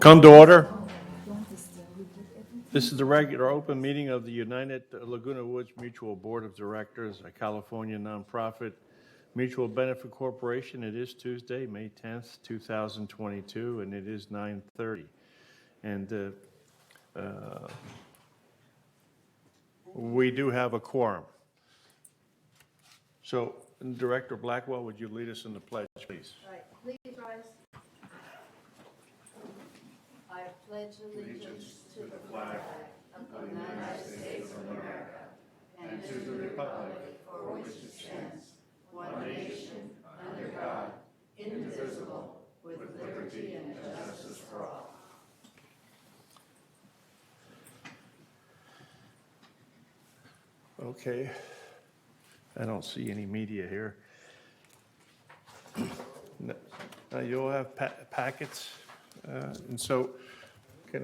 Come to order. This is the regular open meeting of the United Laguna Woods Mutual Board of Directors, a California nonprofit mutual benefit corporation. It is Tuesday, May 10th, 2022, and it is 9:30. And we do have a quorum. So, Director Blackwell, would you lead us in the pledge, please? All right, please rise. I pledge allegiance to the flag of the United States of America and to the republic for which it stands, one nation, under God, indivisible, with liberty and justice for all. Okay. I don't see any media here. No, you'll have packets. And so can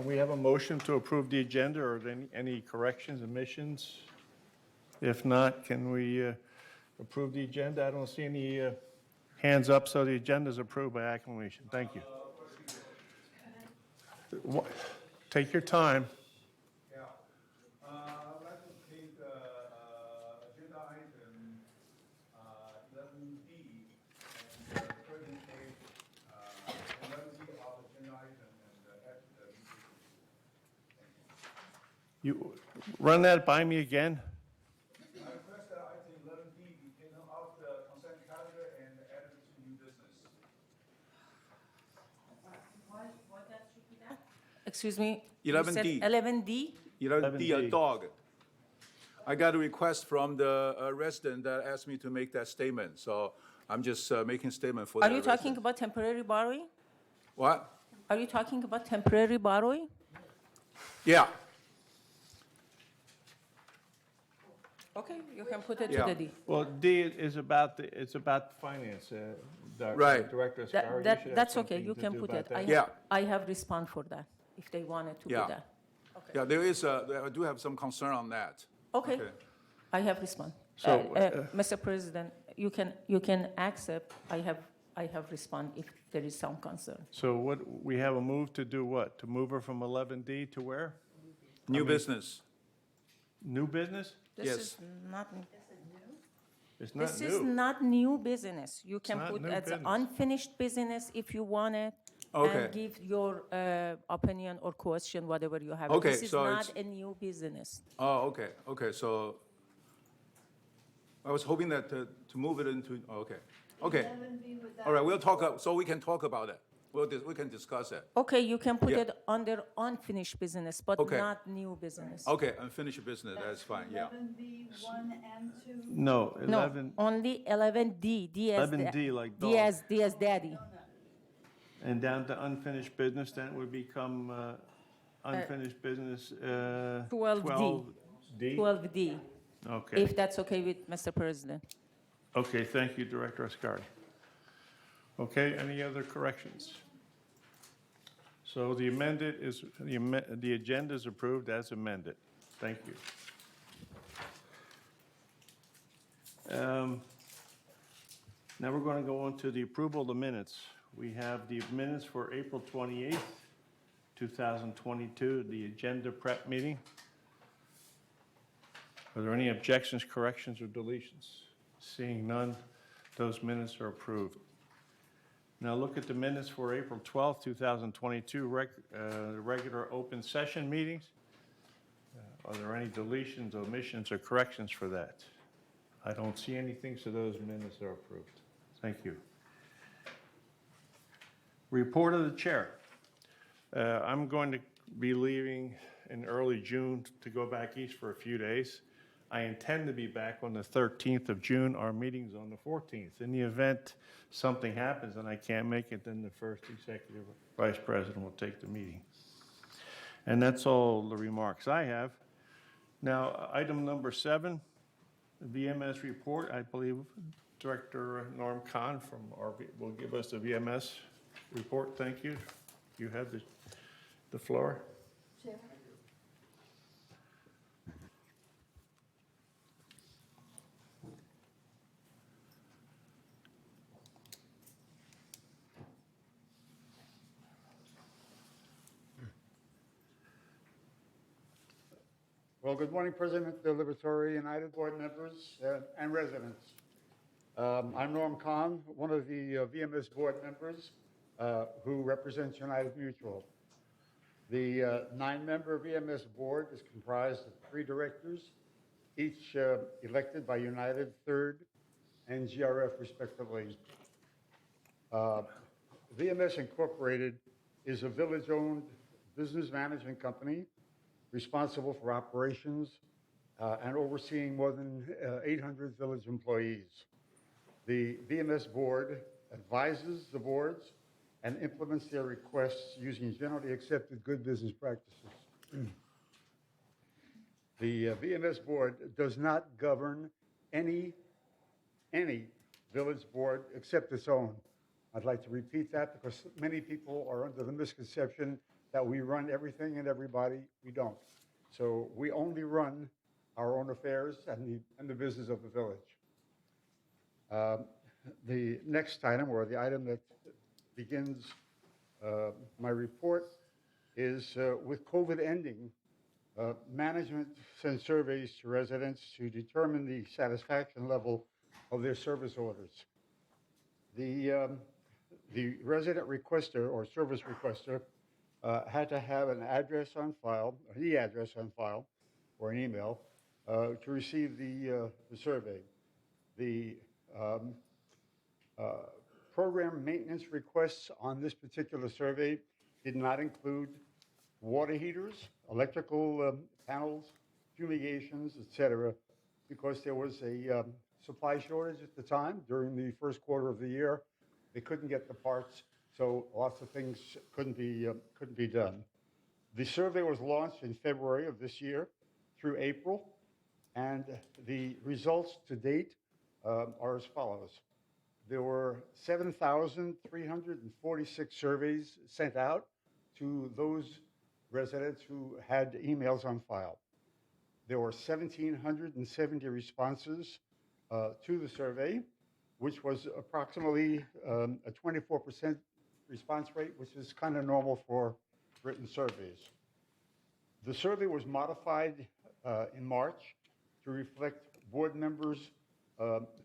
we have a motion to approve the agenda or any corrections, omissions? If not, can we approve the agenda? I don't see any hands up, so the agenda is approved by acclamation. Thank you. Take your time. You run that by me again? I request that item 11D be taken off the consent calendar and added to new business. What that should be that? Excuse me? 11D. 11D? 11D, a dog. I got a request from the resident that asked me to make that statement, so I'm just making statement for that Are you talking resident. about temporary borrowing? What? Are you talking about temporary borrowing? Yeah. Okay, you can put it to Yeah. the D. Well, D is about finance. Right. Director Ascari, That's okay, you can put it. Yeah. I have respond for that, if they wanted to do Yeah. that. Yeah, I do have some concern on that. Okay, I have respond. So, Mr. President, you can accept, I have respond if there is some concern. So we have a move to do what? To move her from 11D to where? New business. New business? This Yes. is not, It's not this is new. not new business. You can not put new as business. unfinished business if you want it. Okay. And give your opinion or question, whatever you have. Okay, This is so not it's- a new business. Oh, okay, so I was hoping that to move it into, okay. 11B without. All right, we'll talk, so we can talk about it. We can discuss it. Okay, you can put Yeah. it under unfinished business, but Okay. not new business. Okay, unfinished business, that's fine, yeah. 11B 1 and 2. No, No, 11, only 11D, D as 11D like D dog. as daddy. And down to unfinished business, then would become unfinished business 12D. 12D? 12D, Okay. if that's okay with Mr. President. Okay, thank you, Director Ascari. Okay, any other corrections? So the the agenda is approved as amended. Thank you. Now we're going to go on to the approval of the minutes. We have the minutes for April 28th, 2022, the agenda prep meeting. Are there any objections, corrections, or deletions? Seeing none, those minutes are approved. Now look at the minutes for April 12th, 2022, regular open session meetings. Are there any deletions, omissions, or corrections for that? I don't see anything, so those minutes are approved. Thank you. Report of the chair. I'm going to be leaving in early June to go back east for a few days. I intend to be back on the 13th of June. Our meeting's on the 14th. In the event something happens and I can't make it, then the first executive vice president will take the meeting. And that's all the remarks I have. Now, item number 7, the VMS report. I believe Director Norm Kahn from RV will give us the VMS report. Thank you. You have the floor. Chair. Well, good morning, President Liberatore, United Board members, and residents. I'm Norm Kahn, one of the VMS board members who represents United Mutual. The 9-member VMS board is comprised of 3 directors, each elected by United, Third, and GRF respectively. VMS Incorporated is a village-owned business management company responsible for operations and overseeing more than 800 village employees. The VMS board advises the boards and implements their requests using generally accepted good business practices. The VMS board does not govern any village board except its own. I'd like to repeat that because many people are under the misconception that we run everything and everybody. We don't. So we only run our own affairs and the business of the village. The next item, or the item that begins my report, is with COVID ending, management sends surveys to residents to determine the satisfaction level of their service orders. The resident requester or service requester had to have an address on file, an e-address on file, or an email to receive the survey. The program maintenance requests on this particular survey did not include water heaters, electrical panels, fumigations, etc., because there was a supply shortage at the time during the first quarter of the year. They couldn't get the parts, so lots of things couldn't be done. The survey was launched in February of this year through April, and the results to date are as follows. There were 7,346 surveys sent out to those residents who had emails on file. There were 1,770 responses to the survey, which was approximately a 24% response rate, which is kind of normal for written surveys. The survey was modified in March to reflect board members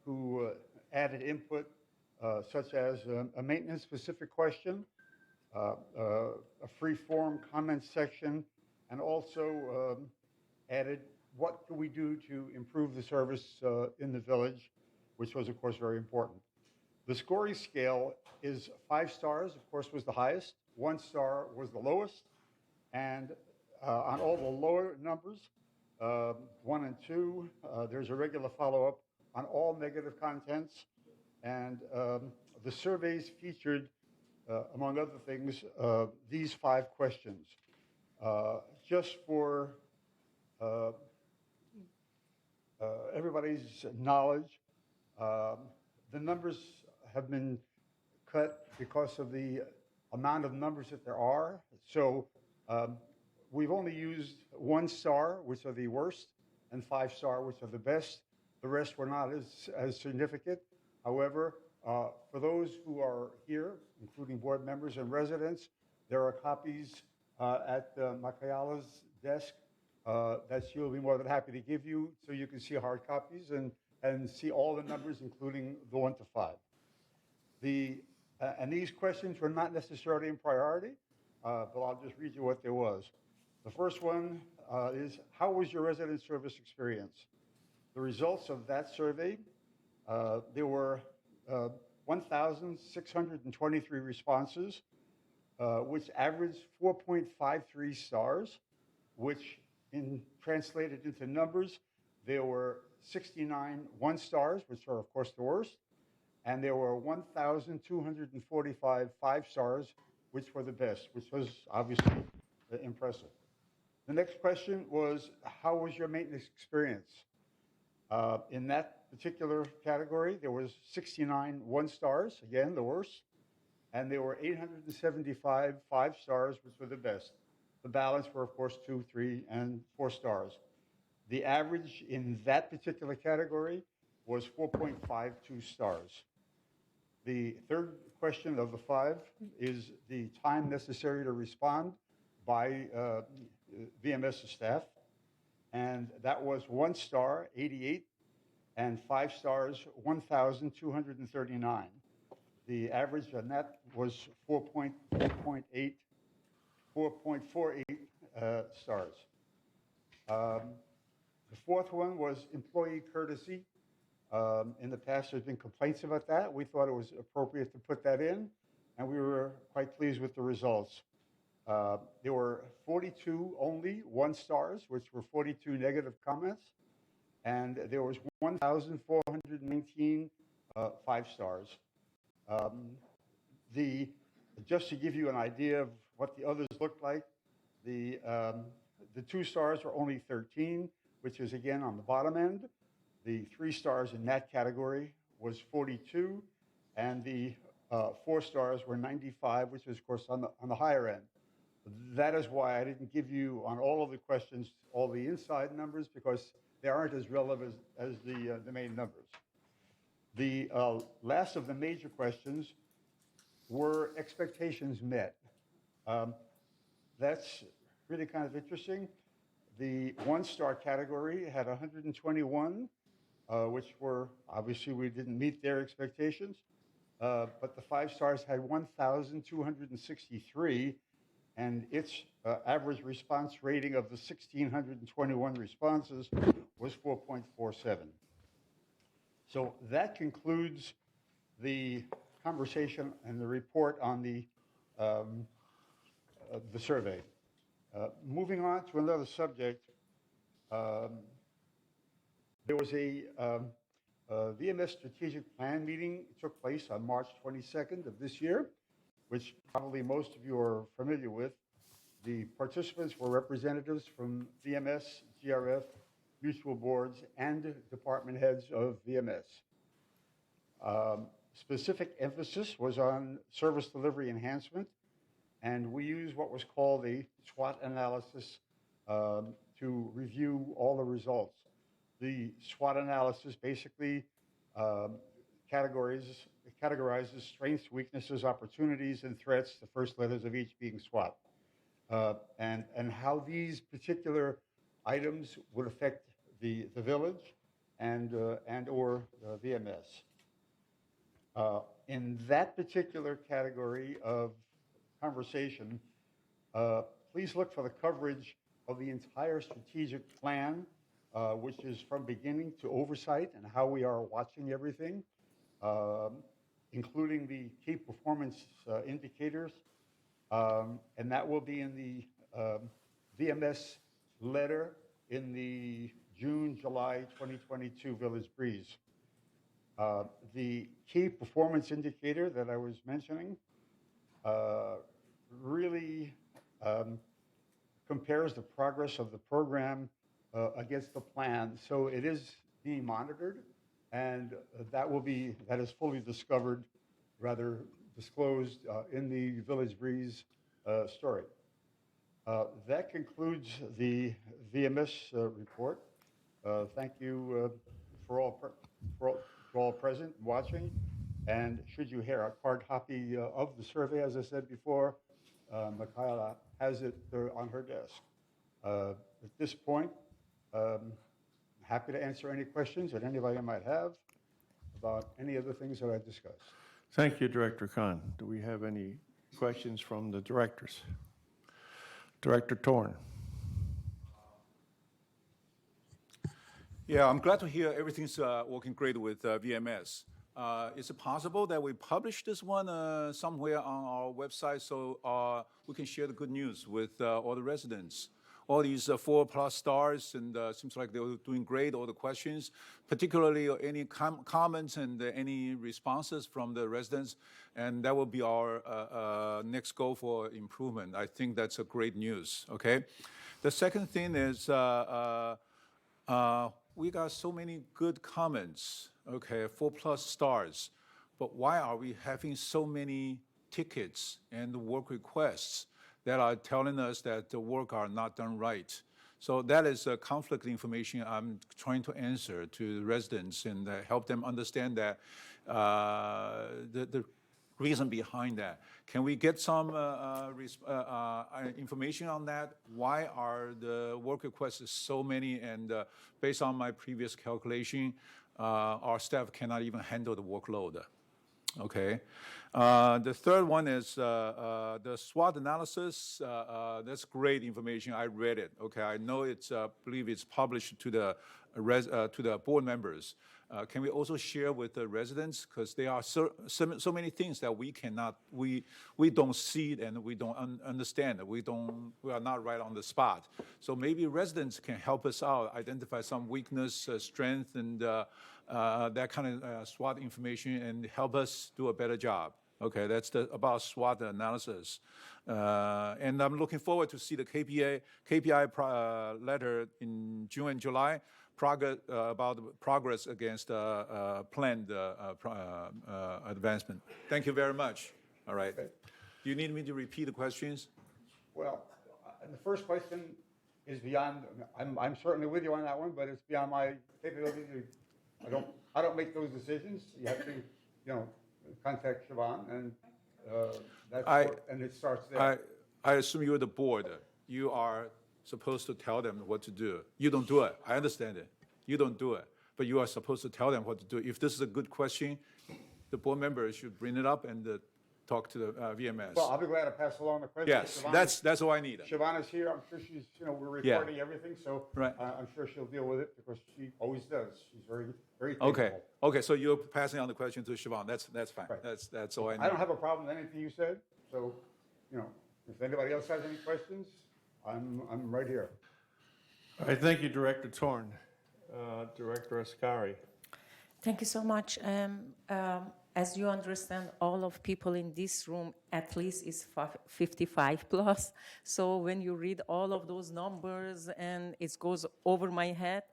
who added input such as a maintenance-specific question, a free-form comment section, and also added what can we do to improve the service in the village, which was, of course, very important. The scoring scale is 5 stars, of course, was the highest. 1 star was the lowest. And on all the lower numbers, 1 and 2, there's a regular follow-up on all negative contents. And the surveys featured, among other things, these 5 questions. Just for everybody's knowledge, the numbers have been cut because of the amount of numbers that there are. So we've only used 1 star, which are the worst, and 5 star, which are the best. The rest were not as significant. However, for those who are here, including board members and residents, there are copies at Makayala's desk that she'll be more than happy to give you so you can see hard copies and see all the numbers, including the 1 to 5. And these questions were not necessarily in priority, but I'll just read you what there was. The first one is, how was your resident service experience? The results of that survey, there were 1,623 responses, which averaged 4.53 stars, which translated into numbers, there were 69 1 stars, which are, of course, the worst, and there were 1,245 5 stars, which were the best, which was obviously impressive. The next question was, how was your maintenance experience? In that particular category, there was 69 1 stars, again, the worst, and there were 875 5 stars, which were the best. The balance were, of course, 2, 3, and 4 stars. The average in that particular category was 4.52 stars. The third question of the 5 is the time necessary to respond by VMS staff. and that was 1 star, 88, and 5 stars, 1,239. The average on that was 4.48 stars. The fourth one was employee courtesy. In the past, there's been complaints about that. We thought it was appropriate to put that in, and we were quite pleased with the results. There were 42 only 1 stars, which were 42 negative comments, and there was 1,419 5 stars. Just to give you an idea of what the others looked like, the 2 stars were only 13, which is again on the bottom end. The 3 stars in that category was 42, and the 4 stars were 95, which is of course on the higher end. That is why I didn't give you on all of the questions all the inside numbers, because they aren't as relevant as the main numbers. The last of the major questions were expectations met. That's really kind of interesting. The 1 star category had 121, which were, obviously we didn't meet their expectations, but the 5 stars had 1,263, and its average response rating of the 1,621 responses was 4.47. So that concludes the conversation and the report on the survey. Moving on to another subject, there was a VMS strategic plan meeting. It took place on March 22nd of this year, which probably most of you are familiar with. The participants were representatives from VMS, GRF, mutual boards, and department heads of VMS. Specific emphasis was on service delivery enhancement, and we used what was called a SWOT analysis to review all the results. The SWOT analysis basically categorizes strengths, weaknesses, opportunities, and threats, the first letters of each being SWOT, and how these particular items would affect the village and or VMS. In that particular category of conversation, please look for the coverage of the entire strategic plan, which is from beginning to oversight and how we are watching everything, including the key performance indicators. And that will be in the VMS letter in the June-July 2022 Village Breeze. The key performance indicator that I was mentioning really compares the progress of the program against the plan. So it is being monitored, and that is fully disclosed in the Village Breeze story. That concludes the VMS report. Thank you for all present and watching. And should you hear a hard copy of the survey, as I said before, Michaela has it on her desk. At this point, happy to answer any questions that anybody might have about any of the things that I discussed. Thank you, Director Khan. Do we have any questions from the directors? Director Torn. Yeah, I'm glad to hear everything's working great with VMS. Is it possible that we publish this one somewhere on our website so we can share the good news with all the residents? All these 4+ stars, and seems like they're doing great, all the questions, particularly any comments and any responses from the residents, and that will be our next goal for improvement. I think that's a great news, okay? The second thing is we got so many good comments, okay, 4+ stars, but why are we having so many tickets and work requests that are telling us that the work are not done right? So that is a conflict information I'm trying to answer to the residents and help them understand that the reason behind that. Can we get some information on that? Why are the work requests so many? And based on my previous calculation, our staff cannot even handle the workload. Okay. The third one is the SWOT analysis. That's great information. I read it. Okay. I know it's, believe it's published to the board members. Can we also share with the residents? Because there are so many things that we cannot, we don't see it and we don't understand. We are not right on the spot. So maybe residents can help us out, identify some weakness, strength, and that kind of SWOT information and help us do a better job. Okay, that's about SWOT analysis. And I'm looking forward to see the KPI letter in June and July. About the progress against planned advancement. Thank you very much. All right. Do you need me to repeat the questions? Well, the first question is beyond, I'm certainly with you on that one, but it's beyond my capability to, I don't make those decisions. You have to, contact Siobhan, and and it starts there. I assume you're the board. You are supposed to tell them what to do. You don't do it. I understand it. You don't do it. But you are supposed to tell them what to do. If this is a good question, the board members should bring it up and talk to the VMS. Well, I'll be glad to pass along the question. Yes, that's all I need. Siobhan is here. I'm sure she's, we're recording everything, so Right. I'm sure she'll deal with it because she always does. She's very, very capable. Okay, so you're passing on the question to Siobhan. That's fine. Right. That's all I need. I don't have a problem with anything you said, so, if anybody else has any questions, I'm right here. All right, thank you, Director Torn. Director Ascari. Thank you so much. As you understand, all of people in this room at least is 55 plus. So when you read all of those numbers and it goes over my head,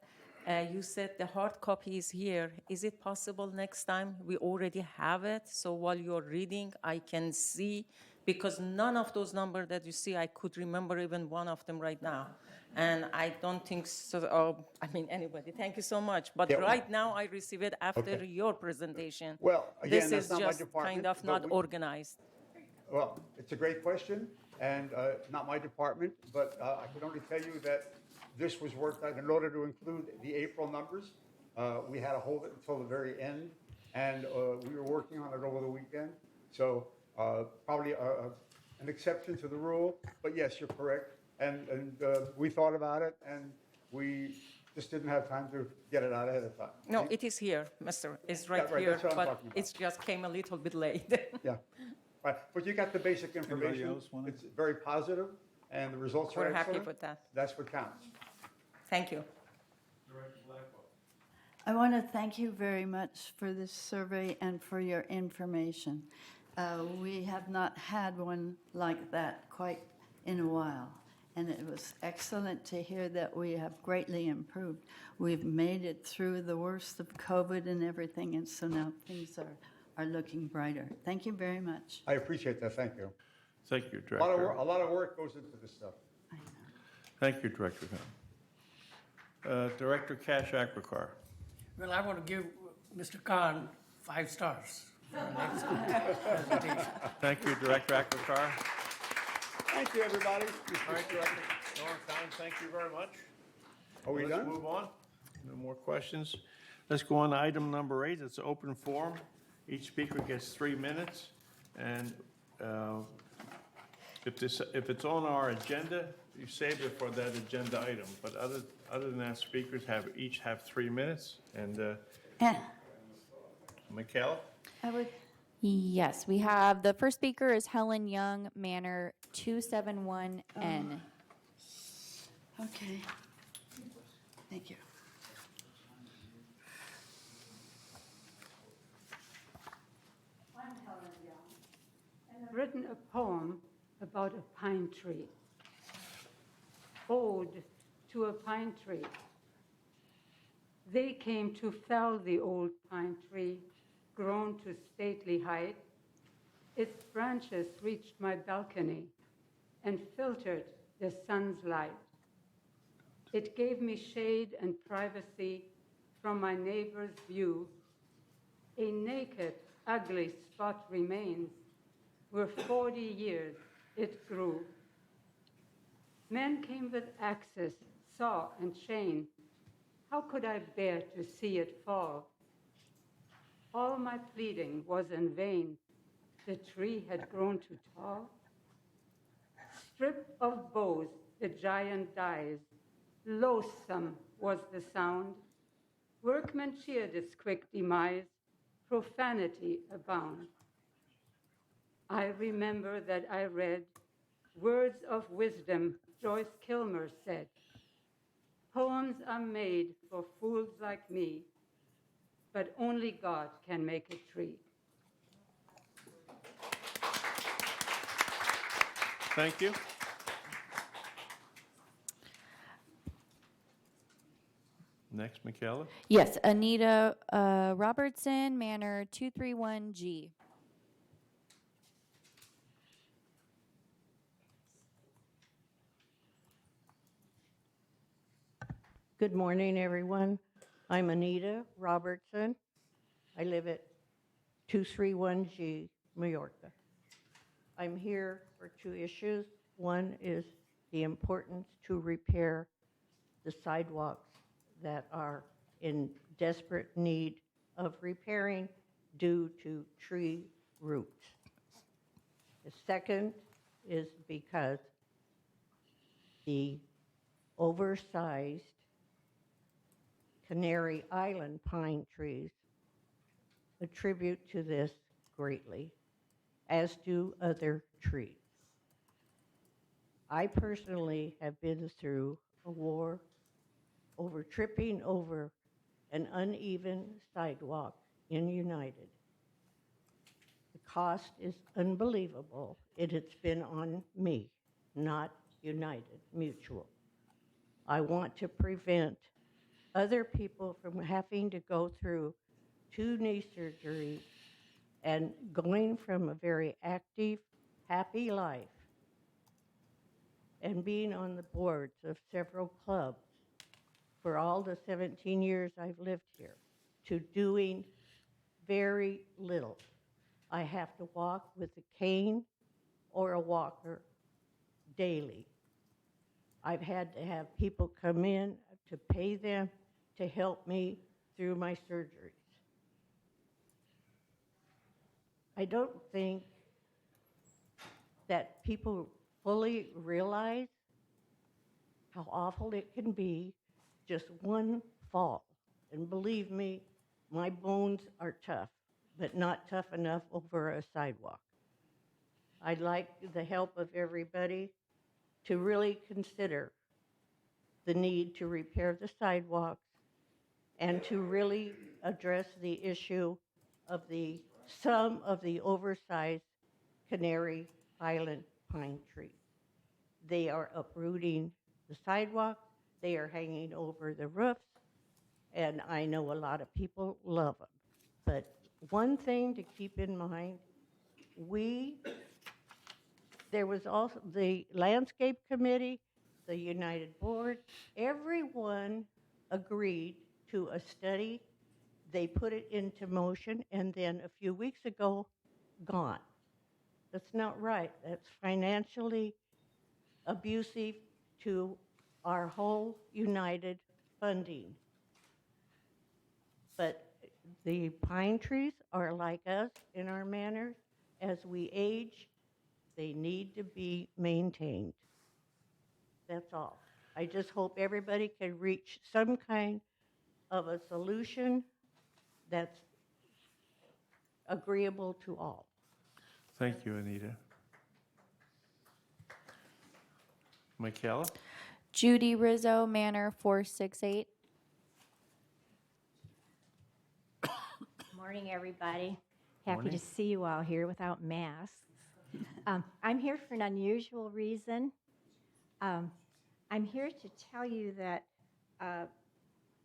you said the hard copy is here. Is it possible next time we already have it? So while you're reading, I can see, because none of those numbers that you see, I could remember even one of them right now. And I don't think so, anybody, thank you so much. But right now I receive it after your presentation. Well, again, this that's is not my just department, kind of but not organized. Well, it's a great question, and not my department, but I can only tell you that this was worked out in order to include the April numbers. We had to hold it until the very end, and we were working on it over the weekend. So probably an exception to the rule, but yes, you're correct. And we thought about it, and we just didn't have time to get it out ahead of time. No, it is here, mister. It's right, right, here, that's what I'm but talking about. it just came a little bit late. Yeah, right. But you got the basic information. else want it? It's very positive, and the results are We're happy excellent. with that. That's what counts. Thank you. Director Blackwell. I want to thank you very much for this survey and for your information. We have not had one like that quite in a while, and it was excellent to hear that we have greatly improved. We've made it through the worst of COVID and everything, and so now things are looking brighter. Thank you very much. I appreciate that. Thank you. Thank you, A lot Director. of work goes into this stuff. I know. Thank you, Director. Director Cash Aquicar. Well, I want to give Mr. Khan 5 stars for an excellent presentation. Thank you, Director Aquicar. Thank you, everybody. All right, Director Northtown, thank you very much. Are we Let's done? move on. No more questions. Let's go on to item number 8. It's an open forum. Each speaker gets 3 minutes. And if it's on our agenda, you save it for that agenda item. But other than that, speakers each have 3 minutes. And Michaela? I would. Yes, we have, the first speaker is Helen Young, Manor 271N. Okay. Thank you. I'm Helen Young, and I've written a poem about a pine tree. Ode to a pine tree. They came to fell the old pine tree, grown to stately height. Its branches reached my balcony and filtered the sun's light. It gave me shade and privacy from my neighbor's view. A naked, ugly spot remains where 40 years it grew. Men came with axes, saw, and chain. How could I bear to see it fall? All my pleading was in vain. The tree had grown too tall. Stripped of boughs, the giant dies. Loathsome was the sound. Workmen cheered its quick demise. Profanity abound. I remember that I read words of wisdom Joyce Kilmer said. Poems are made for fools like me, but only God can make a tree. Thank you. Next, Michaela. Yes, Anita Robertson, Manor 231G. Good morning, everyone. I'm Anita Robertson. I live at 231G, Mallorca. I'm here for two issues. One is the importance to repair the sidewalks that are in desperate need of repairing due to tree roots. The second is because the oversized Canary Island pine trees attribute to this greatly, as do other trees. I personally have been through a war over tripping over an uneven sidewalk in United. The cost is unbelievable. It has been on me, not United Mutual. I want to prevent other people from having to go through 2 knee surgeries and going from a very active, happy life and being on the boards of several clubs for all the 17 years I've lived here to doing very little. I have to walk with a cane or a walker daily. I've had to have people come in to pay them to help me through my surgeries. I don't think that people fully realize how awful it can be, just one fall. And believe me, my bones are tough, but not tough enough over a sidewalk. I'd like the help of everybody to really consider the need to repair the sidewalks and to really address the issue of some of the oversized Canary Island pine trees. They are uprooting the sidewalk, they are hanging over the roofs, and I know a lot of people love them. But one thing to keep in mind, there was also the landscape committee, the United Board, everyone agreed to a study. They put it into motion, and then a few weeks ago, gone. That's not right. That's financially abusive to our whole United funding. But the pine trees are like us in our manners. As we age, they need to be maintained. That's all. I just hope everybody can reach some kind of a solution that's agreeable to all. Thank you, Anita. Michaela? Judy Rizzo, Manor 468. Morning, everybody. Happy Morning. to see you all here without masks. I'm here for an unusual reason. I'm here to tell you that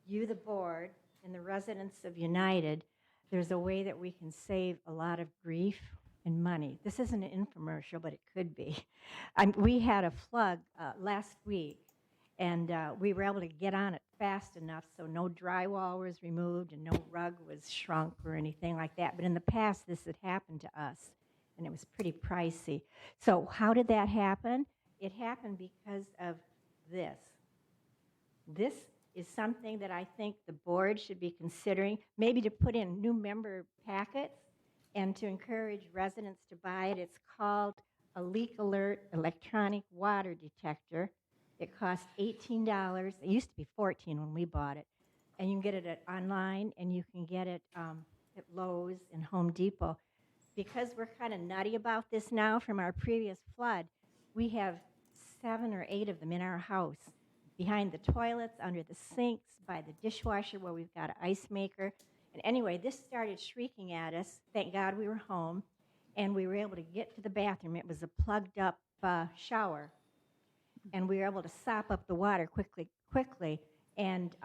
you, the board, and the residents of United, there's a way that we can save a lot of grief and money. This isn't an infomercial, but it could be. We had a flood last week, and we were able to get on it fast enough so no drywall was removed and no rug was shrunk or anything like that. But in the past, this had happened to us, and it was pretty pricey. So how did that happen? It happened because of this. This is something that I think the board should be considering, maybe to put in new member packets and to encourage residents to buy it. It's called a leak alert electronic water detector. It costs $18. It used to be $14 when we bought it. And you can get it online, and you can get it at Lowe's and Home Depot. Because we're kind of nutty about this now from our previous flood, we have 7 or 8 of them in our house, behind the toilets, under the sinks, by the dishwasher where we've got an ice maker. And anyway, this started shrieking at us. Thank God we were home, and we were able to get to the bathroom. It was a plugged up shower, and we were able to sop up the water quickly. And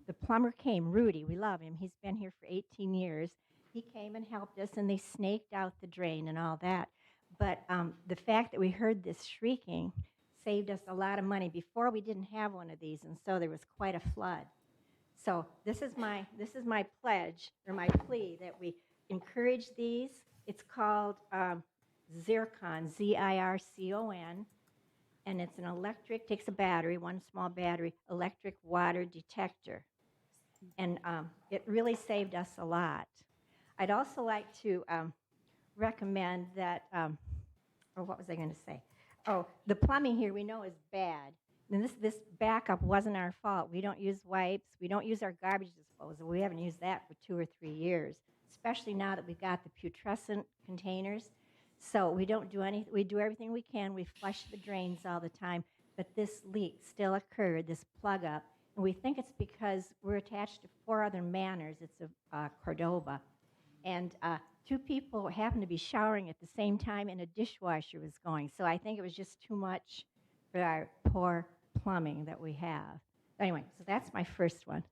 the plumber came, Rudy, we love him. He's been here for 18 years. He came and helped us, and they snaked out the drain and all that. But the fact that we heard this shrieking saved us a lot of money. Before, we didn't have one of these, and so there was quite a flood. So this is my pledge, or my plea, that we encourage these. It's called Zircon, Z-I-R-C-O-N, and it's an electric, takes a battery, one small battery, electric water detector. And it really saved us a lot. I'd also like to recommend that, or what was I going to say? Oh, the plumbing here we know is bad. And this backup wasn't our fault. We don't use wipes. We don't use our garbage disposal. We haven't used that for 2 or 3 years, especially now that we've got the putrescent containers. So we don't do anything. We do everything we can. We flush the drains all the time. But this leak still occurred, this plug up. And we think it's because we're attached to 4 other manors. It's a Cordoba. And 2 people happened to be showering at the same time, and a dishwasher was going. So I think it was just too much for our poor plumbing that we have. Anyway, so that's my first one.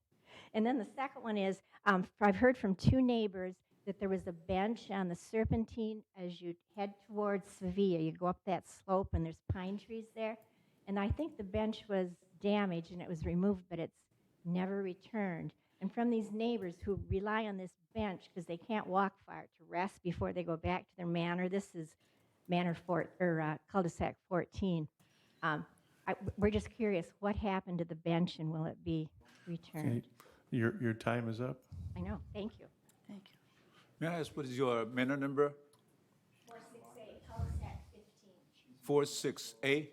And then the second one is, I've heard from 2 neighbors that there was a bench on the Serpentine as you head towards Sevilla. You go up that slope, and there's pine trees there. And I think the bench was damaged, and it was removed, but it's never returned. And from these neighbors who rely on this bench because they can't walk far to rest before they go back to their manor. This is cul-de-sac 14. We're just curious, what happened to the bench, and will it be returned? Okay. Your time is up. I know. Thank you. Thank you. May I ask what is your manor number? 468, cul-de-sac 46A?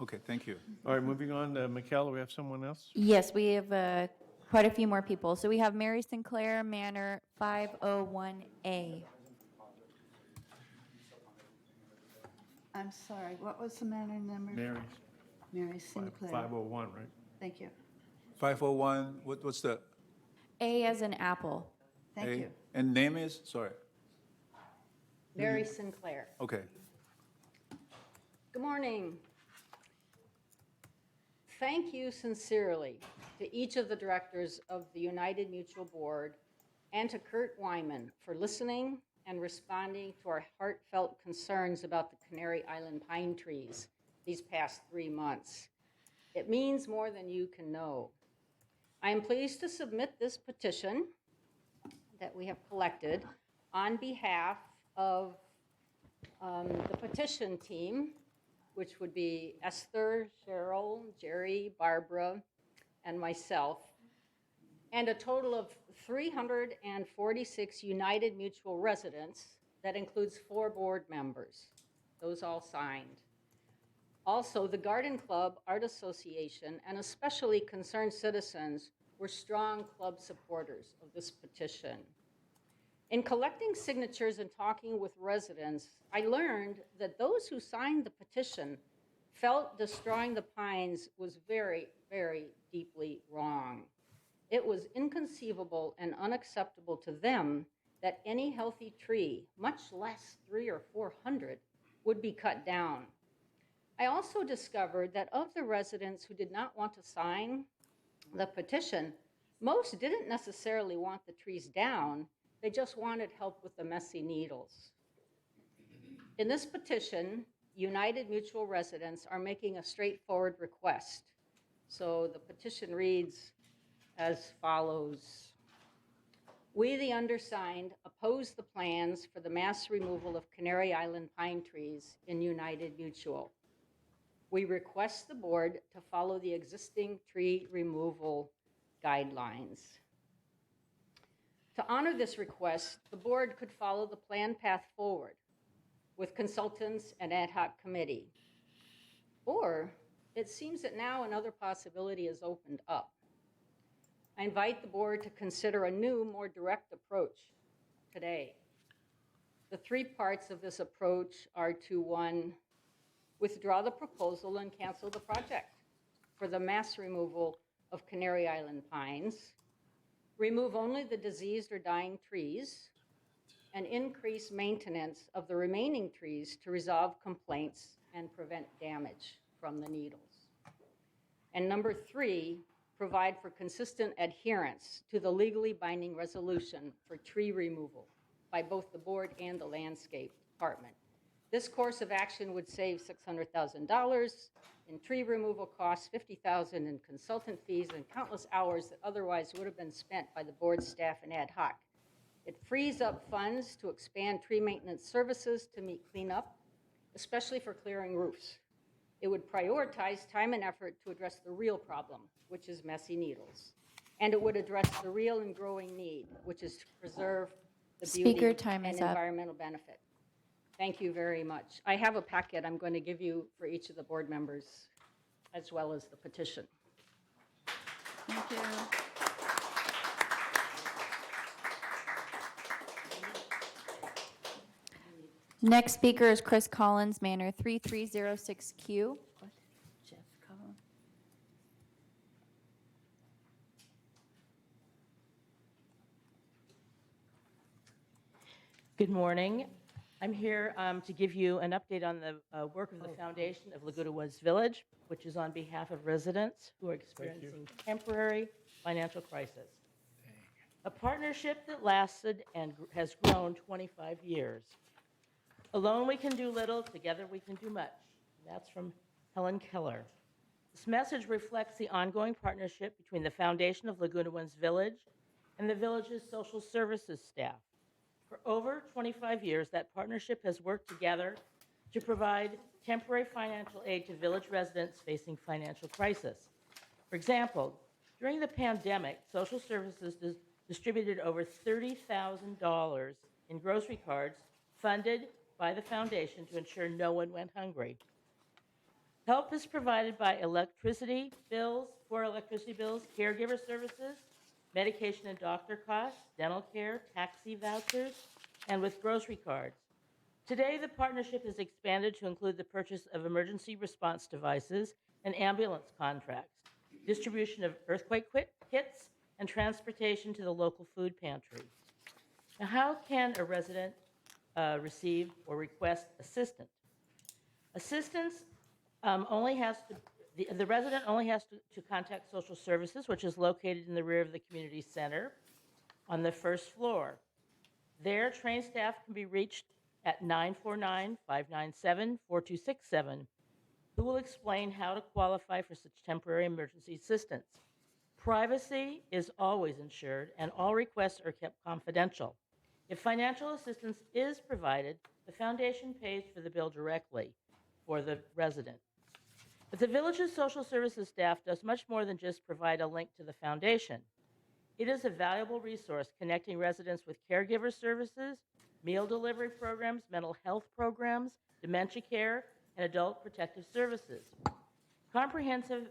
Okay, thank you. All right, moving on to Michaela, we have someone else? Yes, we have quite a few more people. So we have Mary Sinclair Manor 501A. I'm sorry, what was the manor number? Mary Sinclair. 501, right? Thank you. 501, what's the A as in apple. Thank A? you. And name is? Sorry. Mary Sinclair. Okay. Good morning. Thank you sincerely to each of the directors of the United Mutual Board and to Kurt Wyman for listening and responding to our heartfelt concerns about the Canary Island pine trees these past 3 months. It means more than you can know. I am pleased to submit this petition that we have collected on behalf of the petition team, which would be Esther, Cheryl, Jerry, Barbara, and myself, and a total of 346 United Mutual residents. That includes 4 board members. Those all signed. Also, the Garden Club, Art Association, and especially concerned citizens were strong club supporters of this petition. In collecting signatures and talking with residents, I learned that those who signed the petition felt destroying the pines was very, very deeply wrong. It was inconceivable and unacceptable to them that any healthy tree, much less 300 or 400, would be cut down. I also discovered that of the residents who did not want to sign the petition, most didn't necessarily want the trees down, they just wanted help with the messy needles. In this petition, United Mutual residents are making a straightforward request. So the petition reads as follows. We, the undersigned, oppose the plans for the mass removal of Canary Island pine trees in United Mutual. We request the board to follow the existing tree removal guidelines. To honor this request, the board could follow the planned path forward with consultants and ad hoc committee. Or it seems that now another possibility has opened up. I invite the board to consider a new, more direct approach today. The three parts of this approach are to, one, withdraw the proposal and cancel the project for the mass removal of Canary Island pines, remove only the diseased or dying trees, and increase maintenance of the remaining trees to resolve complaints and prevent damage from the needles. And number three, provide for consistent adherence to the legally binding resolution for tree removal by both the board and the landscape department. This course of action would save $600,000 in tree removal costs, $50,000 in consultant fees, and countless hours that otherwise would have been spent by the board staff and ad hoc. It frees up funds to expand tree maintenance services to meet cleanup, especially for clearing roofs. It would prioritize time and effort to address the real problem, which is messy needles. And it would address the real and growing need, which is to preserve the beauty Speaker, time and is up. environmental benefit. Thank you very much. I have a packet I'm going to give you for each of the board members, as well as the petition. Thank you. Next speaker is Chris Collins, Manor 3306Q. Jeff Collins. Good morning. I'm here to give you an update on the work of the foundation of Laguna Woods Village, which is on behalf of residents who are experiencing temporary financial crisis. A partnership that lasted and has grown 25 years. Alone we can do little, together we can do much. That's from Helen Keller. This message reflects the ongoing partnership between the foundation of Laguna Woods Village and the village's social services staff. For over 25 years, that partnership has worked together to provide temporary financial aid to village residents facing financial crisis. For example, during the pandemic, social services distributed over $30,000 in grocery cards funded by the foundation to ensure no one went hungry. Help is provided by electricity bills, caregiver services, medication and doctor costs, dental care, taxi vouchers, and with grocery cards. Today, the partnership has expanded to include the purchase of emergency response devices and ambulance contracts, distribution of earthquake kits, and transportation to the local food pantry. Now, how can a resident receive or request assistance? Assistance the resident only has to contact social services, which is located in the rear of the community center on the first floor. There, trained staff can be reached at 949-597-4267, who will explain how to qualify for such temporary emergency assistance. Privacy is always ensured, and all requests are kept confidential. If financial assistance is provided, the foundation pays for the bill directly for the resident. But the village's social services staff does much more than just provide a link to the foundation. It is a valuable resource connecting residents with caregiver services, meal delivery programs, mental health programs, dementia care, and adult protective services. Comprehensive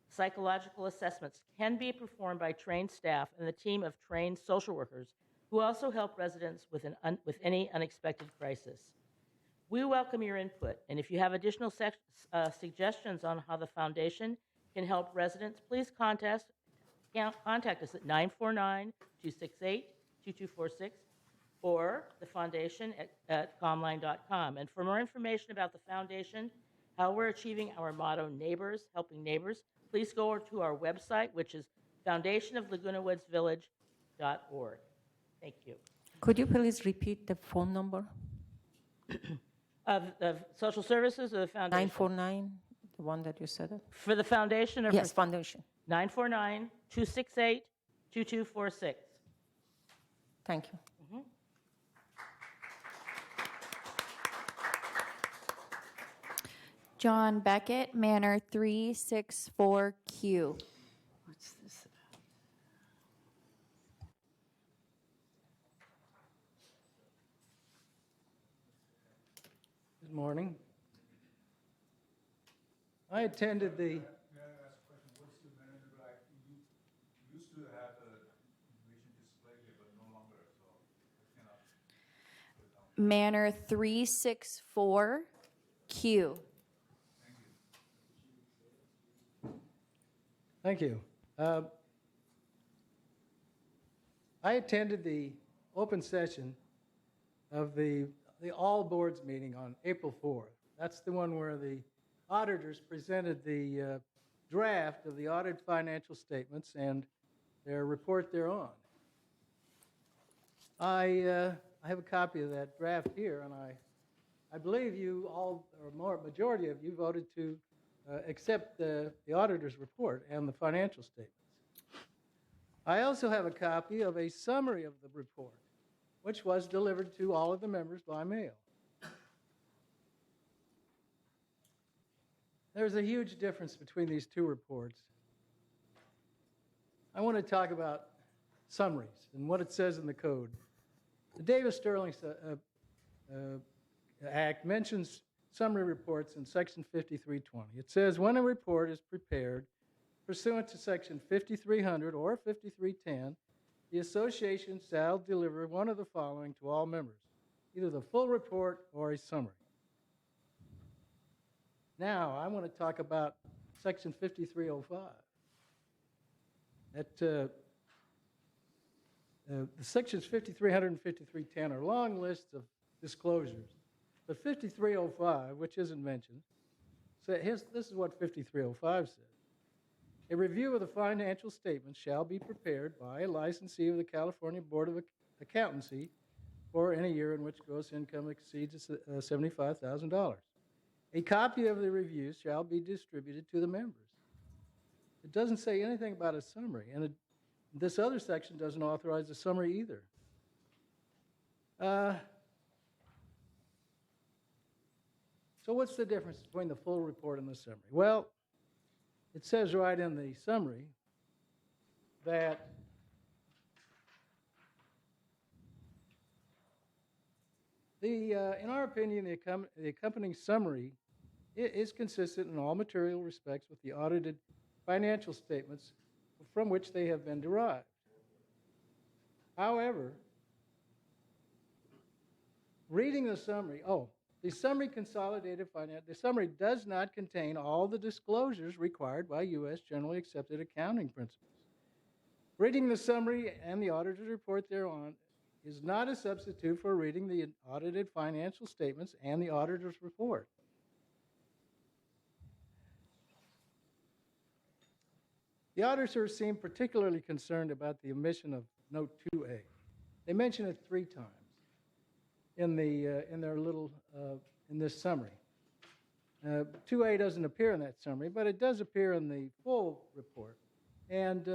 psychological assessments can be performed by trained staff and the team of trained social workers who also help residents with any unexpected crisis. We welcome your input, and if you have additional suggestions on how the foundation can help residents, please contact us at 949-268-2246 or the foundation at comline.com. And for more information about the foundation, how we're achieving our motto, neighbors helping neighbors, please go to our website, which is foundationoflagunawoodsvillage.org. Thank you. Could you please repeat the phone number? Of social services or the foundation? 949, the one that you said it? For the foundation or Yes, for foundation. 949-268-2246. Thank you. John Beckett, Manor 364Q. What's this about? Good morning. I attended the, May I ask a question? What's the manager like? You used to have the information display here, but no longer, so I cannot. Manor 364Q. thank you. I attended the open session of the all boards meeting on April 4th. That's the one where the auditors presented the draft of the audited financial statements and their report thereon. I have a copy of that draft here, and I believe you all, or more, majority of you voted to accept the auditor's report and the financial statements. I also have a copy of a summary of the report, which was delivered to all of the members by mail. There's a huge difference between these two reports. I want to talk about summaries and what it says in the code. The Davis-Sterling Act mentions summary reports in Section 5320. It says, when a report is prepared pursuant to Section 5300 or 5310, the association shall deliver one of the following to all members, either the full report or a summary. Now, I want to talk about Section 5305. The sections 5300 and 5310 are long lists of disclosures, but 5305, which isn't mentioned, this is what 5305 says. A review of the financial statements shall be prepared by a licensee of the California Board of Accountancy for any year in which gross income exceeds $75,000. A copy of the review shall be distributed to the members. It doesn't say anything about a summary, and this other section doesn't authorize a summary either. So what's the difference between the full report and the summary? Well, it says right in the summary that in our opinion, the accompanying summary is consistent in all material respects with the audited financial statements from which they have been derived. However, reading the summary, the summary does not contain all the disclosures required by U.S. generally accepted accounting principles. Reading the summary and the auditor's report thereon is not a substitute for reading the audited financial statements and the auditor's report. The auditors seem particularly concerned about the omission of Note 2A. They mention it 3 times in their little in this summary. 2A doesn't appear in that summary, but it does appear in the full report. And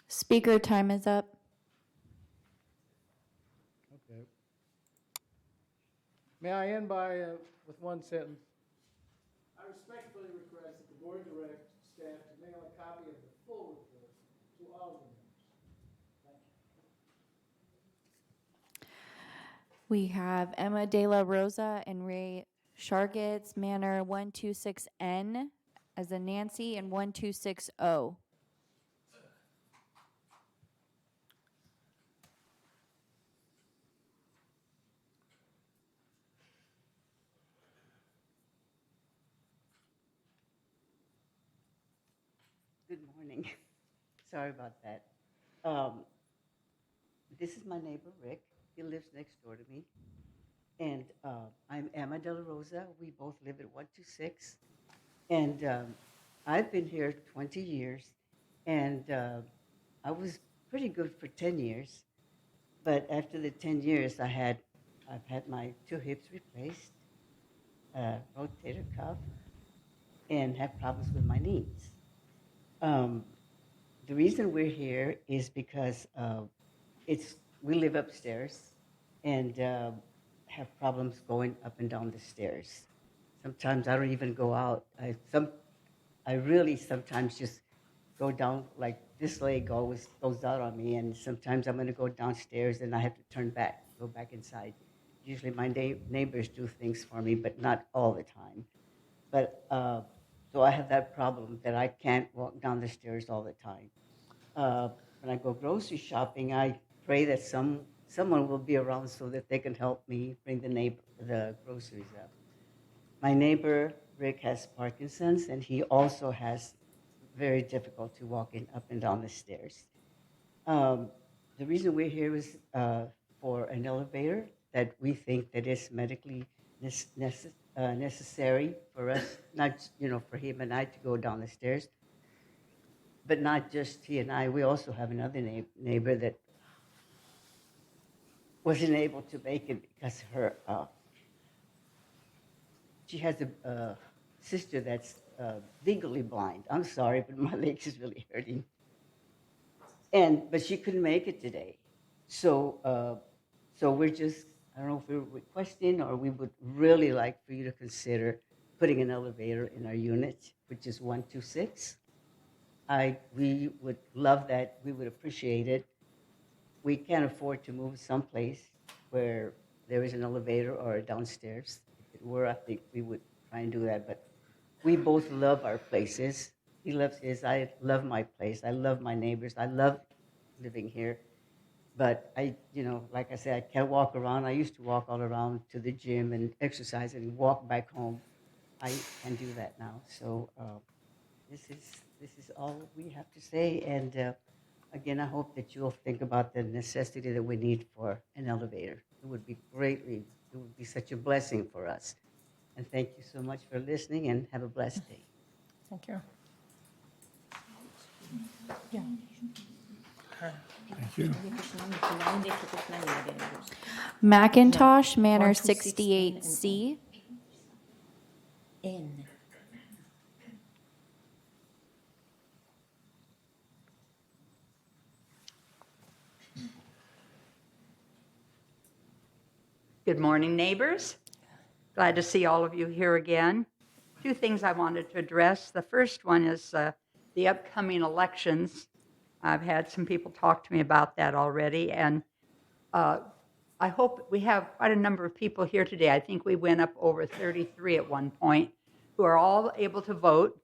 Speaker time is up. okay. May I end with one sentence? I respectfully request that the board direct staff to mail a copy of the full report to all of the members. Thank you. We have Emma De La Rosa and Ray Shargit's Manor 126N as a Nancy and 126O. Good morning. Sorry about that. This is my neighbor, Rick. He lives next door to me. And I'm Emma De La Rosa. We both live at 126. And I've been here 20 years. And I was pretty good for 10 years. But after the 10 years, I've had my 2 hips replaced, rotator cuff, and have problems with my knees. The reason we're here is because it's we live upstairs and have problems going up and down the stairs. Sometimes I don't even go out. I really sometimes just go down, like this leg always goes out on me, and sometimes I'm going to go downstairs and I have to turn back, go back inside. Usually my neighbors do things for me, but not all the time. But so I have that problem that I can't walk down the stairs all the time. When I go grocery shopping, I pray that someone will be around so that they can help me bring the groceries up. My neighbor, Rick, has Parkinson's, and he also has very difficulty walking up and down the stairs. The reason we're here is for an elevator that we think that is medically necessary for us, not for him and I to go down the stairs, but not just he and I. We also have another neighbor that wasn't able to make it because she has a sister that's legally blind. I'm sorry, but my legs is really hurting. But she couldn't make it today. So we're just, I don't know if we're requesting or we would really like for you to consider putting an elevator in our unit, which is 126. We would love that. We would appreciate it. We can't afford to move someplace where there is an elevator or a downstairs. If it were, I think we would try and do that. But we both love our places. He loves his. I love my place. I love my neighbors. I love living here. But like I said, I can't walk around. I used to walk all around to the gym and exercise and walk back home. I can do that now. So this is all we have to say. And again, I hope that you'll think about the necessity that we need for an elevator. It would be such a blessing for us. And thank you so much for listening, and have a blessed day. Thank you. Macintosh Manor 126 68C. N. Good morning, neighbors. Glad to see all of you here again. Two things I wanted to address. The first one is the upcoming elections. I've had some people talk to me about that already, and I hope we have quite a number of people here today. I think we went up over 33 at one point who are all able to vote,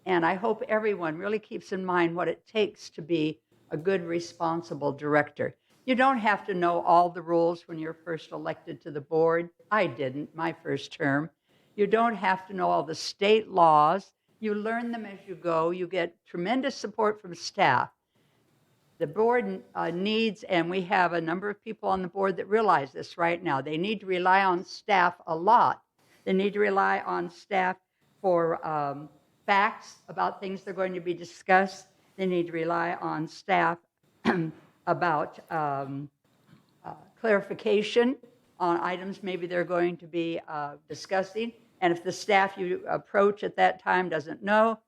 and I hope everyone really keeps in mind what it takes to be a good, responsible director. You don't have to know all the rules when you're first elected to the board. I didn't my first term. You don't have to know all the state laws. You learn them as you go. You get tremendous support from staff. The board needs, and we have a number of people on the board that realize this right now, they need to rely on staff a lot. They need to rely on staff for facts about things they're going to be discussed. They need to rely on staff about clarification on items maybe they're going to be discussing. And if the staff you approach at that time doesn't know,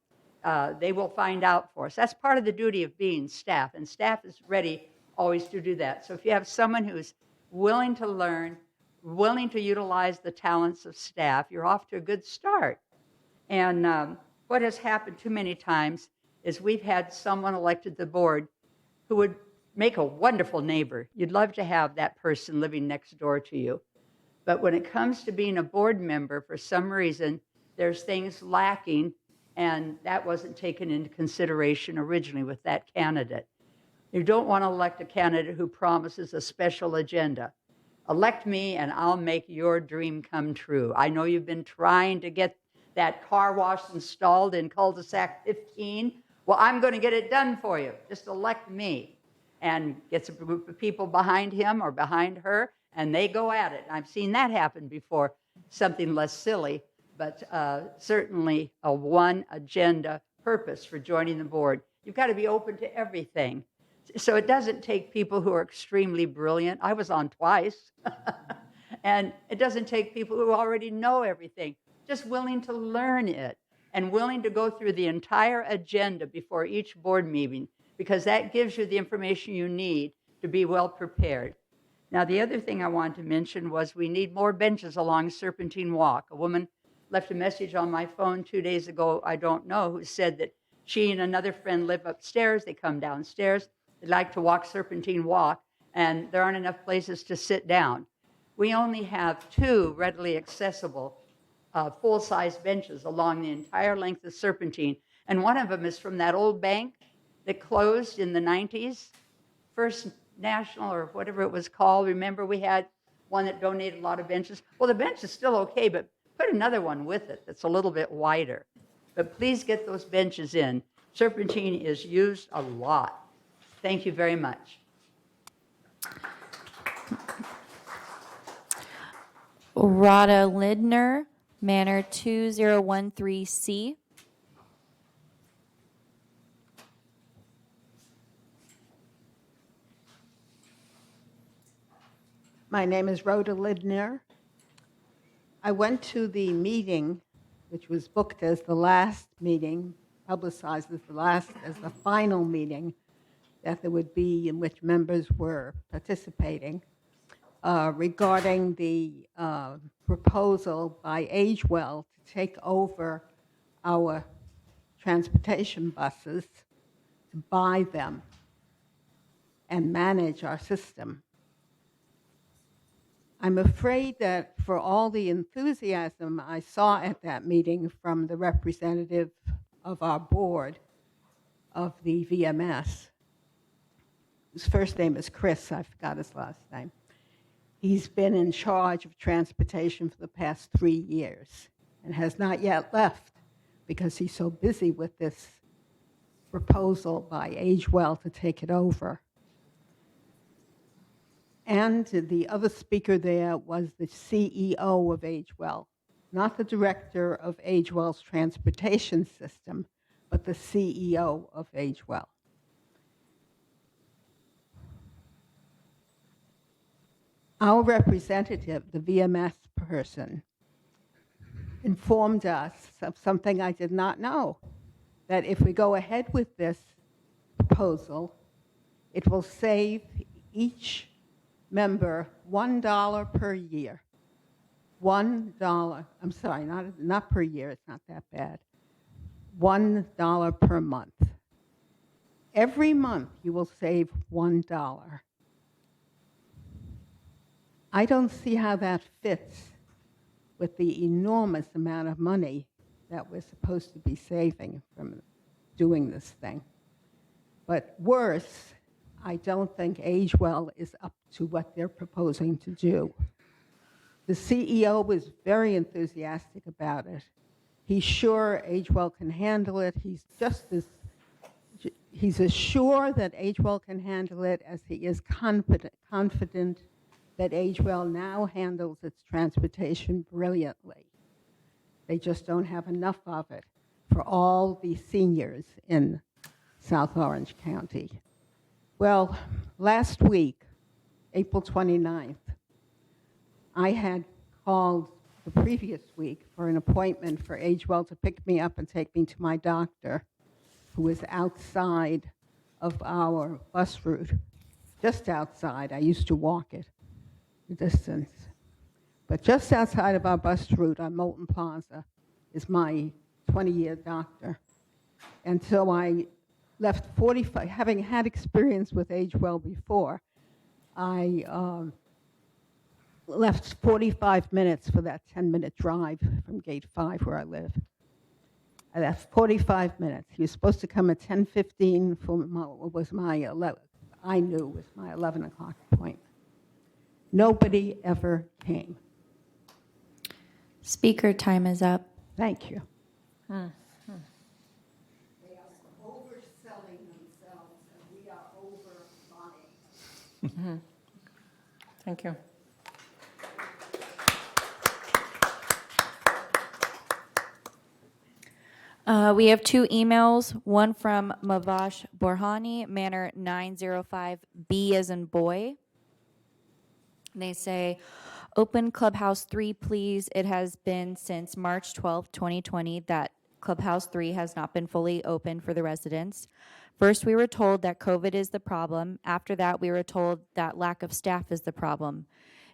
they will find out for us. That's part of the duty of being staff, and staff is ready always to do that. So if you have someone who's willing to learn, willing to utilize the talents of staff, you're off to a good start. And what has happened too many times is we've had someone elected to the board who would make a wonderful neighbor. You'd love to have that person living next door to you. But when it comes to being a board member, for some reason, there's things lacking, and that wasn't taken into consideration originally with that candidate. You don't want to elect a candidate who promises a special agenda. Elect me and I'll make your dream come true. I know you've been trying to get that car wash installed in cul-de-sac 15. Well, I'm going to get it done for you. Just elect me. And gets a group of people behind him or behind her, and they go at it. I've seen that happen before, something less silly, but certainly a one agenda purpose for joining the board. You've got to be open to everything. So it doesn't take people who are extremely brilliant. I was on twice. And it doesn't take people who already know everything, just willing to learn it and willing to go through the entire agenda before each board meeting, because that gives you the information you need to to be well prepared. Now, the other thing I wanted to mention was we need more benches along Serpentine Walk. A woman left a message on my phone 2 days ago, I don't know, who said that she and another friend live upstairs. They come downstairs. They like to walk Serpentine Walk, and there aren't enough places to sit down. We only have 2 readily accessible full-size benches along the entire length of Serpentine, and one of them is from that old bank that closed in the 90s, First National or whatever it was called. Remember, we had one that donated a lot of benches. Well, the bench is still okay, but put another one with it that's a little bit wider. But please get those benches in. Serpentine is used a lot. Thank you very much. Rhoda Lindner, Manor 2013C. My name is Rhoda Lindner. I went to the meeting, which was booked as the last meeting, publicized as the final meeting that there would be in which members were participating, regarding the proposal by AgeWell to take over our transportation buses, to buy them and manage our system. I'm afraid that for all the enthusiasm I saw at that meeting from the representative of our board of the VMS, his first name is Chris, I forgot his last name. He's been in charge of transportation for the past 3 years and has not yet left because he's so busy with this proposal by AgeWell to take it over. And the other speaker there was the CEO of AgeWell, not the director of AgeWell's transportation system, but the CEO of AgeWell. Our representative, the VMS person, informed us of something I did not know, that if we go ahead with this proposal, it will save each member $1 per year. $1, I'm sorry, not per year, it's not that bad. $1 per month. Every month you will save $1. I don't see how that fits with the enormous amount of money that we're supposed to be saving from doing this thing. But worse, I don't think AgeWell is up to what they're proposing to do. The CEO was very enthusiastic about it. He's sure AgeWell can handle it. He's as sure that AgeWell can handle it as he is confident that AgeWell now handles its transportation brilliantly. They just don't have enough of it for all the seniors in South Orange County. Well, last week, April 29th, I had called the previous week for an appointment for AgeWell to pick me up and take me to my doctor, who was outside of our bus route, just outside. I used to walk it the distance. But just outside of our bus route on Moulton Plaza is my 20-year doctor. And so I left 45, having had experience with AgeWell before, I left 45 minutes for that 10-minute drive from Gate 5 where I live. I left 45 minutes. He was supposed to come at 10:15 for I knew was my 11 o'clock appointment. Nobody ever came. Speaker time is up. Thank you. Hmm. They are overselling themselves, and we are overbuying. Mm-hmm. Thank you. We have 2 emails, one from Mavash Borhani, Manor 905B as in boy. They say, open Clubhouse 3, please. It has been since March 12, 2020 that Clubhouse 3 has not been fully open for the residents. First, we were told that COVID is the problem. After that, we were told that lack of staff is the problem.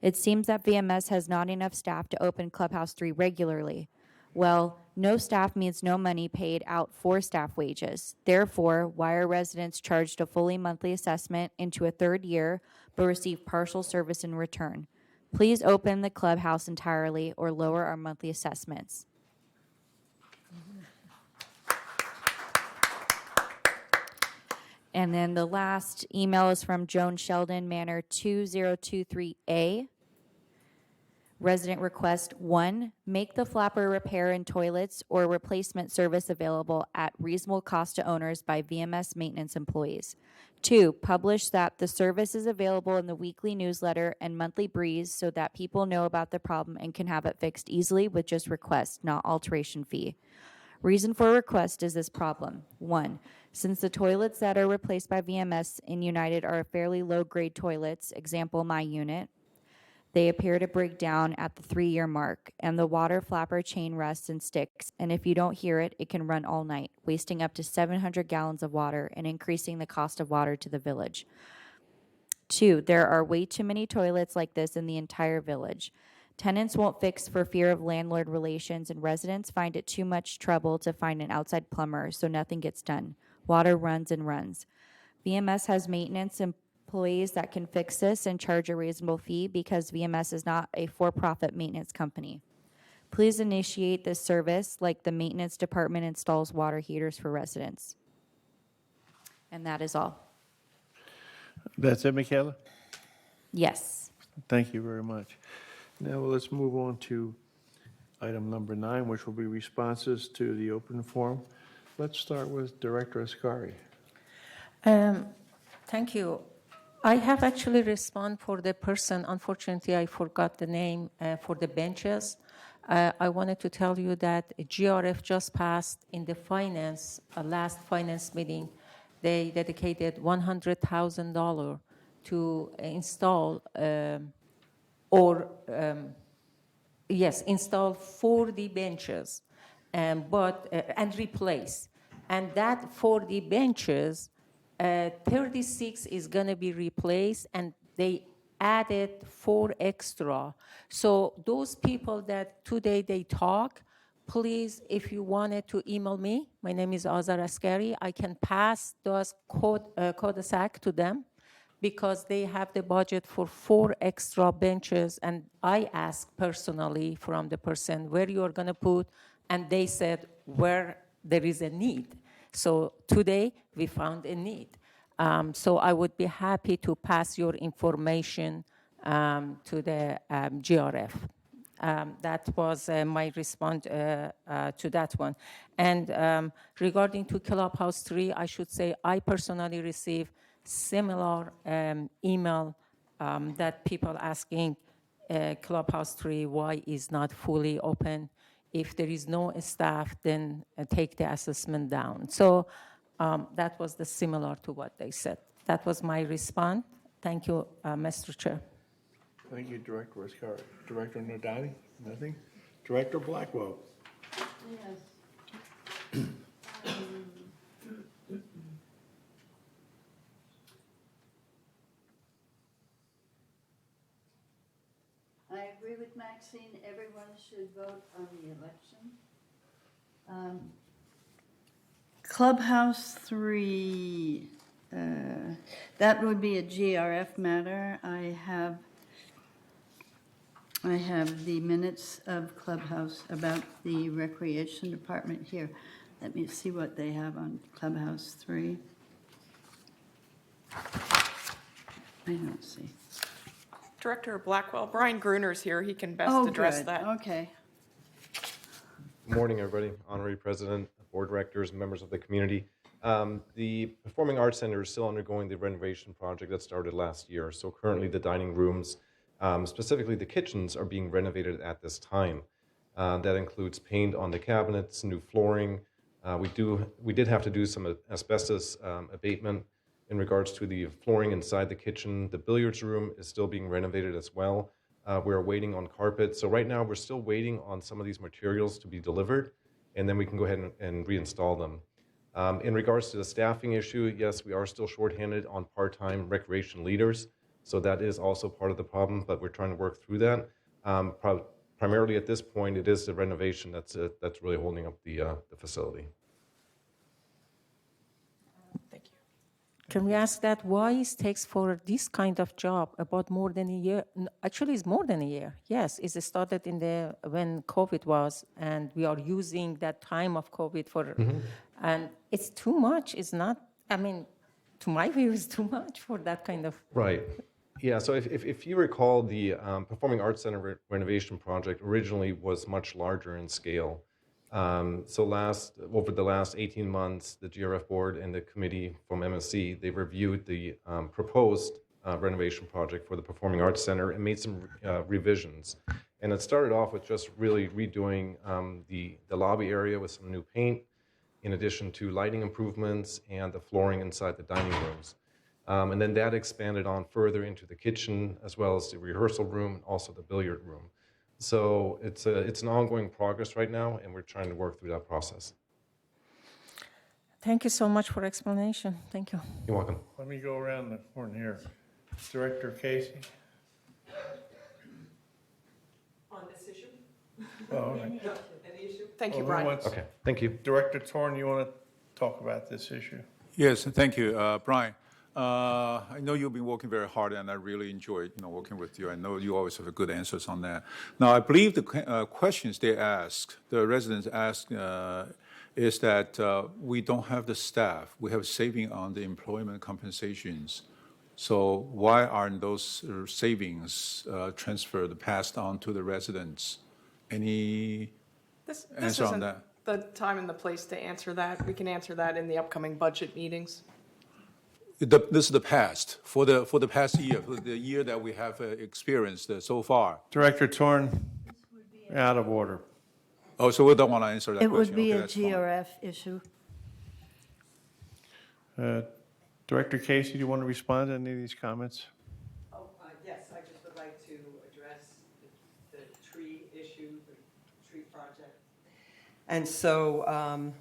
It seems that VMS has not enough staff to open Clubhouse 3 regularly. Well, no staff means no money paid out for staff wages. Therefore, why are residents charged a fully monthly assessment into a third year but receive partial service in return? Please open the clubhouse entirely or lower our monthly assessments. And then the last email is from Joan Sheldon, Manor 2023A. Resident request 1, make the flapper repair in toilets or replacement service available at reasonable cost to owners by VMS maintenance employees. 2, publish that the service is available in the weekly newsletter and monthly breeze so that people know about the problem and can have it fixed easily with just request, not alteration fee. Reason for request is this problem. 1, since the toilets that are replaced by VMS in United are fairly low-grade toilets, example my unit, they appear to break down at the 3-year mark, and the water flapper chain rusts and sticks, and if you don't hear it, it can run all night, wasting up to 700 gallons of water and increasing the cost of water to the village. 2, there are way too many toilets like this in the entire village. Tenants won't fix for fear of landlord relations, and residents find it too much trouble to find an outside plumber, so nothing gets done. Water runs and runs. VMS has maintenance employees that can fix this and charge a reasonable fee because VMS is not a for-profit maintenance company. Please initiate this service like the maintenance department installs water heaters for residents. And that is all. That's it, Michaela? Yes. Thank you very much. Now let's move on to item number 9, which will be responses to the open forum. Let's start with Director Ascari. Thank you. I have actually responded for the person. Unfortunately, I forgot the name for the benches. I wanted to tell you that GRF just passed in the finance, last finance meeting. They dedicated $100,000 to install install 40 benches, and replace. And that 40 benches, 36 is going to be replaced, and they added 4 extra. So those people that today they talk, please, if you wanted to email me, my name is Azar Ascari, I can pass those cul-de-sac to them because they have the budget for 4 extra benches, and I asked personally from the person where you're going to put, and they said where there is a need. So today we found a need. So I would be happy to pass your information to the GRF. That was my response to that one. And regarding to Clubhouse 3, I should say I personally received similar email that people asking Clubhouse 3 why is not fully open. If there is no staff, then take the assessment down. So that was the similar to what they said. That was my response. Thank you, Mr. Chair. Thank you, Director Ascari. Director Nardani? Nothing? Director Blackwell? Yes. I agree with Maxine. Everyone should vote on the election. Clubhouse 3, that would be a GRF matter. I have the minutes of Clubhouse about the Recreation Department here. Let me see what they have on Clubhouse 3. I don't see. Director Blackwell, Brian Gruner's here. He can best Oh, address good. that. Okay. Good morning, everybody. Honorary President, board directors, and members of the community. The Performing Arts Center is still undergoing the renovation project that started last year. So currently the dining rooms, specifically the kitchens, are being renovated at this time. That includes paint on the cabinets, new flooring. We did have to do some asbestos abatement in regards to the flooring inside the kitchen. The billiards room is still being renovated as well. We're waiting on carpet. So right now we're still waiting on some of these materials to be delivered. and then we can go ahead and reinstall them. In regards to the staffing issue, yes, we are still shorthanded on part-time recreation leaders, so that is also part of the problem, but we're trying to work through that. Primarily at this point, it is the renovation that's really holding up the facility. Can we ask that why it takes for this kind of job about more than a year? Actually, it's more than a year. Yes, it started when COVID was, and we are using that time of COVID for, and it's too much. It's not. I mean, to my view, it's too much for that kind of. Right. Yeah. So if you recall, the Performing Arts Center renovation project originally was much larger in scale. So over the last 18 months, the GRF board and the committee from MSC, they reviewed the proposed renovation project for the Performing Arts Center and made some revisions. And it started off with just really redoing the lobby area with some new paint, in addition to lighting improvements and the flooring inside the dining rooms. And then that expanded on further into the kitchen, as well as the rehearsal room, and also the billiard room. So it's an ongoing progress right now, and we're trying to work through that process. Thank you so much for explanation. Thank you. You're welcome. Let me go around the horn here. Director Casey? On this issue? Oh, all right. Any issue? Thank you, Who Brian. wants- Okay, thank you. Director Torn, you want to talk about this issue? Yes, thank you, Brian. I know you've been working very hard, and I really enjoy working with you. I know you always have good answers on that. Now, I believe the questions the residents ask, is that we don't have the staff. We have saving on the employment compensations. So why aren't those savings transferred, passed on to the residents? Any This answer on isn't that? the time and the place to answer that. We can answer that in the upcoming budget meetings. This is the past, for the past year, for the year that we have experienced so far. Director Torn, out of order. Oh, so we don't want to answer that It question. would be Okay, a that's fine. GRF issue. Director Casey, do you want to respond to any of these comments? Oh, yes, I just would like to address the tree issue, the tree project. And so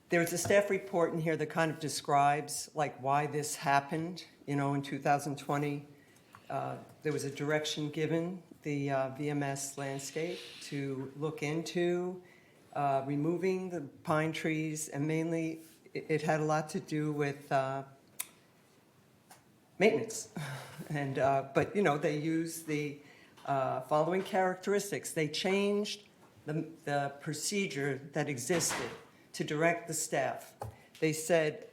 there's a staff report in here that kind of describes like why this happened, in 2020. There was a direction given the VMS landscape to look into removing the pine trees, and mainly it had a lot to do with maintenance. And but they used the following characteristics. They changed the procedure that existed to direct the staff. They said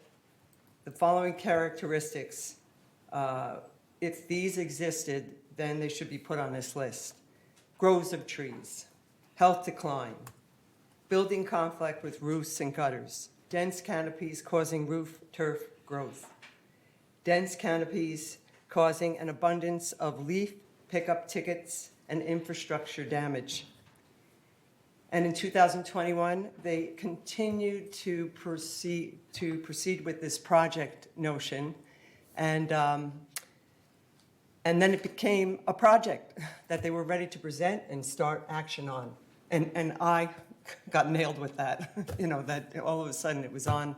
the following characteristics, if these existed, then they should be put on this list. Groves of trees, health decline, building conflict with roofs and gutters, dense canopies causing roof turf growth, dense canopies causing an abundance of leaf pickup tickets and infrastructure damage. And in 2021, they continued to proceed with this project notion, and then it became a project that they were ready to present and start action on. And I got nailed with that, that all of a sudden it was on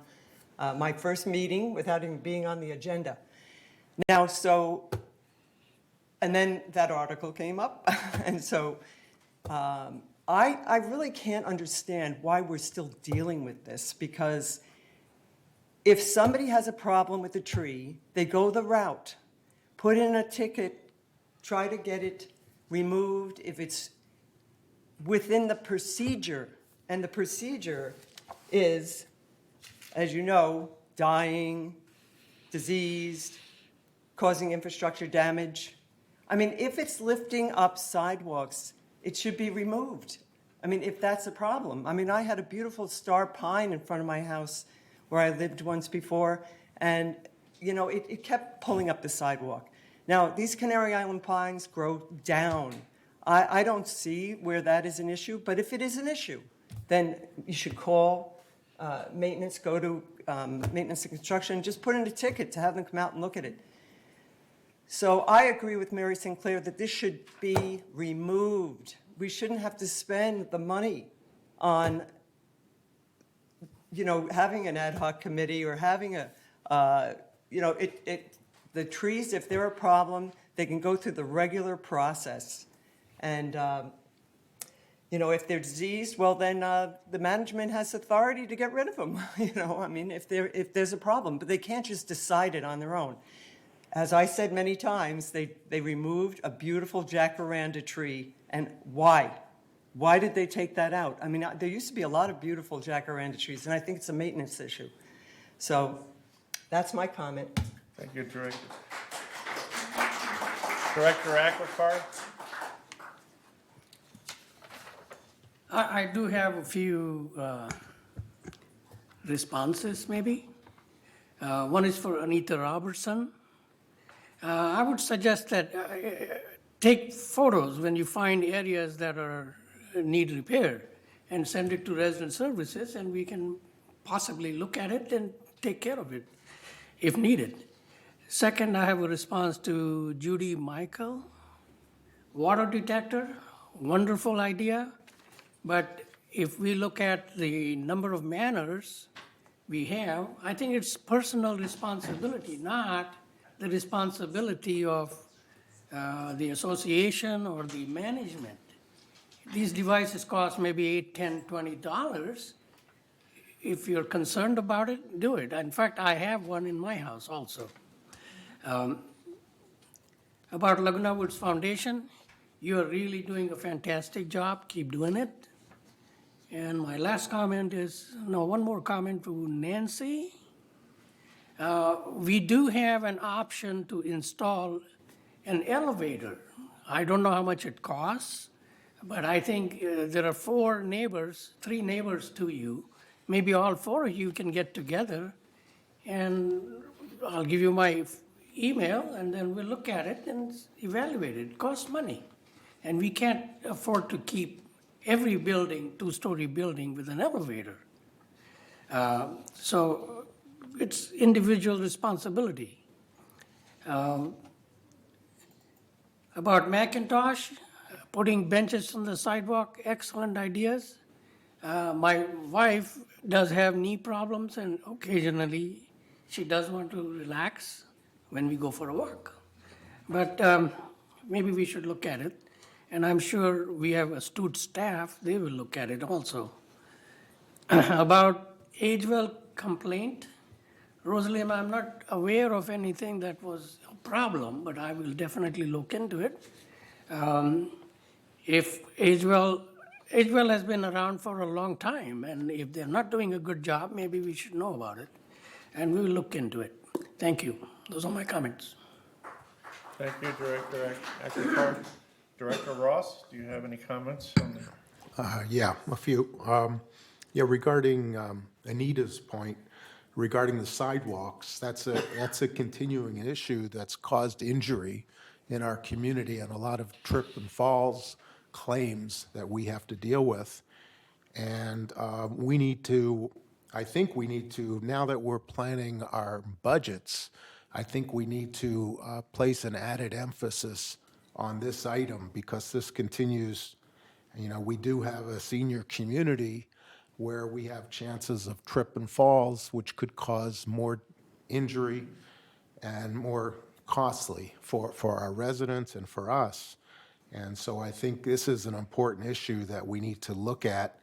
my first meeting without even being on the agenda. Now, and then that article came up, and so I really can't understand why we're still dealing with this, because if somebody has a problem with a tree, they go the route, put in a ticket, try to get it removed if it's within the procedure. And the procedure is, as you know, dying, diseased, causing infrastructure damage. I mean, if it's lifting up sidewalks, it should be removed. I mean, if that's a problem. I mean, I had a beautiful star pine in front of my house where I lived once before, and, it kept pulling up the sidewalk. Now, these Canary Island pines grow down. I don't see where that is an issue, but if it is an issue, then you should call maintenance, go to maintenance and construction, just put in a ticket to have them come out and look at it. So I agree with Mary Sinclair that this should be removed. We shouldn't have to spend the money on, having an ad hoc committee or having the trees, if they're a problem, they can go through the regular process. And, if they're diseased, well, then the management has authority to get rid of them, if there's a problem. But they can't just decide it on their own. As I said many times, they removed a beautiful jacaranda tree. And why? Why did they take that out? I mean, there used to be a lot of beautiful jacaranda trees, and I think it's a maintenance issue. So that's my comment. Thank you, Director. Director Aquacard? I do have a few responses, maybe. One is for Anita Robertson. I would suggest that take photos when you find areas that need repair and send it to resident services, and we can possibly look at it and take care of it if needed. Second, I have a response to Judy Michael. Water detector, wonderful idea, but if we look at the number of manors we have, I think it's personal responsibility, not the responsibility of the association or the management. These devices cost maybe $8, $10, $20. If you're concerned about it, do it. In fact, I have one in my house also. About Laguna Woods Foundation, you're really doing a fantastic job. Keep doing it. And my last comment is, one more comment to Nancy. We do have an option to install an elevator. I don't know how much it costs, but I think there are 3 neighbors to you. Maybe all 4 of you can get together, and I'll give you my email, and then we'll look at it and evaluate it. It costs money, and we can't afford to keep every building, 2-story building, with an elevator. So it's individual responsibility. About Macintosh, putting benches on the sidewalk, excellent ideas. My wife does have knee problems, and occasionally she does want to relax when we go for a walk. But maybe we should look at it. And I'm sure we have astute staff, they will look at it also. About Agewell complaint, Rosalie, I'm not aware of anything that was a problem, but I will definitely look into it. If Agewell has been around for a long time, and if they're not doing a good job, maybe we should know about it, and we will look into it. Thank you. Those are my comments. Thank you, Director Aquacard. Director Ross, do you have any comments on the? Yeah, a few. Regarding Anita's point, regarding the sidewalks, that's a continuing issue that's caused injury in our community and a lot of trip and falls claims that we have to deal with. And I think we need to, now that we're planning our budgets, I think we need to place an added emphasis on this item because this continues. We do have a senior community where we have chances of trip and falls, which could cause more injury and more costly for our residents and for us. And so I think this is an important issue that we need to look at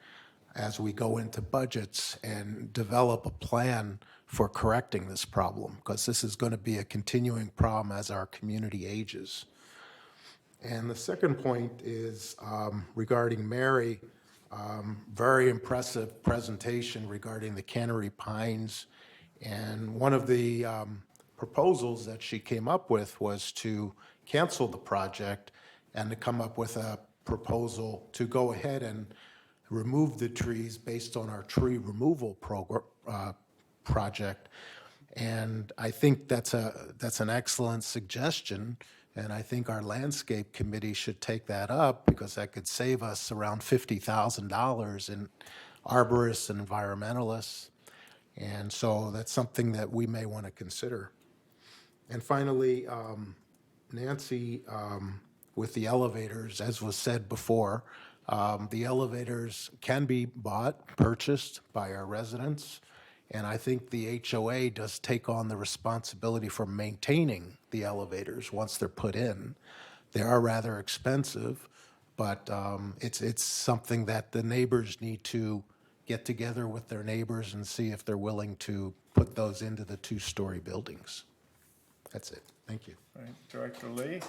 as we go into budgets and develop a plan for correcting this problem, because this is going to be a continuing problem as our community ages. And the second point is regarding Mary, very impressive presentation regarding the Cannery Pines. And one of the proposals that she came up with was to cancel the project and to come up with a proposal to go ahead and remove the trees based on our tree removal project. And I think that's an excellent suggestion. And I think our landscape committee should take that up because that could save us around $50,000 in arborists and environmentalists. And so that's something that we may want to consider. And finally, Nancy, with the elevators, as was said before, The elevators can be bought, purchased by our residents, and I think the HOA does take on the responsibility for maintaining the elevators once they're put in. They are rather expensive, but it's something that the neighbors need to get together with their neighbors and see if they're willing to put those into the two-story buildings. That's it. Thank you. All right, Director Lee?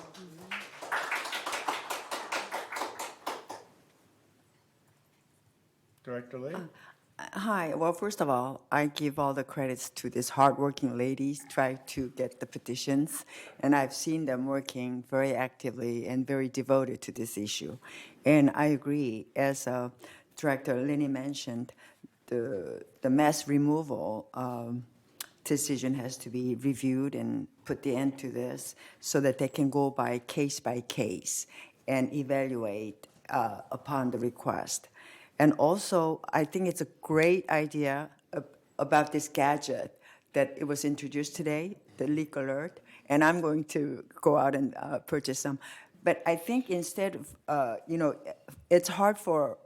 Director Lee? Hi. Well, first of all, I give all the credits to these hardworking ladies try to get the petitions, and I've seen them working very actively and very devoted to this issue. And I agree, as Director Linney mentioned, the mass removal decision has to be reviewed and put the end to this so that they can go by case and evaluate upon the request. And also, I think it's a great idea about this gadget that it was introduced today, the leak alert, and I'm going to go out and purchase some. But I think instead of, it's hard for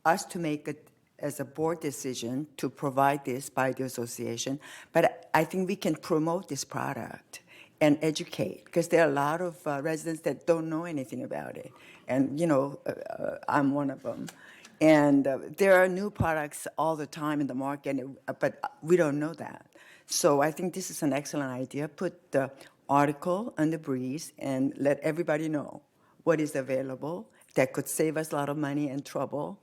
us to make it as a board decision to provide this by the association, but I think we can promote this product and educate, because there are a lot of residents that don't know anything about it. And, I'm one of them. And there are new products all the time in the market, but we don't know that. So I think this is an excellent idea. Put the article on the breeze and let everybody know what is available that could save us a lot of money and trouble.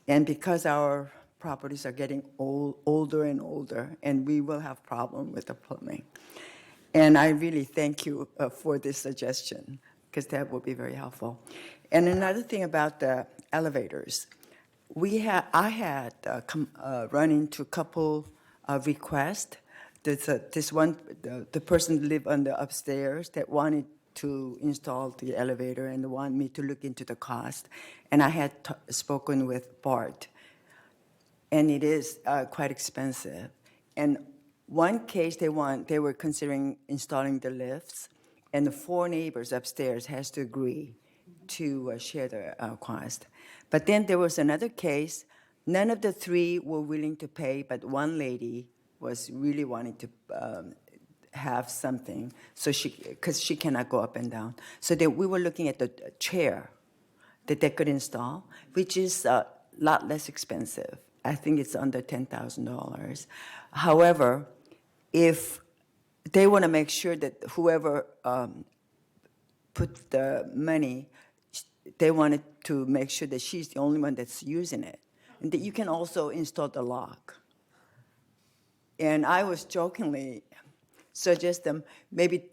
And because our properties are getting older and older, and we will have problem with the plumbing. And I really thank you for this suggestion, because that will be very helpful. And another thing about the elevators. I had run into a couple of requests. This one, the person lived on the upstairs that wanted to install the elevator and wanted me to look into the cost. And I had spoken with Bart, and it is quite expensive. And one case they were considering installing the lifts, and the 4 neighbors upstairs has to agree to share the cost. But then there was another case, none of the 3 were willing to pay, but one lady was really wanting to have something, so because she cannot go up and down. So we were looking at the chair that they could install, which is a lot less expensive. I think it's under $10,000. However, if they want to make sure that whoever put the money, they wanted to make sure that she's the only one that's using it. And that you can also install the lock. And I was jokingly suggest them maybe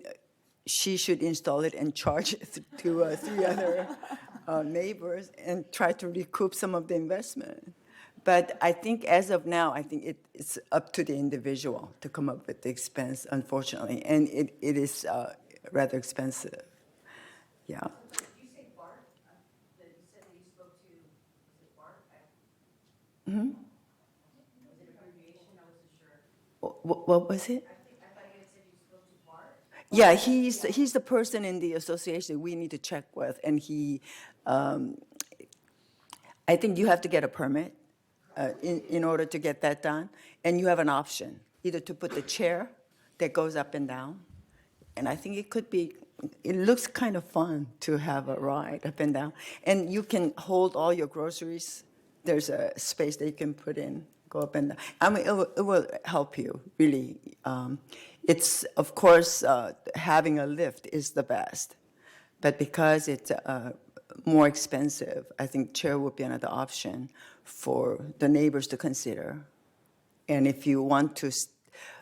she should install it and charge it to 3 other neighbors and try to recoup some of the investment. But I think as of now, I think it's up to the individual to come up with the expense, unfortunately. And it is rather expensive. Yeah. Mm-hmm. What was it? Yeah, he's the person in the association we need to check with, and I think you have to get a permit in order to get that done, and you have an option, either to put the chair that goes up and down, and I think it looks kind of fun to have a ride up and down, and you can hold all your groceries. There's a space that you can put in, go up and down. I mean, it will help you, really. It's, of course, having a lift is the best. But because it's more expensive, I think chair would be another option for the neighbors to consider. And if you want to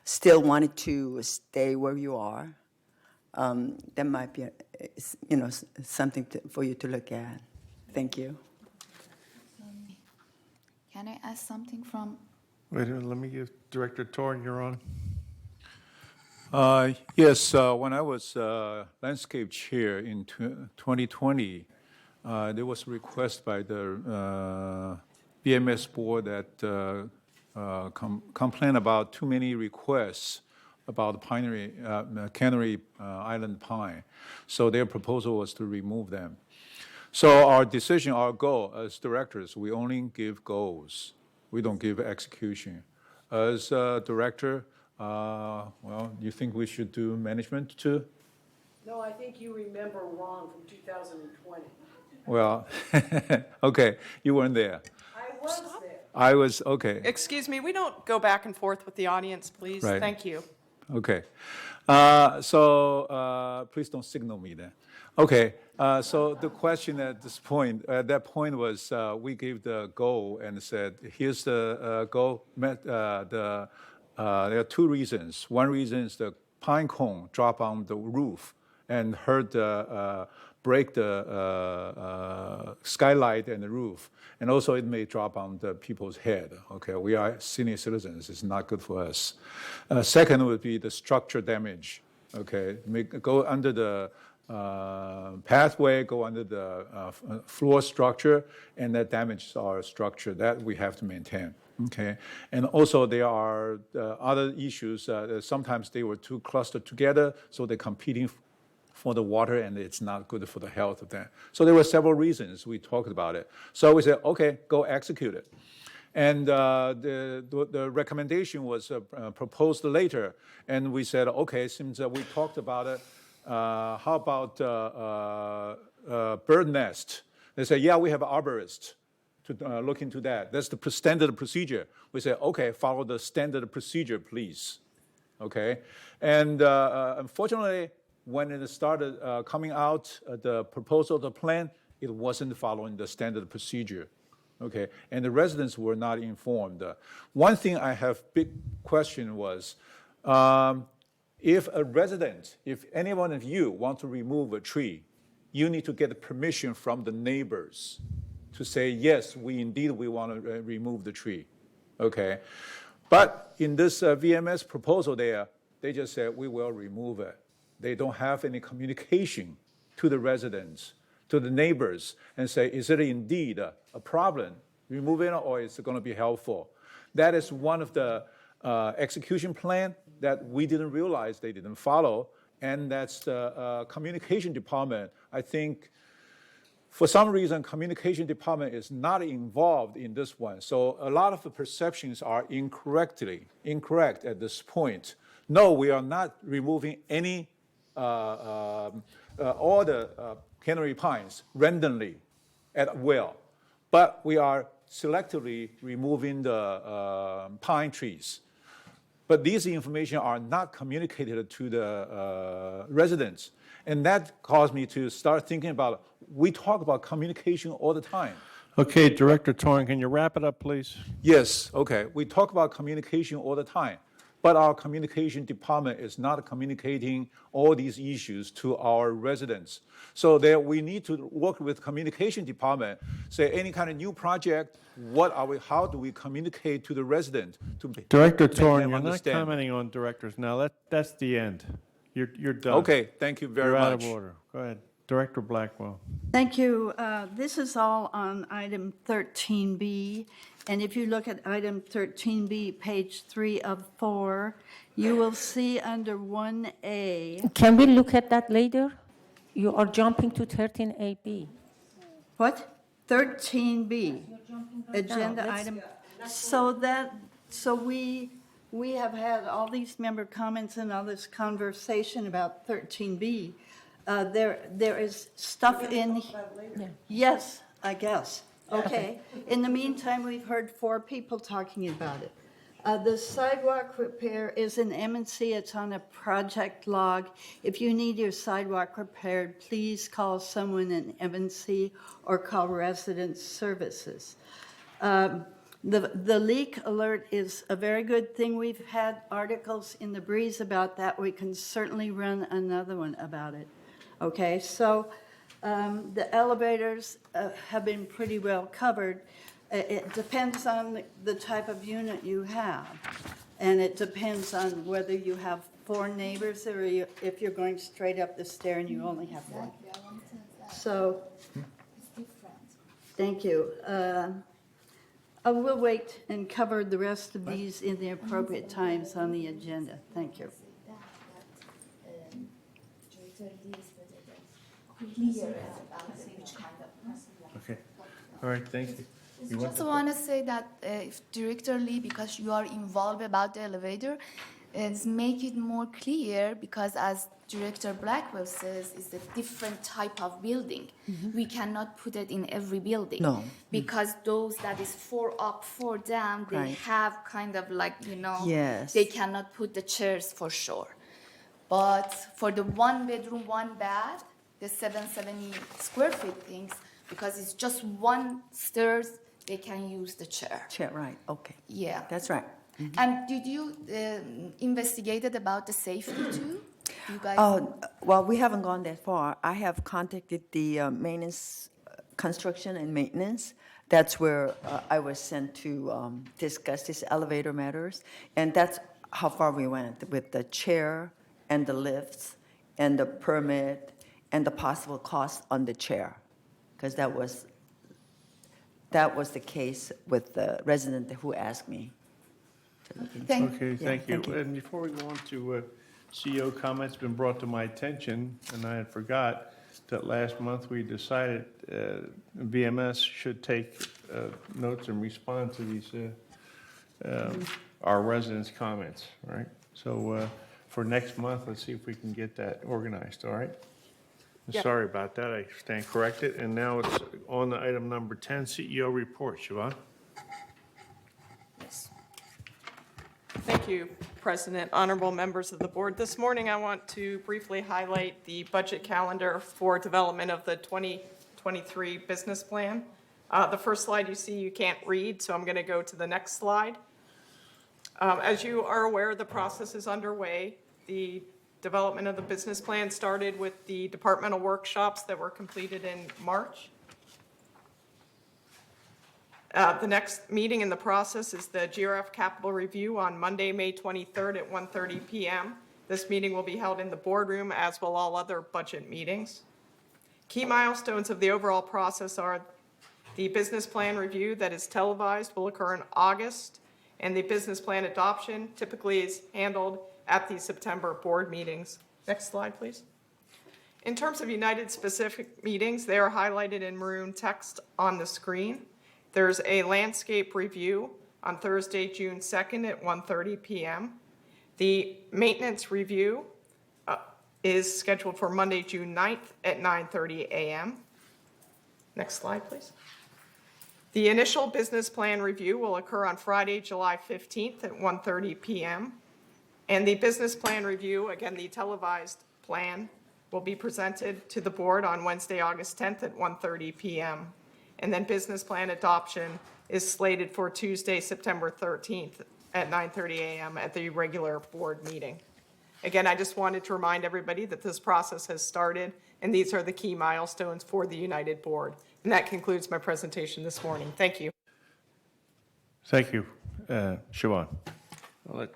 still wanted to stay where you are, that might be, something for you to look at. Thank you. Can I ask something from? Wait, let me give Director Torn, you're on. Yes, when I was landscape chair in 2020, there was a request by the BMS board that complained about too many requests about Canary Island pine. So their proposal was to remove them. So our decision, our goal as directors, we only give goals. We don't give execution. As a director, well, you think we should do management too? No, I think you remember wrong from 2020. Well, okay, you weren't there. I was there. I was, okay. Excuse me, we don't go back and forth with the audience, please. Right. Thank you. Okay. Please don't signal me then. Okay, so the question at that point was, we gave the goal and said, here's the goal. There are two reasons. One reason is the pine cone drop on the roof and break the skylight and the roof. And also it may drop on the people's head. Okay, we are senior citizens, it's not good for us. Second would be the structure damage. Okay, go under the pathway, go under the floor structure, and that damages our structure. That we have to maintain. Okay, and also there are other issues. Sometimes they were too clustered together, so they're competing for the water, and it's not good for the health of them. So there were several reasons we talked about it. So we said, okay, go execute it. And the recommendation was proposed later, and we said, okay, since we talked about it, how about bird nest? They said, yeah, we have an arborist to look into that. That's the standard procedure. We said, okay, follow the standard procedure, please. Okay, and unfortunately, when it started coming out, the proposal of the plan, it wasn't following the standard procedure. Okay, and the residents were not informed. One thing I have big question was, if a resident, if any one of you want to remove a tree, you need to get permission from the neighbors to say, yes, we want to remove the tree. Okay, but in this VMS proposal there, they just said, we will remove it. They don't have any communication to the residents, to the neighbors, and say, is it indeed a problem, removing it, or is it going to be helpful? That is one of the execution plan that we didn't realize they didn't follow, and that's the communication department. I think for some reason, communication department is not involved in this one. So a lot of the perceptions are incorrect at this point. No, we are not removing any all the canary pines randomly at will, but we are selectively removing the pine trees. But these information are not communicated to the residents. And that caused me to start thinking about, we talk about communication all the time. Okay, Director Torn, can you wrap it up, please? Yes, okay. We talk about communication all the time, but our communication department is not communicating all these issues to our residents. So there we need to work with communication department, say any kind of new project, how do we communicate to the resident to Director make them Torn, you're not understand? commenting on directors now. That's the end. You're done. Okay, thank you very You're much. out of order. Go ahead. Director Blackwell. Thank you. This is all on item 13B. And if you look at item 13B, page 3 of 4, you will see under 1A. Can we look at that later? You are jumping to 13AB. What? 13B, agenda let's- item. So we have had all these member comments and all this conversation about 13B. There is stuff in. Yes, I guess. Okay. In the meantime, we've heard 4 people talking about it. The sidewalk repair is in M&C. It's on a project log. If you need your sidewalk repaired, please call someone in M&C or call Resident Services. The leak alert is a very good thing. We've had articles in the Breeze about that. We can certainly run another one about it. Okay, so the elevators have been pretty well covered. It depends on the type of unit you have, and it depends on whether you have 4 neighbors or if you're going straight up the stair and you only have 1. So, thank you. I will wait and cover the rest of these in the appropriate times on the agenda. Thank you. Okay. All right, thank you. You want Just the- want to say that if Director Lee, because you are involved about the elevator, is make it more clear because as Director Blackwell says, it's a different type of building. We cannot put it in every building. No. Because those that is 4 up, 4 down, they Right. have kind of like, Yes. they cannot put the chairs for sure. But for the 1 bedroom, 1 bath, the 770 square feet things, because it's just 1 stairs, they can use the chair. Chair, right, okay. Yeah. That's right. And did you investigated about the safety too? You guys? Well, we haven't gone that far. I have contacted the maintenance, construction and maintenance. That's where I was sent to discuss this elevator matters. And that's how far we went with the chair and the lifts and the permit and the possible cost on the chair. Because that was the case with the resident who asked me. Okay, Yeah, thank you. thank you. And before we go on to CEO comments, been brought to my attention, and I had forgot that last month we decided VMS should take notes and respond to these, our residents' comments, right? So for next month, let's see if we can get that organized, all right? Yep. Sorry about that, I stand corrected. And now it's on to item number 10, CEO report. Siobhan? Thank you, President, honorable members of the board. This morning, I want to briefly highlight the budget calendar for development of the 2023 business plan. The first slide you see, you can't read, so I'm going to go to the next slide. As you are aware, the process is underway. The development of the business plan started with the departmental workshops that were completed in March. The next meeting in the process is the GRF Capital Review on Monday, May 23rd at 1:30 p.m. This meeting will be held in the boardroom, as will all other budget meetings. Key milestones of the overall process are the business plan review that is televised will occur in August, and the business plan adoption typically is handled at the September board meetings. Next slide, please. In terms of United specific meetings, they are highlighted in maroon text on the screen. There's a landscape review on Thursday, June 2nd at 1:30 p.m. The maintenance review is scheduled for Monday, June 9th at 9:30 a.m. Next slide, please. The initial business plan review will occur on Friday, July 15th at 1:30 p.m. And the business plan review, again, the televised plan, will be presented to the board on Wednesday, August 10th at 1:30 p.m. And then business plan adoption is slated for Tuesday, September 13th at 9:30 a.m. at the regular board meeting. Again, I just wanted to remind everybody that this process has started, and these are the key milestones for the United Board. And that concludes my presentation this morning. Thank you. Thank you, Siobhan. I'll let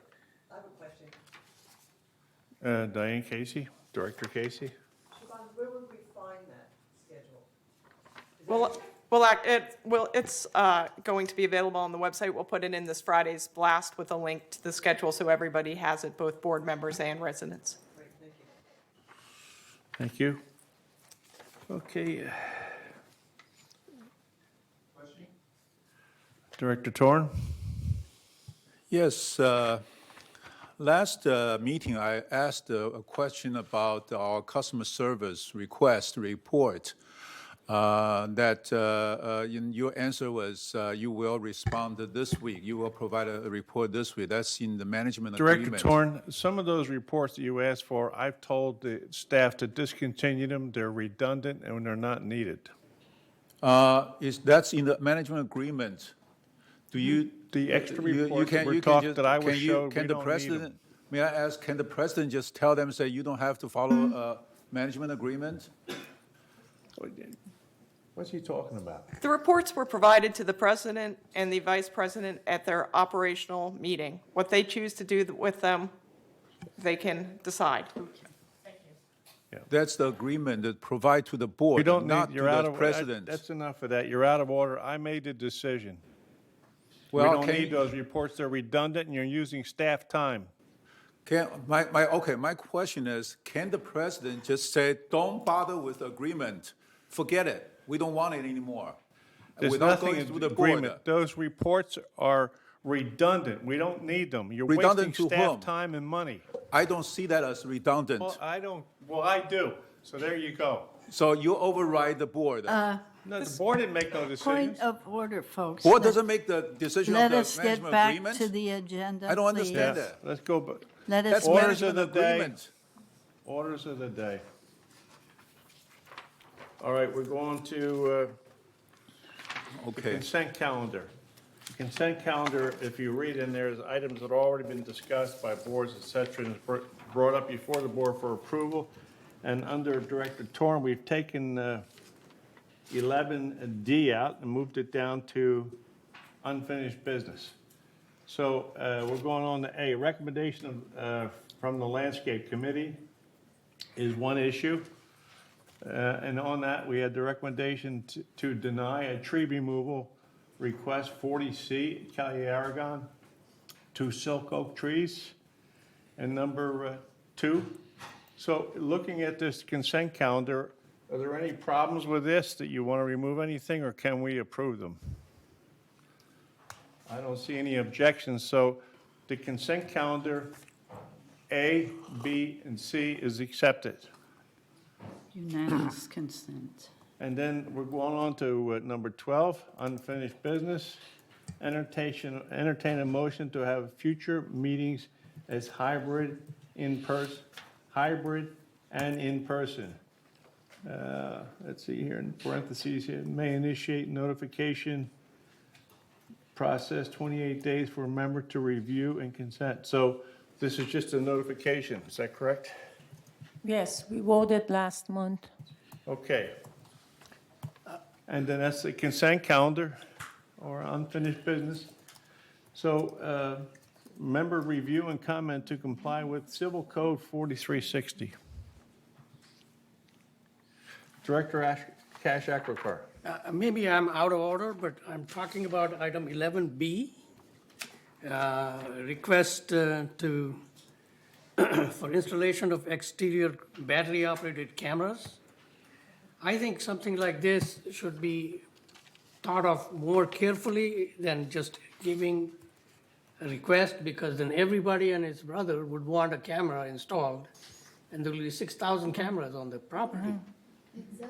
I have a question. Diane Casey, Director Casey. Siobhan, where would we find that schedule? It's going to be available on the website. We'll put it in this Friday's blast with a link to the schedule so everybody has it, both board members and residents. Great, thank you. Thank you. Okay. Director Torn? Yes, last meeting, I asked a question about our customer service request report. Your answer was you will respond this week. You will provide a report this week. That's in the management agreement. Director Torn, some of those reports that you asked for, I've told the staff to discontinue them. They're redundant and they're not needed. That's in the management agreement. Do you? The extra reports that were talked that I was showed, we don't need them. May I ask, can the president just tell them, say, you don't have to follow a management agreement? What's he talking about? The reports were provided to the president and the vice president at their operational meeting. What they choose to do with them, they can decide. That's the agreement that provide to the board, You don't not need, to you're out the of, president. that's enough of that. You're out of order. I made the decision. We Well, don't can need you- those reports. They're redundant and you're using staff time. My question is, can the president just say, don't bother with agreement, forget it, we don't want it anymore? There's Without nothing going in through the the board? agreement. Those reports are redundant. We don't need them. You're wasting Redundant to staff whom? time and money. I don't see that as redundant. Well, I do. So there you go. So you override the board. No, the board didn't make no Point decisions. of order, folks. Board doesn't make the decision of Let the us get management back agreement? to the agenda, I don't please. understand that. Let's go. Let us That's Orders of management the day. agreement. Orders of the day. All right, we're going to the Okay. consent calendar. The consent calendar, if you read in there, is items that have already been discussed by boards, et cetera, and is brought up before the board for approval. And under Director Torn, we've taken 11D out and moved it down to unfinished business. So we're going on to A. Recommendation from the Landscape Committee is one issue. And on that, we had the recommendation to deny a tree removal request 40C, Cali Aragon, 2 silk oak trees. And number 2. So looking at this consent calendar, are there any problems with this that you want to remove anything, or can we approve them? I don't see any objections, so the consent calendar, A, B, and C is accepted. Unanimous consent. And then we're going on to number 12, unfinished business. Entertain a motion to have future meetings as hybrid and in person. Let's see here in parentheses here, may initiate notification process 28 days for a member to review and consent. So this is just a notification, is that correct? Yes, we voted last month. Okay. And then that's the consent calendar or unfinished business. So member review and comment to comply with Civil Code 4360. Director Cash Aquifer. Maybe I'm out of order, but I'm talking about item 11B, request for installation of exterior battery-operated cameras. I think something like this should be thought of more carefully than just giving a request, because then everybody and his brother would want a camera installed, and there will be 6,000 cameras on the property.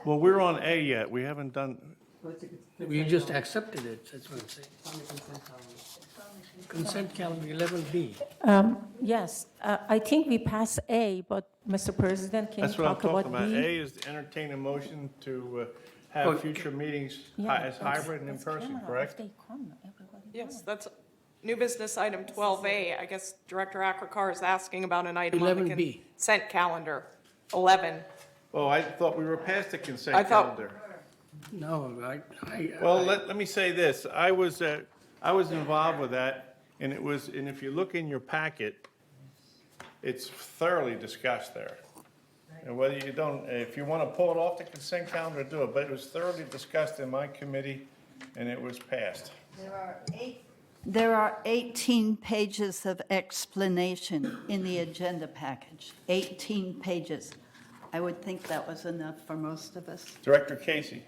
Well, we're on A yet. We haven't done, We just accepted it, that's what I'm saying. Consent calendar 11B. Yes, I think we passed A, but Mr. President, can you that's what I'm talk talking about about. B? A is to entertain a motion to have future meetings as hybrid and in person, correct? Yes, that's new business item 12A. I guess Director Akrakar is asking about an item on the 11B. consent calendar, 11. Oh, I thought we were past the I consent thought- calendar. No, Well, let me say this. I was involved with that, and and if you look in your packet, it's thoroughly discussed there. And whether you don't, if you want to pull it off the consent calendar, do it, but it was thoroughly discussed in my committee, and it was passed. There are 18 pages of explanation in the agenda package, 18 pages. I would think that was enough for most of us. Director Casey.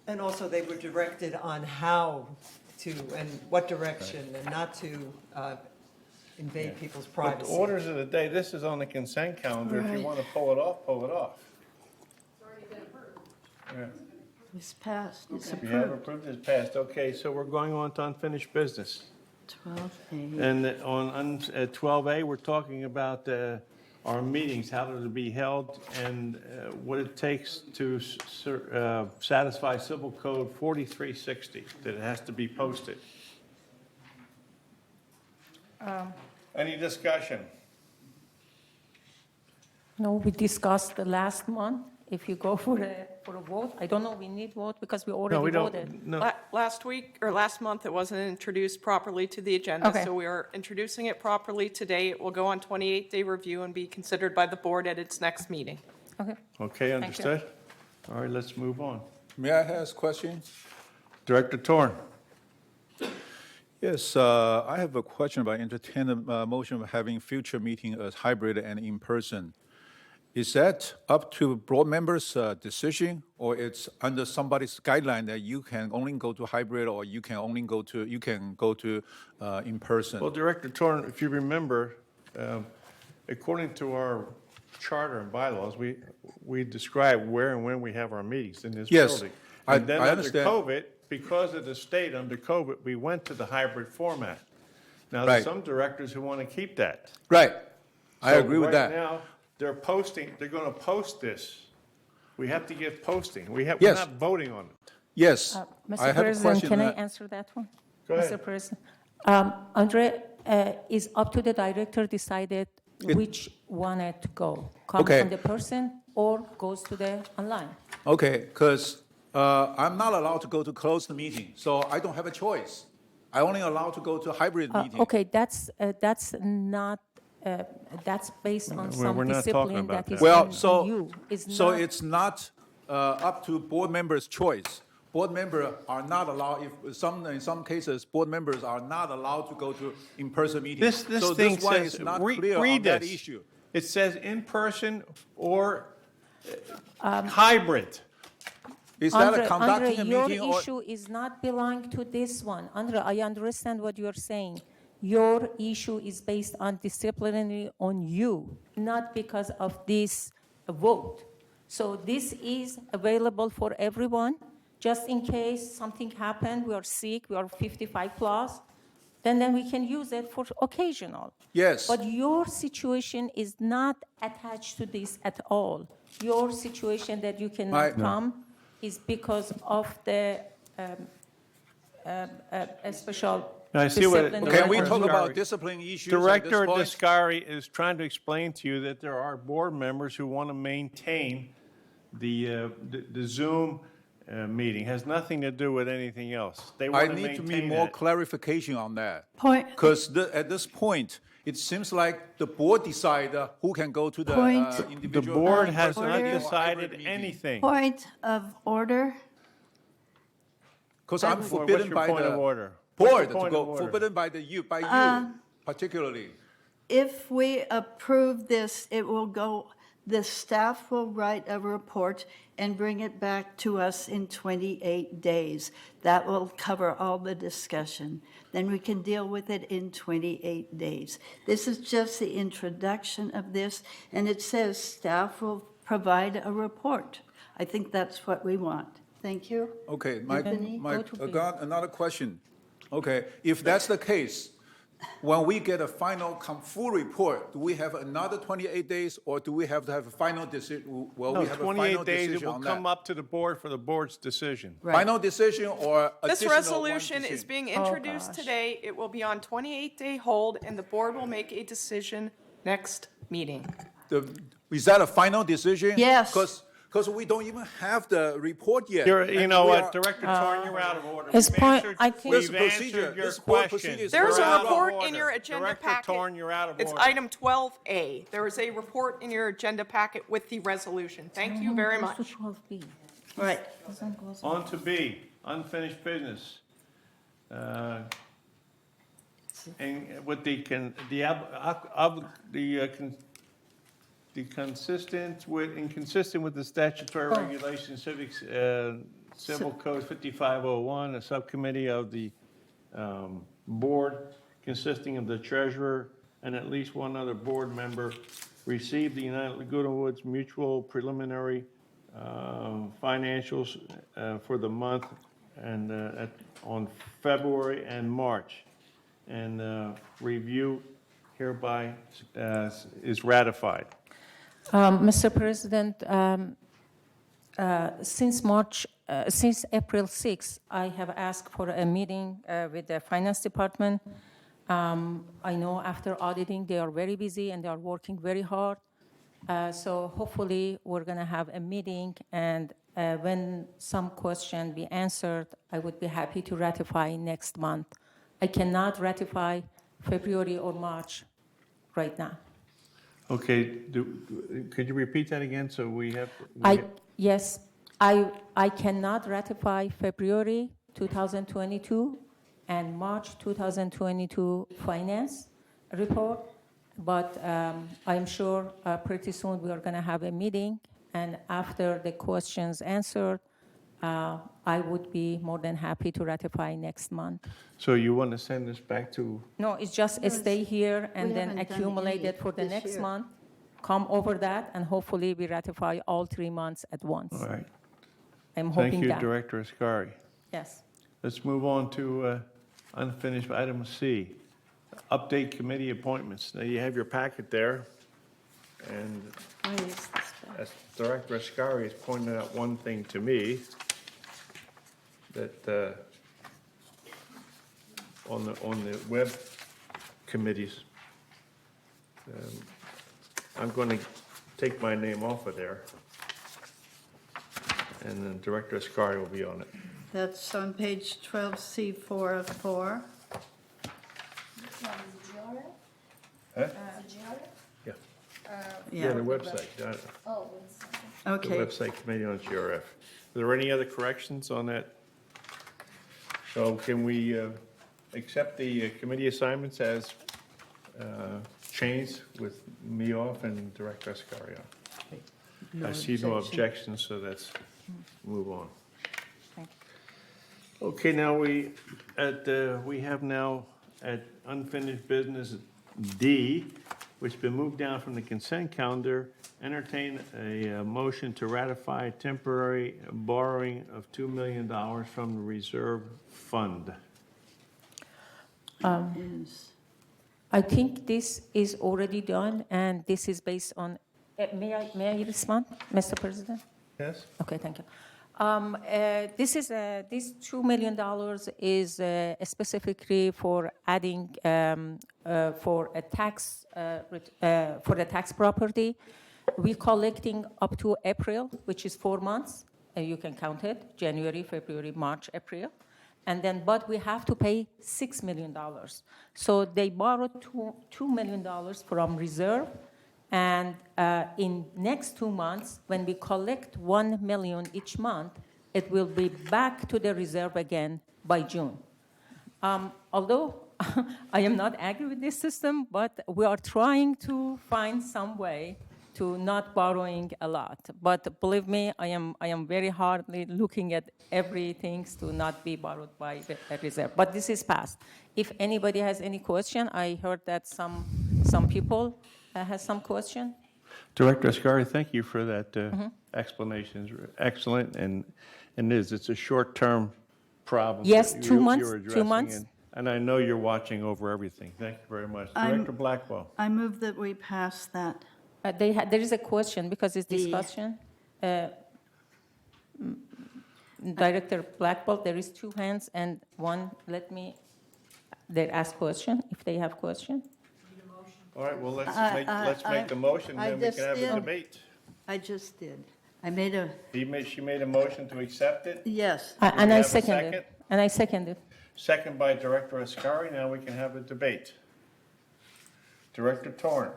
And also, they were directed on how to, and what direction, and not to invade people's But the privacy. orders of the day, this is on the consent calendar. If you Right. want to pull it off, pull it off. Yeah. It's passed, it's If you have approved. approved, it's passed. Okay, so we're going on to unfinished business. 12A. And at 12A, we're talking about our meetings, how to be held, and what it takes to satisfy Civil Code 4360, that it has to be posted. Any discussion? No, we discussed the last month. If you go for a vote, I don't know, we need vote because we already voted. No. Last week, or last month, it wasn't introduced properly to the agenda. Okay. So we are introducing it properly today. It will go on 28-day review and be considered by the board at its next meeting. Okay. Okay, understood? All right, let's move on. May I ask a question? Director Torn. Yes, I have a question about entertain a motion of having future meeting as hybrid and in person. Is that up to board members' decision, or it's under somebody's guideline that you can only go to hybrid, or you can only go to in person? Well, Director Torn, if you remember, according to our charter and bylaws, we describe where and when we have our meetings in this Yes, building. I And then under understand. COVID, because of the state, under COVID, we went to the hybrid format. Now, Right. there's some directors who want to keep that. Right, I So agree with that. Right now, they're going to post this. We have to give posting. We're Yes. not voting on it. Yes, I Mr. have a President, question. can I answer that one? Go ahead. Mr. President, Andre, is up to the director decided which wanted to go, come Okay. from the person or goes to the online. Okay, because I'm not allowed to go to closed meeting, so I don't have a choice. I only allowed to go to hybrid meeting. Okay, that's not, that's based on some we're not talking discipline about that is that. Well, on so, you. It's so not- it's not up to board members' choice. Board members are not allowed, in some cases, board members are not allowed to go to in-person meetings. This So thing why says, it's not read clear on that this. issue. It says in person or hybrid. Is that a Andre, conducting a your meeting or? issue is not belong to this one. Andre, I understand what you're saying. Your issue is based on disciplinary on you, not because of this vote. So this is available for everyone, just in case something happened, we are sick, we are 55 plus, then we can use it for occasional. Yes. But your situation is not attached to this at all. Your situation that you cannot come is because of the special I see what- discipline. Can we Director talk about Descari- discipline issues at this Director point? Descari is trying to explain to you that there are board members who want to maintain the Zoom meeting. Has nothing to do with anything else. They I want to need to maintain be more that. clarification on that. Point- Because at this point, it seems like the board decide who can go to the Point- The individual. board has in-person not meeting or decided hybrid meeting. anything. Point of order. Because I'm What's forbidden your by point the of order? What's board your to point go, of order? forbidden by you particularly. If we approve this, it will go, the staff will write a report and bring it back to us in 28 days. That will cover all the discussion. Then we can deal with it in 28 days. This is just the introduction of this, and it says staff will provide a report. I think that's what we want. Thank you. Okay, Anthony, I go to B. got another question. Okay, if that's the case, when we get a final full report, do we have another 28 days, or do we have to have a final decision? Will No, we have a 28 final days, it decision will on come that? up to the board for the board's decision. Final decision or This additional one resolution is decision? being introduced gosh. today. It will be on 28-day hold, and the board will make a decision next meeting. Is that a final decision? Yes. Because we don't even have the report yet. You And know we what, are- Director Torn, you're out of order. His We've point- answered- I think- This We've procedure- answered your this board question. procedure is There's You're a out of report in order. your agenda Director packet. Torn, you're out of It's order. item 12A. There is a report in your agenda packet with the resolution. Thank you very much. Goes to 12B. Right. Doesn't go- On to B, unfinished business. And with the inconsistent with the statutory regulations, Civil Code 5501, a subcommittee of the board consisting of the treasurer and at least one other board member received the United Laguna Woods Mutual preliminary financials for the month and on February and March. And review hereby is ratified. Mr. President, since April 6, I have asked for a meeting with the Finance Department. I know after auditing, they are very busy and they are working very hard. So hopefully, we're going to have a meeting, and when some question be answered, I would be happy to ratify next month. I cannot ratify February or March right now. Okay, could you repeat that again so we have? Yes, I cannot ratify February 2022 and March 2022 finance report. But I'm sure pretty soon we are going to have a meeting, and after the questions answered, I would be more than happy to ratify next month. So you want to send this back to, No, it's just stay here and we then haven't done accumulate any it for the this next year. month, come over that, and hopefully we ratify all 3 months at once. all right. I'm Thank hoping you, that. Director Ascari. Yes. Let's move on to unfinished item C, update committee appointments. Now, you have your packet there, and as Director Ascari has pointed out one thing to me, that on the web committees, I'm going to take my name off of there, and then Director Ascari will be on it. That's on page 12C4 of 4. Huh? Yeah. Yeah, the website. Oh, The Okay. website committee on GRF. Are there any other corrections on that? So can we accept the committee assignments as changed with me off and Director Ascari on? I see no objections, so let's move on. Okay, now we have now at unfinished business D, which has been moved down from the consent calendar, entertain a motion to ratify temporary borrowing of $2 million from the reserve fund. I think this is already done, and this is based on, may I respond, Mr. President? Yes? Okay, thank you. This $2 million is specifically for adding for a tax for the tax property. We're collecting up to April, which is 4 months. You can count it: January, February, March, April, and then but we have to pay $6 million. So they borrowed $2 million from reserve. And in next 2 months, when we collect $1 million each month, it will be back to the reserve again by June. Although I am not agree with this system, but we are trying to find some way to not borrowing a lot. But believe me, I am very hardly looking at everything to not be borrowed by the reserve. But this is past. If anybody has any question, I heard that some people has some question. Director Ascari, thank you for that explanation. It's excellent, and it's a short-term problem. Yes, that 2 months, you're 2 addressing, months. And I know you're watching over everything. Thank you very much. Director Blackwell. I move that we pass that. There is a question because it's discussion. Director Blackwell, there is 2 hands and one. They ask question if they have question. All right, well, let's make the motion, then we can have a debate. I just did. I made a, She made a motion to accept it. yes. Do we And I have a second it. And I second it. Second by Director Ascari. Now we can have a debate. Director Torn.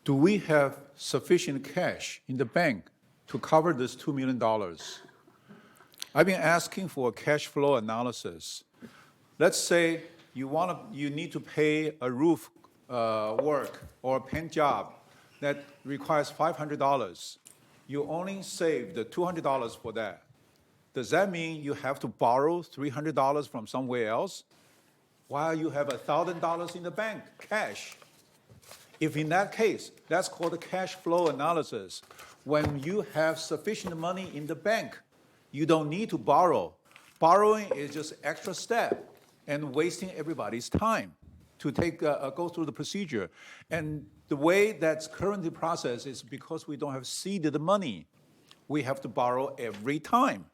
Do we have sufficient cash in the bank to cover this $2 million? I've been asking for a cash flow analysis. Let's say you need to pay a roof work or a paint job that requires $500. You only saved the $200 for that. Does that mean you have to borrow $300 from somewhere else while you have $1,000 in the bank, cash? If in that case, that's called a cash flow analysis. When you have sufficient money in the bank, you don't need to borrow. Borrowing is just extra step and wasting everybody's time to go through the procedure. And the way that's currently processed is because we don't have seeded money. We have to borrow every time.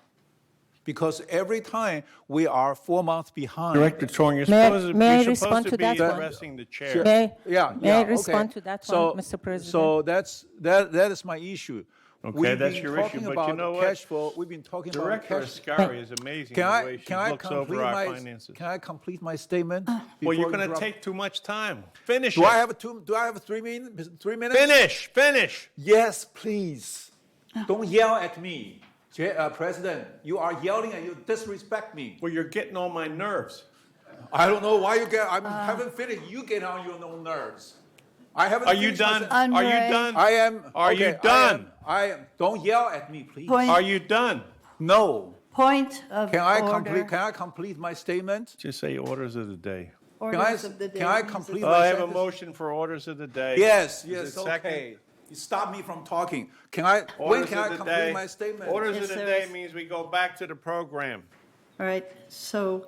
Because every time we are 4 months behind. Director Torn, you're May I supposed respond to to be that one? addressing the chair. May I respond to that one, Mr. President? So that is my issue. Okay, that's your issue, but you know what? Cash flow. We've been talking Director about cash. Ascari is amazing the way she looks over our finances. Can I complete my statement? Well, you're before going you to drop- take too much time. Finish Do it. I have 3 minutes? 3 minutes? Finish. Yes, please. Don't yell at me. President, you are yelling and you disrespect me. Well, you're getting on my nerves. I don't know why you get, I haven't finished, you get on your own nerves. I haven't Are you finished my done? Are you Andre. done? I am. Are you done? I am. Don't yell at me, please. Point- Are you done? No. Point of Can I order. complete my statement? Just say orders of the day. Orders of the day can I means complete Oh, my I have a sentence? motion for orders of the day. Yes, Is yes, it second? okay. You stop me from talking. When Orders can of I the complete day. my statement? Orders Yes, of the there day is. means we go back to the program. All right, so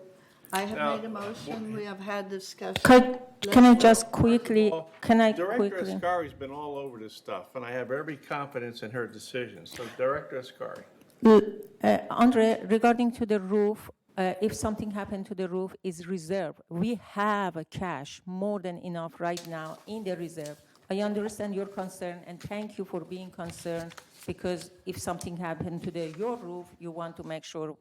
I have Now, made a motion, we have had discussion. Can I just quickly, Director quickly? Ascari's been all over this stuff, and I have every confidence in her decisions. So Director Ascari. Andre, regarding to the roof, if something happened to the roof, is reserved. We have a cash more than enough right now in the reserve. I understand your concern, and thank you for being concerned, because if something happened to your roof, you want to make sure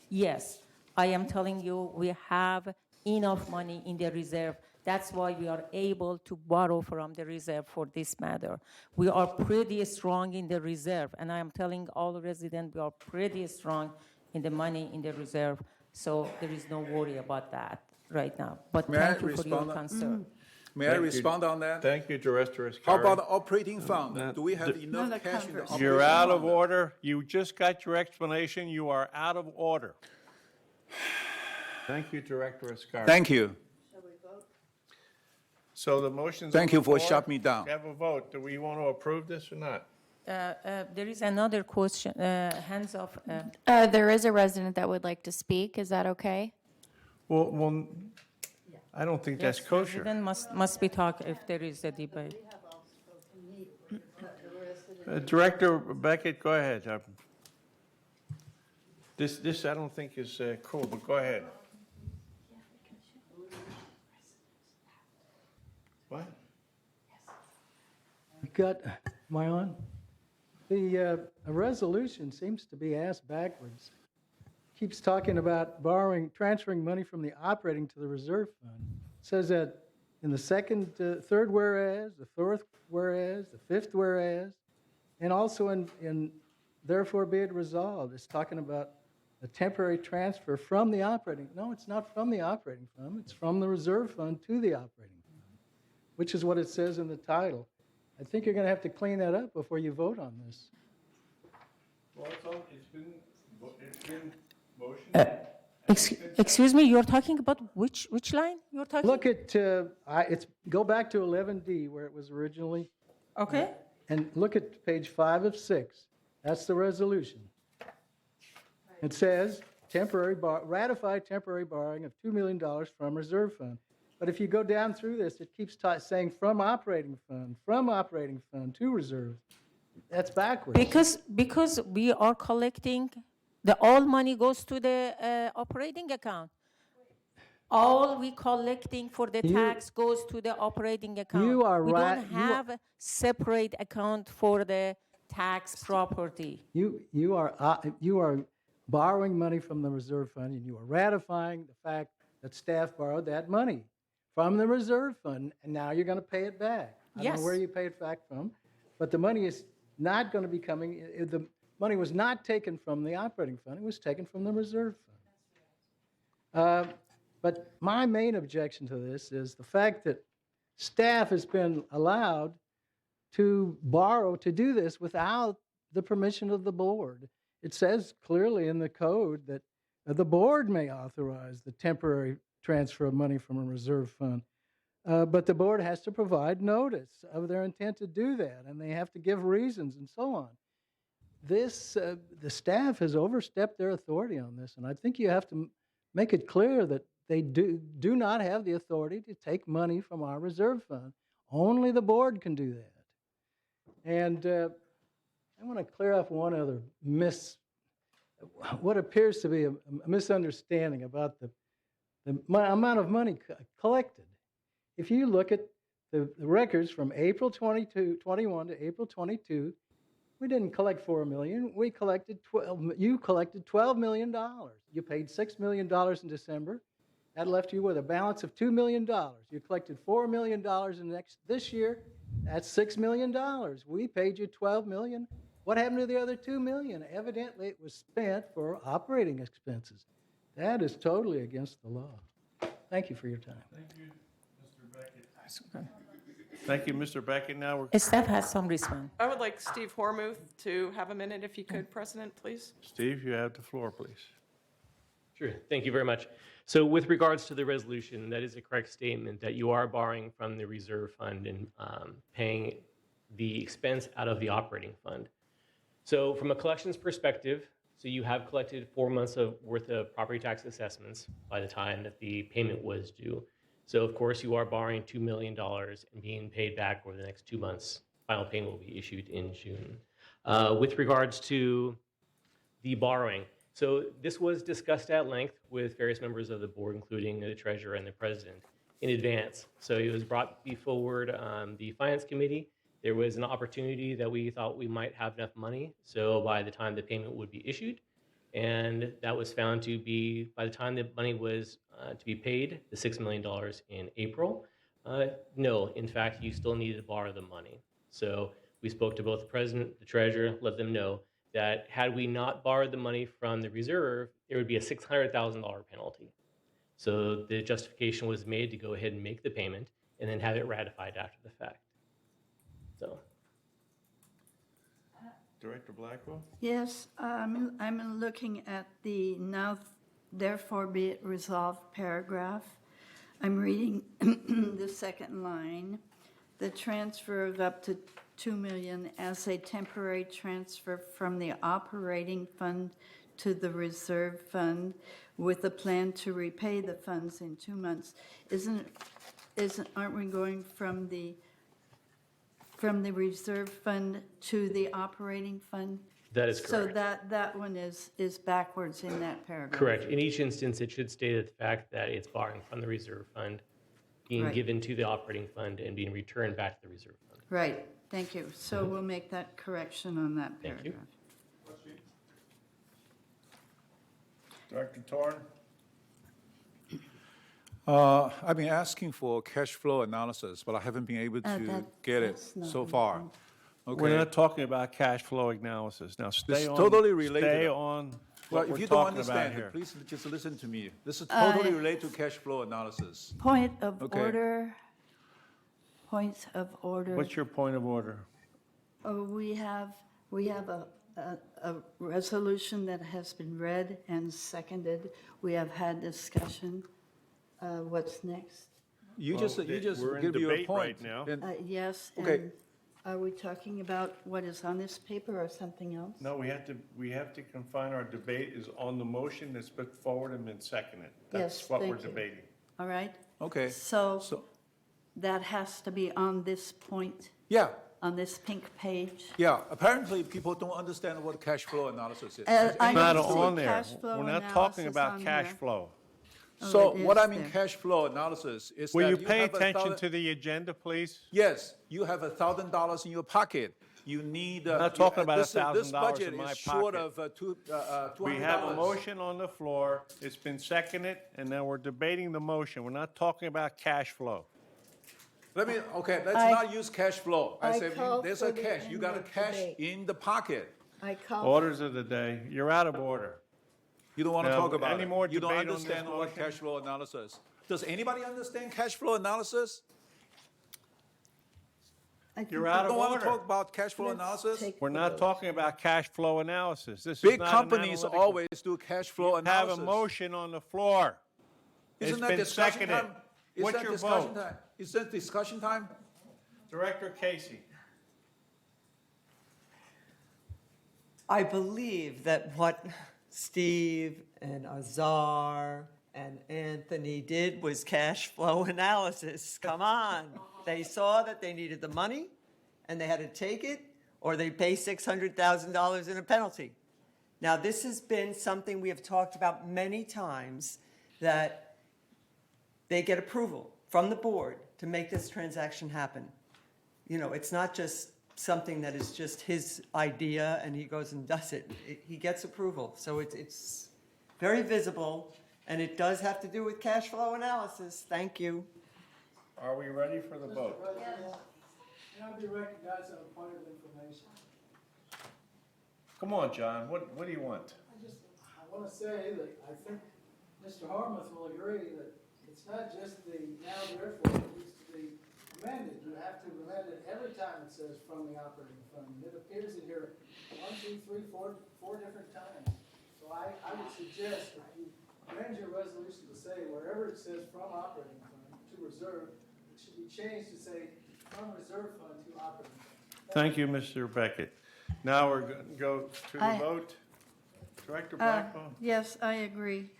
yes, I am telling you, we have enough money in the reserve. That's why we are able to borrow from the reserve for this matter. We are pretty strong in the reserve, and I am telling all residents we are pretty strong in the money in the reserve, so there is no worry about that right now. But May I thank you for your respond? concern. May I respond on that? Thank you, Director Ascari. How about the operating fund? Do we have enough Another cash in the conversation. operating You're out of fund? order. You just got your explanation. You are out of order. Thank you, Director Ascari. Thank you. So the motion's Thank on you the for floor. shutting me down. Have a vote. Do we want to approve this or not? There is another question, hands up. There is a resident that would like to speak. Is that okay? Well, I don't think that's Yes, kosher. resident must be talk if there is a debate. Director Beckett, go ahead. This I don't think is cool, but go ahead. What? Am I on? The a resolution seems to be asked backwards. Keeps talking about transferring money from the operating to the reserve fund. Says that in the third whereas, the fourth whereas, the fifth whereas, and also in therefore be it resolved. It's talking about a temporary transfer from the operating. No, it's not from the operating fund. It's from the reserve fund to the operating fund, which is what it says in the title. I think you're going to have to clean that up before you vote on this. Well, it's been motioned. Excuse me, you're talking about which line you're talking? Look at, go back to 11D where it was originally, Okay. and look at page 5 of 6. That's the resolution. It says ratify temporary borrowing of $2 million from reserve fund. But if you go down through this, it keeps saying from operating fund to reserve. That's backwards. Because we are collecting, all money goes to the operating account. All we collecting for the tax goes to the operating account. You are we right. don't have a separate account for the tax property. You are borrowing money from the reserve fund, and you are ratifying the fact that staff borrowed that money from the reserve fund, and now you're going to pay it back. I don't Yes. know where you pay it back from, but the money is not going to be coming. The money was not taken from the operating fund; it was taken from the reserve fund. But my main objection to this is the fact that staff has been allowed to borrow to do this without the permission of the board. It says clearly in the code that the board may authorize the temporary transfer of money from a reserve fund, but the board has to provide notice of their intent to do that, and they have to give reasons and so on. The staff has overstepped their authority on this, and I think you have to make it clear that they do not have the authority to take money from our reserve fund. Only the board can do that. And I want to clear up one other what appears to be a misunderstanding about the amount of money collected. If you look at the records from April 21 to April 22, we didn't collect $4 million. We collected you collected $12 million. You paid $6 million in December. That left you with a balance of $2 million. You collected $4 million this year. That's $6 million. We paid you $12 million What happened to the other 2 million? Evidently, it was spent for operating expenses. That is totally against the law. Thank you for your time. Thank you, Mr. Beckett. Thank you, Mr. Beckett. Now we're. Staff has some response. I would like Steve Hormuth to have a minute, if you could, President, please. Steve, you have the floor, please. Sure. Thank you very much. So with regards to the resolution, that is a correct statement that you are borrowing from the reserve fund and paying the expense out of the operating fund. So from a collections perspective, so you have collected 4 months of worth of property tax assessments by the time that the payment was due. So of course you are borrowing $2 million and being paid back over the next 2 months. Final payment will be issued in June. With regards to the borrowing, so this was discussed at length with various members of the board, including the treasurer and the president, in advance. So it was brought before the finance committee. There was an opportunity that we thought we might have enough money, so by the time the payment would be issued, and that was found to be, by the time the money was to be paid, the $6 million in April, no, in fact, you still needed to borrow the money. So we spoke to both the president, the treasurer, let them know that had we not borrowed the money from the reserve, there would be a $600,000 penalty. So the justification was made to go ahead and make the payment and then have it ratified after the fact. So. Director Blackwell? Yes, I'm looking at the now therefore be it resolved paragraph. I'm reading the second line. The transfer of up to $2 million as a temporary transfer from the operating fund to the reserve fund with a plan to repay the funds in 2 months. Aren't we going from the reserve fund to the operating fund? That is correct. So that one is backwards in that paragraph. Correct. In each instance, it should state the fact that it's borrowing from the reserve fund, being Right. given to the operating fund, and being returned back to the reserve fund. Right, thank you. So we'll make that correction on that Thank you. paragraph. Director Torn? I've been asking for cash flow analysis, but I haven't been able to get it so far. Okay. We're not talking about cash flow analysis. Now, stay It's on. totally related. Stay on Well, what we're if you don't talking about understand here. it, please just listen to me. This is totally related to cash flow analysis. Point of Okay. order. Point of order. What's your point of order? We have a resolution that has been read and seconded. We have had discussion. What's next? You Well, just we're in give your debate point. right now. And- Yes, Okay. and are we talking about what is on this paper or something else? No, we have to confine our debate is on the motion that's put forward and been seconded. That's Yes, what we're thank you. debating. All right? Okay. So that has to be on this point, Yeah, on this pink page? yeah. Apparently, people don't understand what cash flow analysis is. I It's not don't see on there. cash flow We're not talking analysis about on cash here. flow. So it what is I mean there. cash flow analysis is Will that you you pay have attention to the agenda, please? Yes, you have $1,000 in your pocket. You need. I'm not talking about this $1,000 budget in my is short pocket. of $200. We have a motion on the floor. It's been seconded, and now we're debating the motion. We're not talking about cash flow. Let's I- not use cash flow. I I said, call there's for a the cash. You got a end of cash debate. in the pocket. I call. Orders of the day. You're out of order. You don't want to Now, talk about any it. more You don't debate on this understand what motion? cash flow analysis. Does anybody understand cash flow analysis? You're out You of don't want to order. talk about cash flow analysis? We're not talking about cash flow analysis. This is Big not an companies analytical- always do cash flow Have analysis. a motion on the floor. It's Isn't that been discussion seconded. time? Is What's that your discussion vote? time? Is that discussion time? Director Casey. I believe that what Steve and Azar and Anthony did was cash flow analysis. Come on. They saw that they needed the money and they had to take it or they pay $600,000 in a penalty. Now, this has been something we have talked about many times, that they get approval from the board to make this transaction happen. You know, it's not just something that is just his idea and he goes and does it. He gets approval. So it's very visible, and it does have to do with cash flow analysis. Thank you. Are we ready for the vote? Can I be recognized on a point of information? Come on, John, what do you want? I want to say that I think Mr. Harmuth will agree that it's not just the now therefore, it needs to be amended. You have to amend it every time it says from the operating fund. It appears in here 4 different times. So I would suggest that you amend your resolution to say wherever it says from operating fund to reserve, it should be changed to say from reserve fund to operating fund. Thank you, Mr. Beckett. Now we're going to go to the vote. Director Blackbone? Yes, I agree.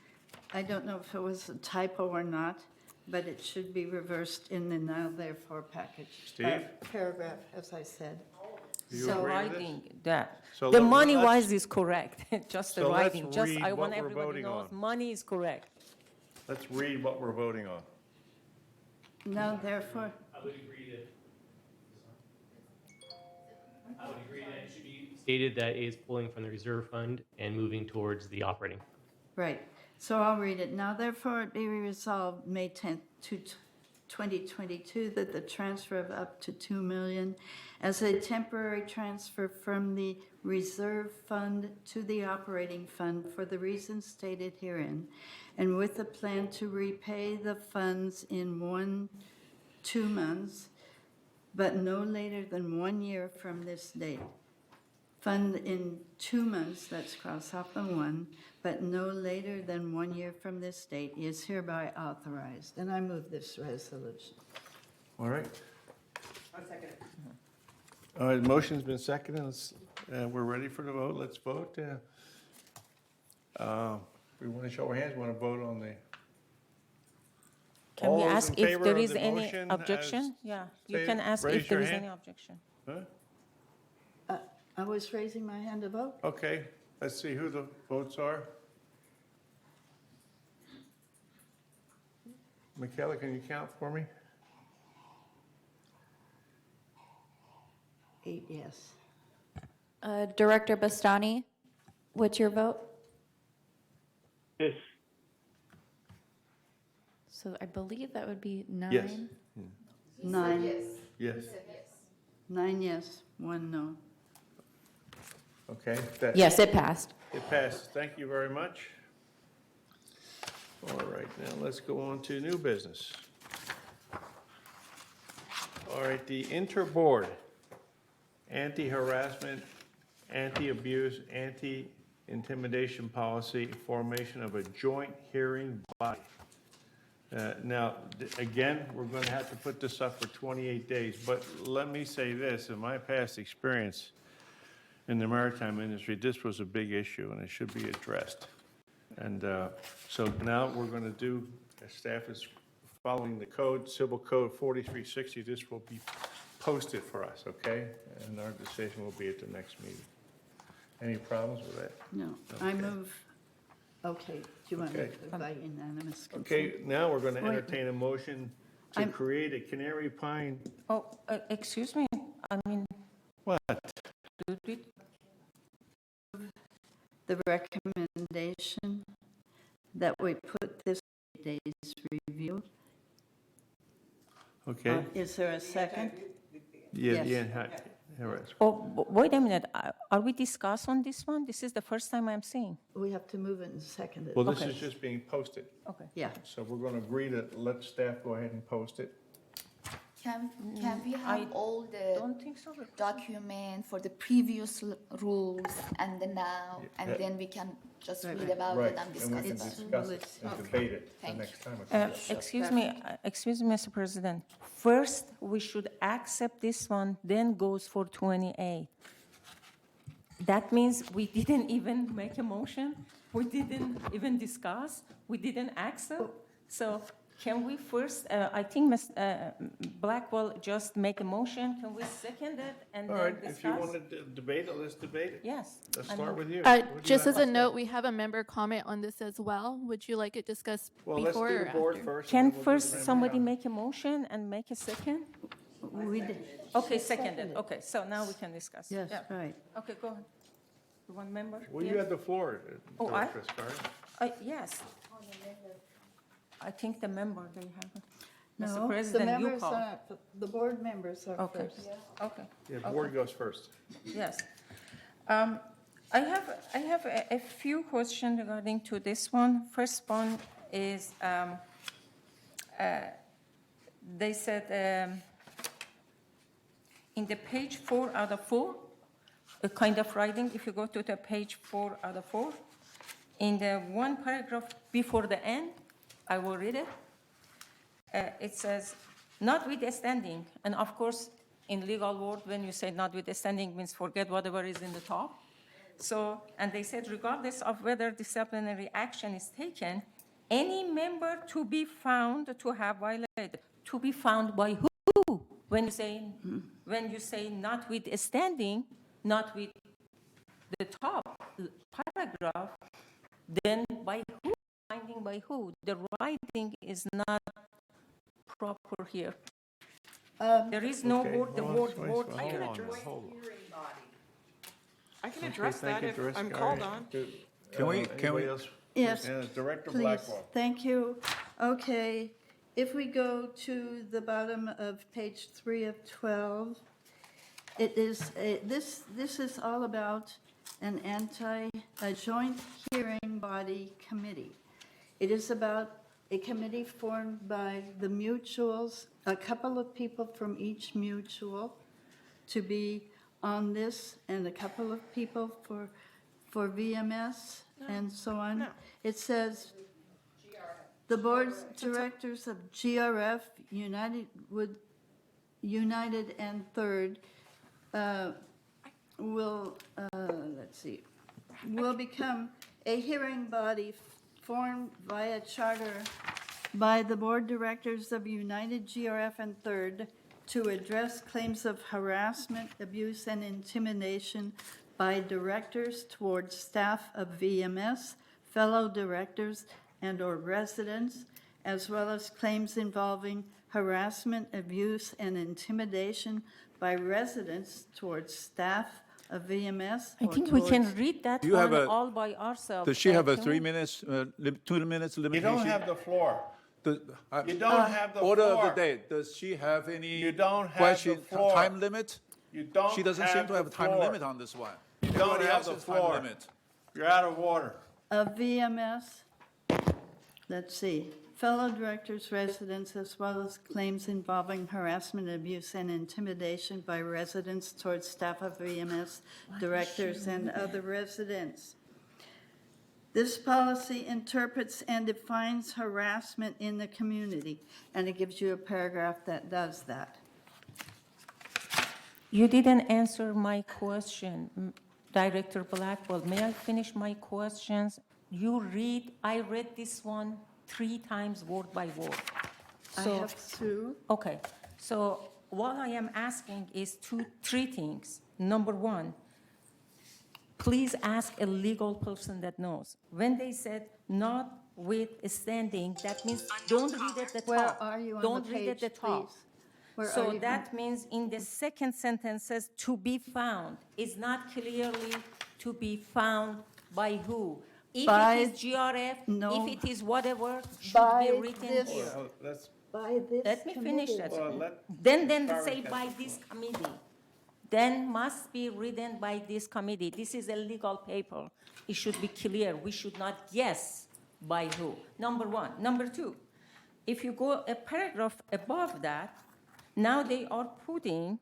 I don't know if it was a typo or not, but it should be reversed in the now therefore package. Steve? Paragraph, as I said. Do you So agree with this? writing that, So the let's- money-wise is correct, just the So let's writing, just, read I what want we're everybody voting knows, on. money is correct. Let's read what we're voting on. Now therefore, I would agree that it should be stated that it is pulling from the reserve fund and moving towards the operating. right, so I'll read it. Now therefore it be resolved May 10th, 2022, that the transfer of up to $2 million as a temporary transfer from the reserve fund to the operating fund for the reasons stated herein, and with a plan to repay the funds in 2 months, but no later than 1 year from this date. Fund in 2 months, let's cross off the 1, but no later than 1 year from this date is hereby authorized. And I move this resolution. All right. I'll second it. All right, motion's been seconded. We're ready for the vote. Let's vote. We want to show our hands. We want to vote on the. Can we All those ask in if favor there of is the any motion objection? as Yeah, you stated, can ask raise if there your is hand. any objection. Huh? I was raising my hand to vote. Okay, let's see who the votes are. Michaela, can you count for me? 8 yes. Director Bastani, what's your vote? Yes. So I believe that would be 9. Yes. 9. Yes. 9 yes, 1 no. Okay. that- Yes, it passed. It passes. Thank you very much. All right, now let's go on to new business. All right, the Interboard Anti-Harassment, Anti-Abuse, Anti-Intimidation Policy, formation of a joint hearing body. Now, again, we're going to have to put this up for 28 days, but let me say this, in my past experience in the maritime industry, this was a big issue and it should be addressed. And so now we're going to do, staff is following the code, Civil Code 4360. This will be posted for us, okay? And our decision will be at the next meeting. Any problems with that? No, I Okay. move, okay, do you want me Okay. to by unanimous consent? Okay, now we're going to Wait. entertain a motion to I'm- create a Canary Pine. Oh, excuse me, I mean, What? do we- The recommendation that we put this 8 days review. Okay? Is there a second? Yeah, yes. yeah, all right. oh, wait a minute, are we discussed on this one? This is the first time I'm seeing. We have to move it and second it. Well, this Okay. is just being posted. Okay. Yeah. So we're going to agree to let staff go ahead and post it. Can we I have all the Don't think so. document for the previous rules and the now, and Yeah. then we can just Right, read right. about Right, it and and we discuss can it. discuss it and debate it the Thank next time. it Uh, comes. Excuse me, Mr. President. First, we should accept this one, then goes for 20A. That means we didn't even make a motion, we didn't even discuss, we didn't accept. So can we first, I think Ms. Blackwell just make a motion, can we second it and All then right, if you discuss? want to debate it, let's debate it. Yes. Let's I start mean- with you. Uh, What do you just have as a to say? note, we have a member comment on this as well. Would you like it discussed Well, let's before do or the board after? first. and Can then we'll do the first member somebody comment. make a motion and make a second? We did. Okay, seconded, okay, so now we can discuss. Yes, Yeah. right. Okay, go ahead. You want member? Well, you Yes. had the floor, Oh, I? Director Scarlett. Yes. I think the member, they have. No, Mr. the President, you members call. are, the board members are Okay, first. okay. Yeah, board goes first. Yes. I have a few questions regarding to this one. First one is, they said in the page 4 out of 4, a kind of writing, if you go to the page 4 out of 4, in the one paragraph before the end, I will read it. It says, notwithstanding, and of course, in legal word, when you say notwithstanding means forget whatever is in the top. So, and they said, regardless of whether disciplinary action is taken, any member to be found to have violated, to be found by who? When you say notwithstanding, not with the top paragraph, then by who? Finding by who? The writing is not proper here. There is no Okay, word, the hold on, word hold here. on, hold on. I can address Thank that you, if I'm Director. called on. Can we- Anybody else? Yes, Yeah, Director please. Blackwell. Thank you. Okay, if we go to the bottom of page 3 of 12, it is, this is all about a joint hearing body committee. It is about a committee formed by the mutuals, a couple of people from each mutual to be on this, and a couple of people for VMS and so on. No. It says, the board of directors of GRF, United and Third, will, let's see, will become a hearing body formed via charter by the board directors of United, GRF, and Third to address claims of harassment, abuse, and intimidation by directors towards staff of VMS, fellow directors, and/or residents, as well as claims involving harassment, abuse, and intimidation by residents towards staff of VMS. I or think we can towards- read that Do you have one a- all by ourselves. Does she have a Can 3 we- minutes, 2 minutes You limitation? don't have the floor. The- You don't have the Order of floor. the day, does she have any You don't have question, the floor. time limit? You don't She doesn't seem to have a the time floor. limit on this one. You don't Everybody have else the has time floor. limit. You're out of order. Of VMS, let's see, fellow directors, residents, as well as claims involving harassment, abuse, and intimidation by residents towards staff of VMS, directors, and other residents. This policy interprets and defines harassment in the community, and it gives you a paragraph that does that. You didn't answer my question, Director Blackwell. May I finish my questions? I read this one 3 times word by word. I have two. Okay, so what I am asking is 3 things. Number 1, please ask a legal person that knows. When they said notwithstanding, that means don't read at the top. Where are you on the Don't read at the page, top. please? Where are So you? that means in the second sentence says to be found is not clearly to be found by who. If By- it is GRF, No. if it is whatever, should By be written this- here. Let's, By this Let me finish committee. that. well, let. Then Karen say can- by this committee. Then must be written by this committee. This is a legal paper. It should be clear. We should not guess by who. Number 1. Number 2, if you go a paragraph above that, now they are putting,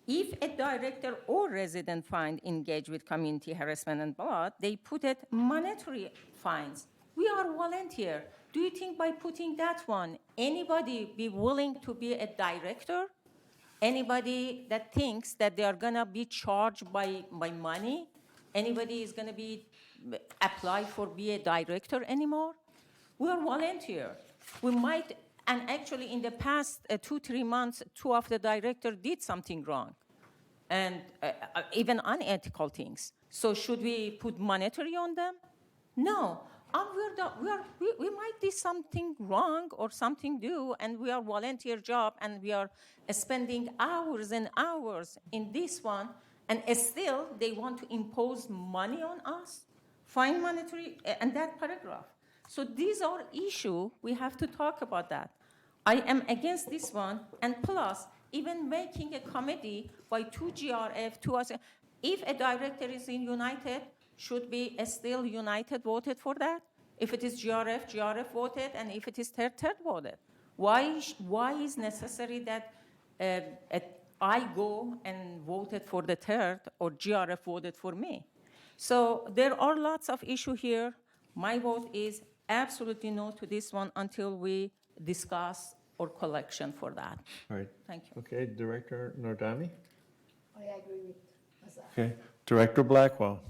if a director or resident find engaged with community harassment and blah, they put it monetary fines. We are volunteer. Do you think by putting that one, anybody be willing to be a director? Anybody that thinks that they are gonna be charged by money? Anybody is gonna be apply for be a director anymore? We are volunteer. We might, and actually in the past 2-3 months, 2 of the director did something wrong, and even unethical things. So should we put monetary on them? No. We might do something wrong or something do, and we are volunteer job, and we are spending hours and hours in this one, and still they want to impose money on us, fine monetary, and that paragraph. So these are issues, we have to talk about that. I am against this one, and plus, even making a committee by 2 GRF, 2 us, If a director is in United, should be still United voted for that? If it is GRF, GRF voted, and if it is third, third voted. Why is necessary that I go and voted for the third or GRF voted for me? So there are lots of issues here. My vote is absolutely no to this one until we discuss or collection for that. All right. Thank you. Okay, Director Nordami? I agree with Azar. Okay, Director Blackwell?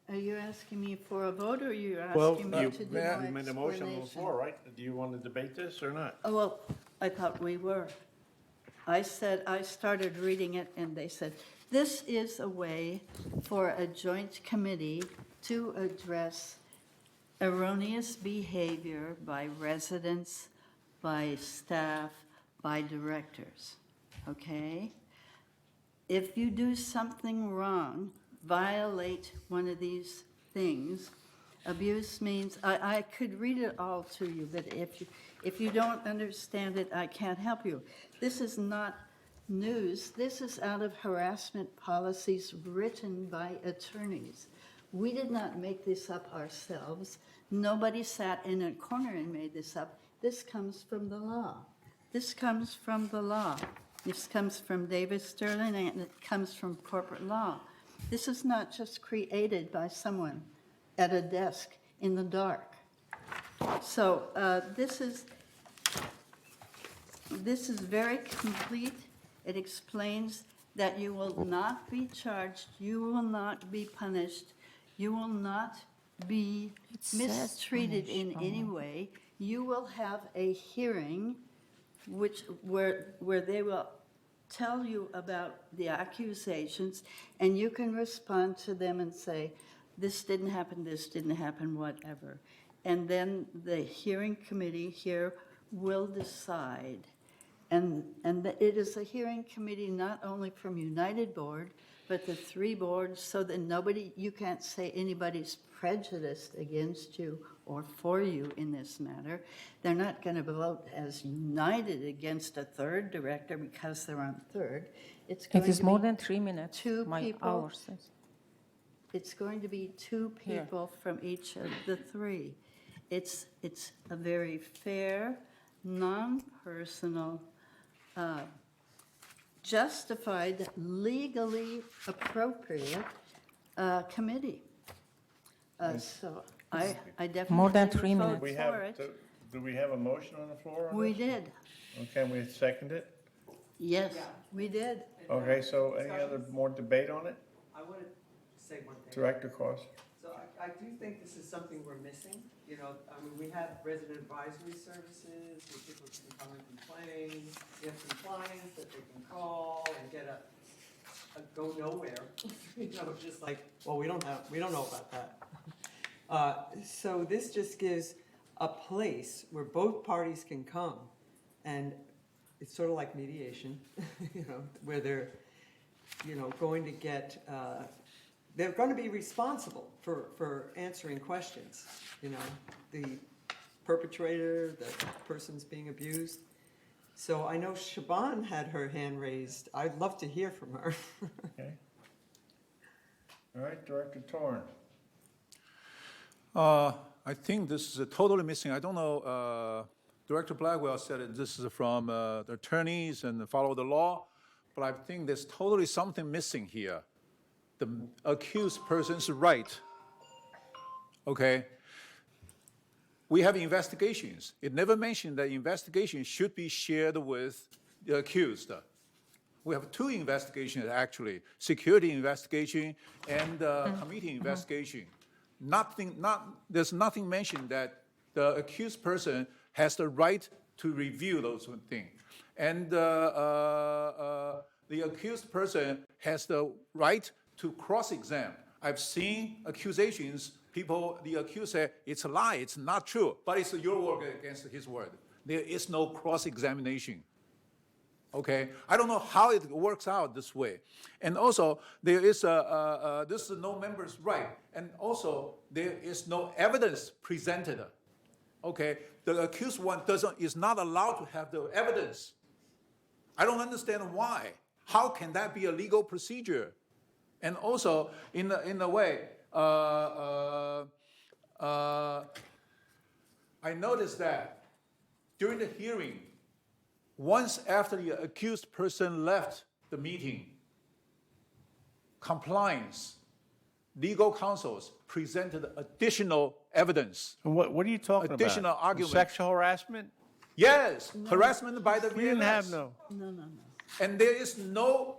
Are you asking me for a vote, or are you Well, asking me to do my you made a motion on the explanation? floor, right? Do you want to debate this or not? Oh, well, I thought we were. I said, I started reading it, and they said, this is a way for a joint committee to address erroneous behavior by residents, by staff, by directors, okay? If you do something wrong, violate one of these things, abuse means, I could read it all to you, but if you don't understand it, I can't help you. This is not news. This is out of harassment policies written by attorneys. We did not make this up ourselves. Nobody sat in a corner and made this up. This comes from the law. This comes from the law. This comes from David Sterling, and it comes from corporate law. This is not just created by someone at a desk in the dark. So this is very complete. It explains that you will not be charged, you will not be punished, you will not be mistreated in any way. You will have a hearing where they will tell you about the accusations, and you can respond to them and say, this didn't happen, whatever. And then the hearing committee here will decide. And it is a hearing committee not only from United Board, but the three boards, so that you can't say anybody's prejudiced against you or for you in this matter. They're not going to vote as united against a third director because they're on third. It's going It is to more be than 3 minutes. two My people. hour says. It's going to be two people from each of the three. It's a very fair, non-personal, justified, legally appropriate committee. So I definitely More than would 3 vote minutes. We for have, it. do we have a motion on the floor? on We this? did. Okay, we second it? Yes, we did. Okay, so any other more debate on it? I want to say one thing. Director Cost? So I do think this is something we're missing. You know, I mean, we have resident advisory services where people can come and complain. We have compliance that they can call and get a go nowhere. You know, just like, well, we don't know about that. So this just gives a place where both parties can come, and it's sort of like mediation, you know, where they're, you know, going to get, they're going to be responsible for answering questions, you know, the perpetrator, the person's being abused. So I know Shaban had her hand raised. I'd love to hear from her. Okay. All right, Director Torn? I think this is totally missing. I don't know, Director Blackwell said this is from the attorneys and follow the law, but I think there's totally something missing here. The accused person's right, okay? We have investigations. It never mentioned that investigation should be shared with the accused. We have two investigations, actually, security investigation and committee investigation. There's nothing mentioned that the accused person has the right to review those things. And the accused person has the right to cross-examine. I've seen accusations, the accused say, it's a lie, it's not true, but it's your word against his word. There is no cross-examination. Okay, I don't know how it works out this way. And also, there is this is no member's right. And also, there is no evidence presented. Okay, the accused one is not allowed to have the evidence. I don't understand why. How can that be a legal procedure? And also, in a way, I noticed that during the hearing, once after the accused person left the meeting, compliance, legal counsels presented additional evidence. And what are you talking about? Additional arguments. Sexual harassment? Yes, harassment by the VMS. We didn't have no. And there is no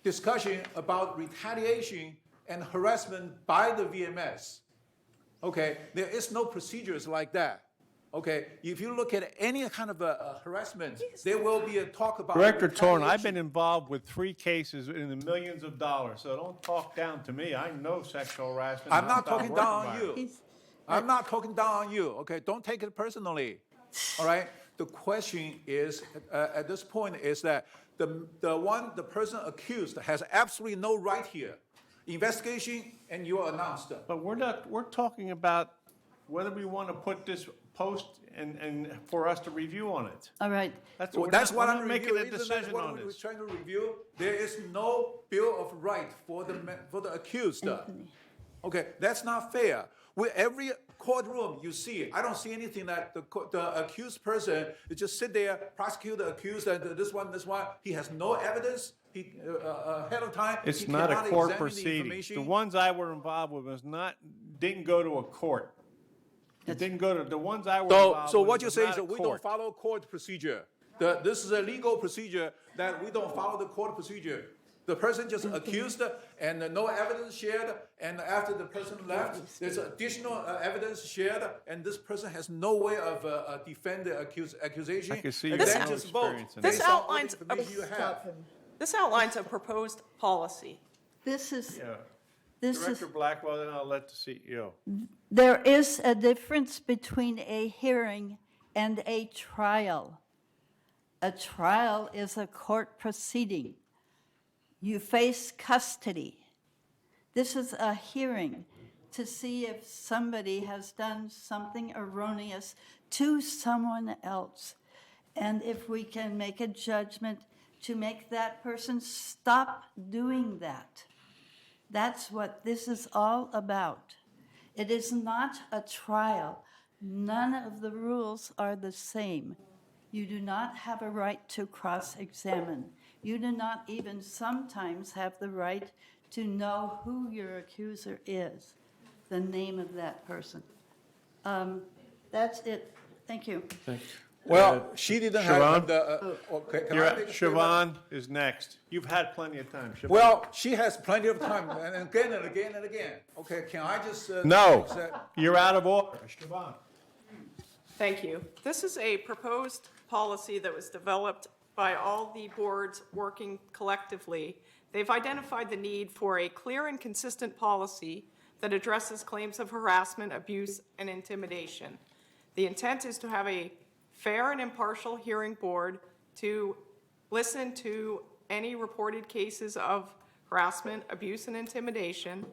discussion about retaliation and harassment by the VMS. Okay, there is no procedures like that. Okay, if you look at any kind of harassment, there will be a talk about Director Torn, I've retaliation. been involved with 3 cases in the millions of dollars, so don't talk down to me. I know sexual harassment. I'm not hostile talking work down on environment. you. I'm not talking down on you, okay? Don't take it personally, all right? The question is, at this point, is that the person accused has absolutely no right here. Investigation, and you are announced. But we're talking about whether we want to put this post and for us to review on it. All right. That's Well, what that's what I'm making a reviewing. That's decision what on we're this. trying to review. There is no bill of right for the accused. Okay, that's not fair. With every courtroom you see, I don't see anything that the accused person is just sit there, prosecute the accused, and this one, he has no evidence. He ahead of time. It's he not a cannot court examine the proceeding. information. The ones I were involved with didn't go to a court. It didn't go to, the ones I were involved with. So what you're was saying not is a that we don't court. follow court procedure. This is a legal procedure that we don't follow the court procedure. The person just accused and no evidence shared, and after the person left, there's additional evidence shared, and this person has no way of defend the accusation. I can see and you then have no just vote experience in This based on what outlines a- information you have. This outlines a proposed policy. This is, Yeah. this is, Director Blackwell, then I'll let the CEO. there is a difference between a hearing and a trial. A trial is a court proceeding. You face custody. This is a hearing to see if somebody has done something erroneous to someone else. And if we can make a judgment to make that person stop doing that. That's what this is all about. It is not a trial. None of the rules are the same. You do not have a right to cross-examine. You do not even sometimes have the right to know who your accuser is, the name of that person. That's it. Thank you. Well, she didn't Siobhan? have the. Okay, can I make a statement? Siobhan is next. You've had plenty of time, Siobhan. Well, she has plenty of time, and again and again and again. Okay, can I just? No, accept- you're out of order. Siobhan. Thank you. This is a proposed policy that was developed by all the boards working collectively. They've identified the need for a clear and consistent policy that addresses claims of harassment, abuse, and intimidation. The intent is to have a fair and impartial hearing board to listen to any reported cases of harassment, abuse, and intimidation.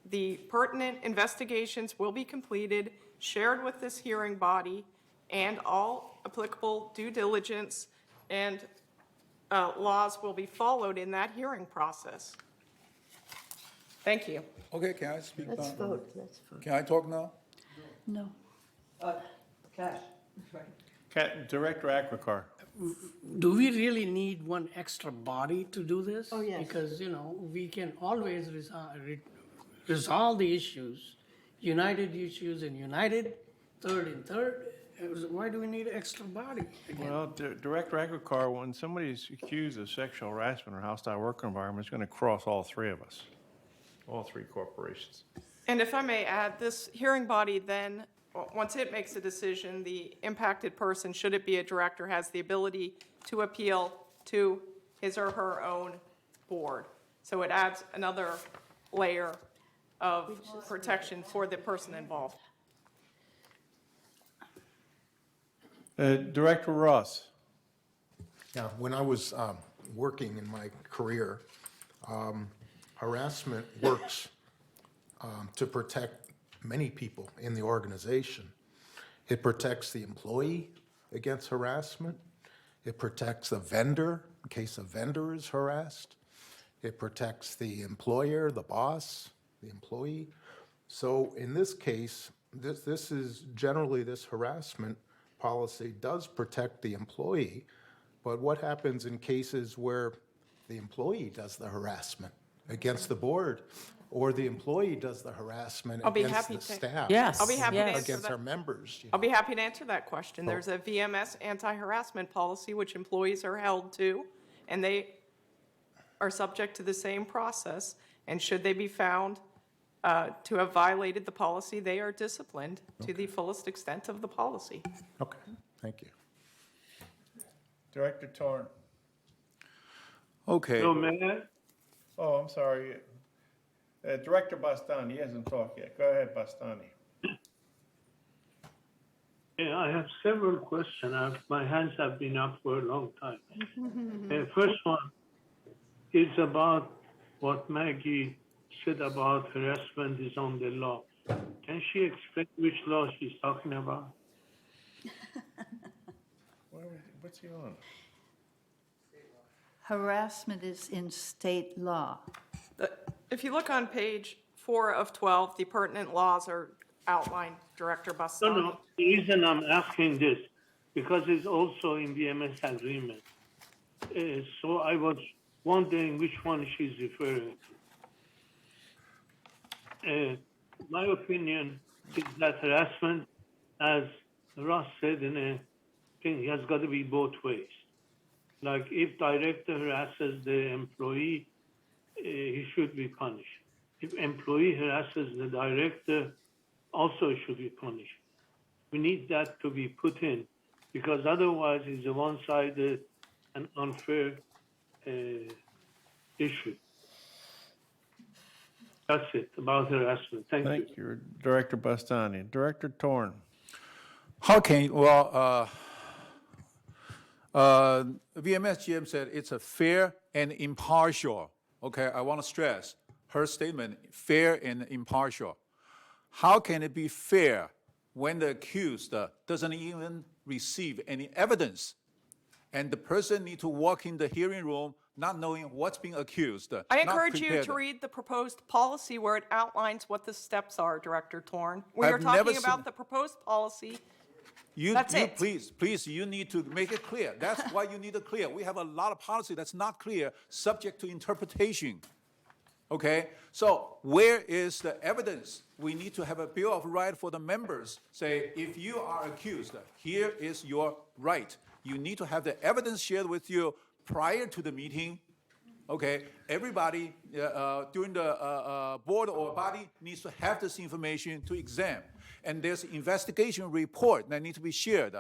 The pertinent investigations will be completed, shared with this hearing body, and all applicable due diligence and laws will be followed in that hearing process. Thank you. Okay, can I speak now? Let's vote. Can I talk now? No. Director Akrakar. Do we really need one extra body to do this? Oh, yes. Because, we can always resolve the issues, united issues in united, third in third. Why do we need an extra body again? Well, Director Akrakar, when somebody's accused of sexual harassment or hostile work environment, it's going to cross all 3 of us, all 3 corporations. And if I may add, this hearing body then, once it makes a decision, the impacted person, should it be a director, has the ability to appeal to his or her own board. So it adds another layer of protection for the person involved. Director Ross. Yeah, when I was working in my career, harassment works to protect many people in the organization. It protects the employee against harassment. It protects the vendor in case a vendor is harassed. It protects the employer, the boss, the employee. So in this case, this is generally this harassment policy does protect the employee, but what happens in cases where the employee does the harassment against the board, or the employee does the harassment I'll be against happy the to- staff? Yes, I'll be happy to yes. answer Against that. our members? I'll be happy to answer that question. There's a VMS anti-harassment policy which employees are held to, and they are subject to the same process. And should they be found to have violated the policy, they are disciplined to the fullest extent of the policy. Okay, thank you. Director Torn. Okay. Oh, I'm sorry. Director Bastani hasn't talked yet. Go ahead, Bastani. Yeah, I have several questions. My hands have been up for a long time. First one is about what Maggie said about harassment is on the law. Can she explain which law she's talking about? What's he on? Harassment is in state law. If you look on page 4 of 12, the pertinent laws are outlined, Director Bastani. No, the reason I'm asking this, because it's also in the MS agreement. So I was wondering which one she's referring to. My opinion is that harassment, as Ross said in a thing, has got to be both ways. Like if director harasses the employee, he should be punished. If employee harasses the director, also he should be punished. We need that to be put in, because otherwise it's a one-sided and unfair issue. That's it about harassment. Thank you. Thank you, Director Bastani. Director Torn. How can, VMS GM said it's a fair and impartial. Okay, I want to stress her statement, fair and impartial. How can it be fair when the accused doesn't even receive any evidence and the person need to walk in the hearing room not knowing what's being accused? I encourage you to read the proposed policy where it outlines what the steps are, Director Torn. We are I've never talking about seen- the proposed policy. You That's it. Please, you need to make it clear. That's why you need it clear. We have a lot of policy that's not clear, subject to interpretation. Okay? So where is the evidence? We need to have a bill of right for the members. Say, if you are accused, here is your right. You need to have the evidence shared with you prior to the meeting. Okay? Everybody during the board or body needs to have this information to examine. And there's an investigation report that needs to be shared.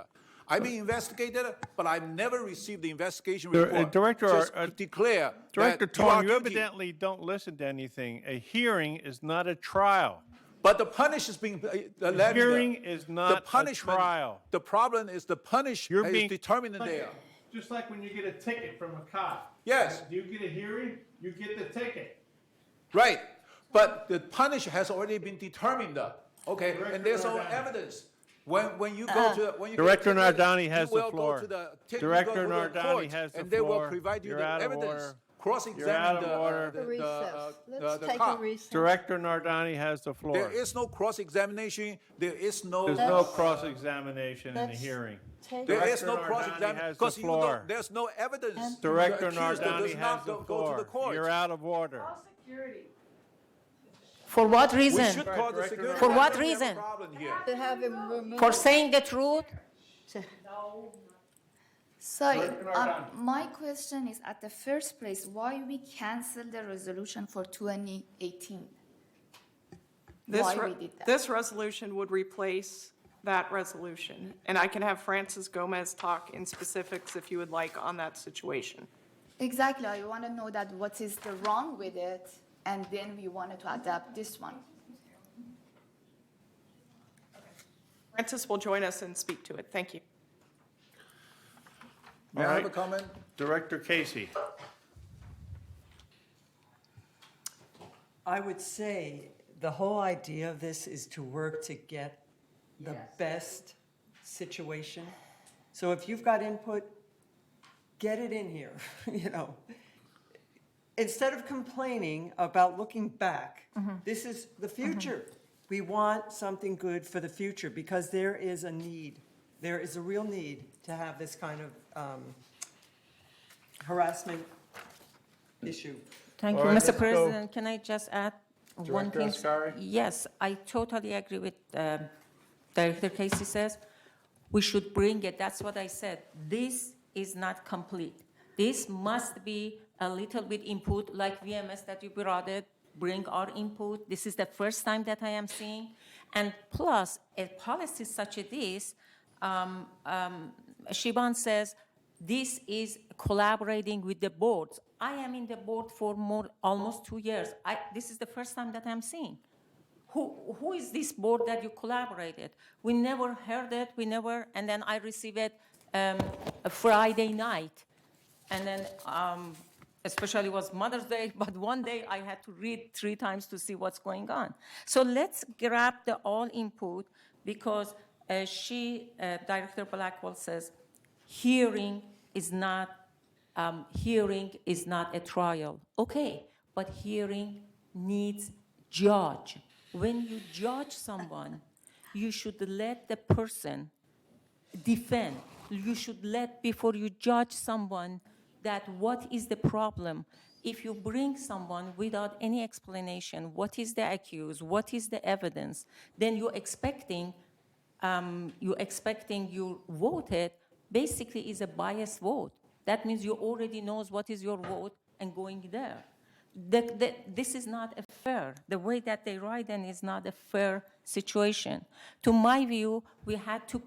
I've been investigated, but I've never received the investigation report. Director, Just to declare Director that you are Torn, you guilty. evidently don't listen to anything. A hearing is not a trial. But the punish is being levied. Hearing is not the punishment, a trial. The problem is the punish You're is being determined there. Just like when you get a ticket from a cop. Yes. Do you get a hearing? You get the ticket. Right. But the punish has already been determined. Okay. Director And there's no Nardani. evidence. When you go to when you Director get a ticket, Nardani has you the will floor. Go to the, Director you go to the Nardani court, has the and they will floor. provide you You're the out of evidence. order. Cross-examine You're out of order. the Take a cop. recess. Director Nardani has the floor. There is no cross-examination. There is no. There's no cross-examination in the That's- heamination. Take- There is Director no Nardani cross-examination has the because floor. there's no evidence. Director The accused does Nardani has not the go to the floor. court. You're out of order. For what We reason? should call the security. For what I think we have a reason? problem here. To have him removed. For saying the truth? Sorry, my question is at the first place, why we cancel the resolution for 2018? Why we did that? This resolution would replace that resolution. And I can have Francis Gomez talk in specifics if you would like on that situation. Exactly, I want to know that what is the wrong with it, and then we wanted to adapt this one. Francis will join us and speak to it. Thank you. May I have a comment? Director Casey. I would say the whole idea of this is to work to get the best situation. So if you've got input, get it in here, you know. Instead of complaining about looking back, this is the future. We want something good for the future because there is a need. There is a real need to have this kind of harassment issue. Thank you, All right, Mr. let's go. President. Can I just add one Director thing? Ascari? Yes, I totally agree with Director Casey says. We should bring it. That's what I said. This is not complete. This must be a little bit input, like VMS that you brought it, bring our input. This is the first time that I am seeing. And plus, a policy such as this, Shiban says, this is collaborating with the boards. I am in the board for almost 2 years. This is the first time that I'm seeing. Who is this board that you collaborated? We never heard it, and then I received it a Friday night. And then, especially was Mother's Day, but one day I had to read 3 times to see what's going on. So let's grab the all input because Director Blackwell says, hearing is not a trial. Okay, but hearing needs judge. When you judge someone, you should let the person defend. You should let, before you judge someone, that what is the problem. If you bring someone without any explanation, what is the accused, what is the evidence, then you're expecting you voted, basically is a biased vote. That means you already knows what is your vote and going there. This is not a fair. The way that they write in is not a fair situation. To my view, we had to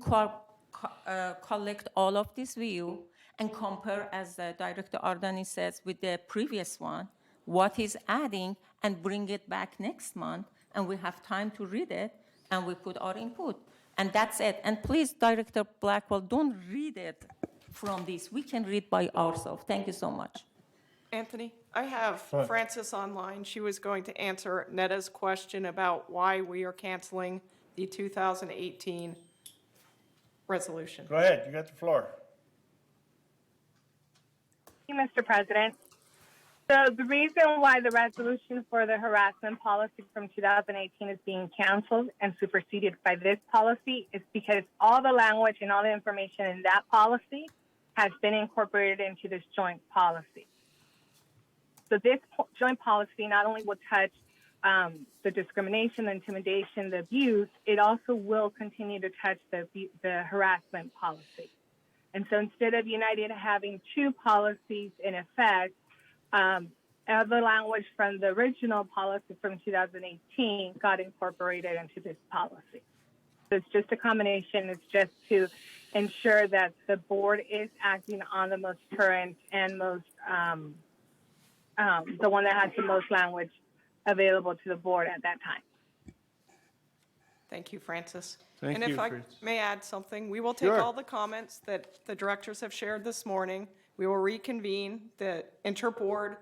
collect all of this view and compare, as Director Ardani says, with the previous one, what he's adding, and bring it back next month, and we have time to read it, and we put our input. And that's it. And please, Director Blackwell, don't read it from this. We can read by ourselves. Thank you so much. Anthony, I have Frances online. She was going to answer Netta's question about why we are canceling the 2018 resolution. Go ahead, you got the floor. Thank you, Mr. President. So the reason why the resolution for the harassment policy from 2018 is being canceled and superseded by this policy is because all the language and all the information in that policy has been incorporated into this joint policy. So this joint policy not only will touch the discrimination, the intimidation, the abuse, it also will continue to touch the harassment policy. And so instead of United having 2 policies in effect, the language from the original policy from 2018 got incorporated into this policy. So it's just a combination. It's just to ensure that the board is acting on the most current and most, the one that has the most language available to the board at that time. Thank you, Francis. Thank and you, if I Francis. may add something, we will take Sure. all the comments that the directors have shared this morning. We will reconvene the interboard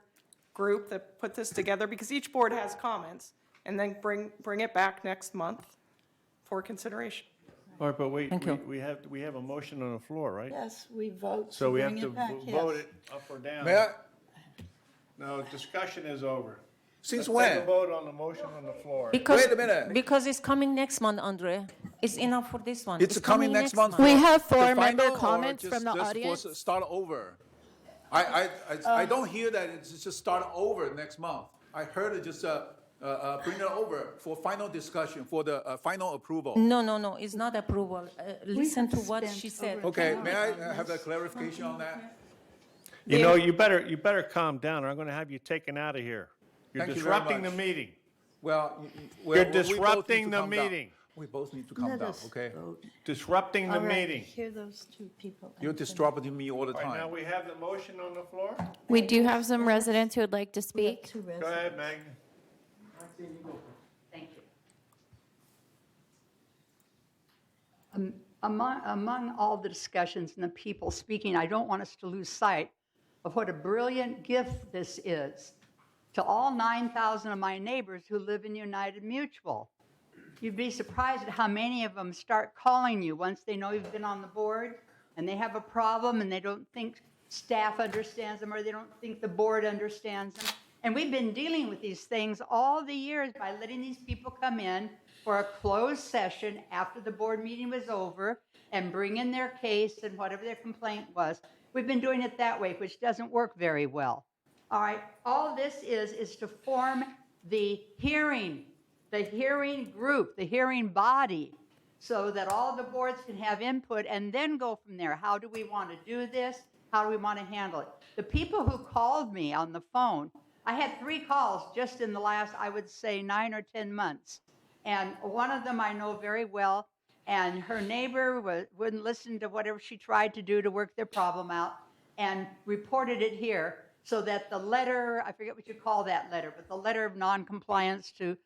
group that put this together because each board has comments, and then bring it back next month for consideration. All right, but wait, Thank you. we have a motion on the floor, right? Yes, we vote So to we have bring to it back, vote yes. it up or down. May I? No, discussion is over. Since Let's take when? a vote on the motion on the floor. Because, Wait a minute. Because it's coming next month, Andre. It's enough for this one. It's coming next month. We for have the 4 member final or comments just- from the just for audience. Start over. I don't hear that it's just start over next month. I heard it just bring it over for final discussion, for the final approval. No, it's not approval. Listen to have what spent she said. over Okay, $10 may I on have a this. clarification on that? You know, you better calm down, or I'm going to have you taken out of here. You're Thank you very disrupting the much. meeting. Well, You're we both need disrupting to the calm down. meeting. We both need to calm Let down, us okay? vote. Disrupting the All right, meeting. hear those 2 people. You're disrupting me all the All right, now time. we have the motion on the floor. We do have some residents who would like to We have speak. 2 Go residents. ahead, Meg. Thank you. Among all the discussions and the people speaking, I don't want us to lose sight of what a brilliant gift this is to all 9,000 of my neighbors who live in United Mutual. You'd be surprised at how many of them start calling you once they know you've been on the board and they have a problem and they don't think staff understands them or they don't think the board understands them. And we've been dealing with these things all the years by letting these people come in for a closed session after the board meeting was over and bring in their case and whatever their complaint was. We've been doing it that way, which doesn't work very well. All right, all this is to form the hearing group, the hearing body, so that all the boards can have input and then go from there. How do we want to do this? How do we want to handle it? The people who called me on the phone, I had 3 calls just in the last, I would say, 9 or 10 months. And one of them I know very well, and her neighbor wouldn't listen to whatever she tried to do to work their problem out and reported it here so that the letter, I forget what you call that letter, but the letter of noncompliance to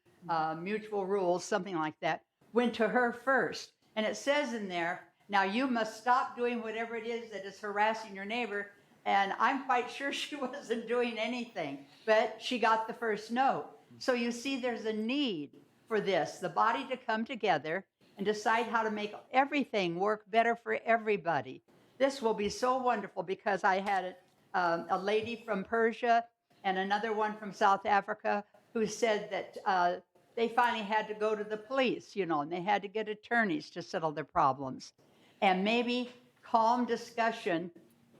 mutual rules, something like that, went to her first. And it says in there, now you must stop doing whatever it is that is harassing your neighbor. And I'm quite sure she wasn't doing anything, but she got the first note. So you see there's a need for this, the body to come together and decide how to make everything work better for everybody. This will be so wonderful because I had a lady from Persia and another one from South Africa who said that they finally had to go to the police, and they had to get attorneys to settle their problems. And maybe calm discussion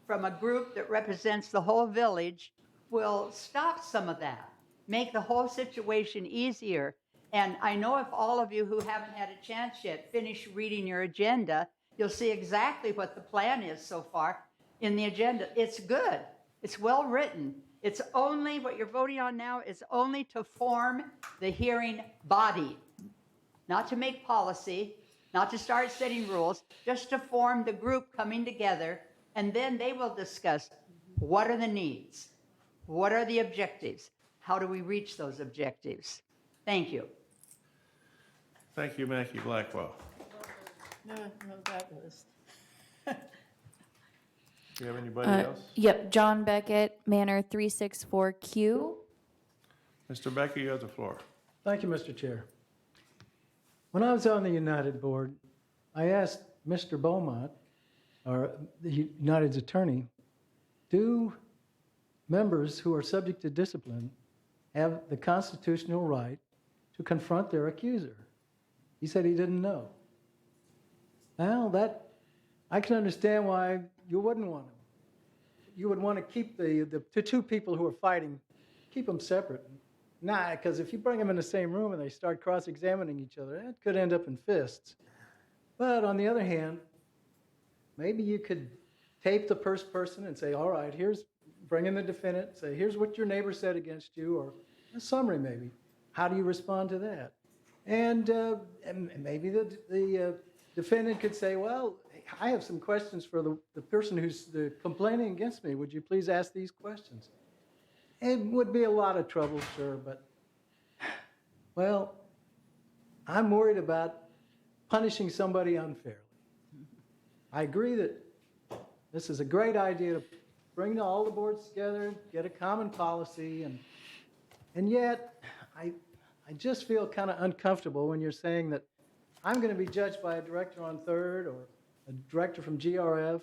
from a group that represents the whole village will stop some of that, make the whole situation easier. And I know if all of you who haven't had a chance yet finish reading your agenda, you'll see exactly what the plan is so far in the agenda. It's good. It's well written. It's only, what you're voting on now is only to form the hearing body, not to make policy, not to start setting rules, just to form the group coming together, and then they will discuss what are the needs, what are the objectives, how do we reach those objectives. Thank you. Thank you, Mackie Blackwell. No, that list. Do you have anybody else? Yep, John Beckett, Manor 364Q. Mr. Becker, you have the floor. Thank you, Mr. Chair. When I was on the United Board, I asked Mr. Beaumont, or the United's attorney, do members who are subject to discipline have the constitutional right to confront their accuser? He said he didn't know. Well, I can understand why you wouldn't want them. You would want to keep the 2 people who are fighting, keep them separate. Nah, because if you bring them in the same room and they start cross-examining each other, that could end up in fists. But on the other hand, maybe you could tape the first person and say, all right, bring in the defendant, say, here's what your neighbor said against you, or a summary maybe. How do you respond to that? And maybe the defendant could say, well, I have some questions for the person who's complaining against me. Would you please ask these questions? It would be a lot of trouble, sure, but, well, I'm worried about punishing somebody unfairly. I agree that this is a great idea to bring all the boards together, get a common policy, and yet I just feel kind of uncomfortable when you're saying that I'm going to be judged by a director on third or a director from GRF.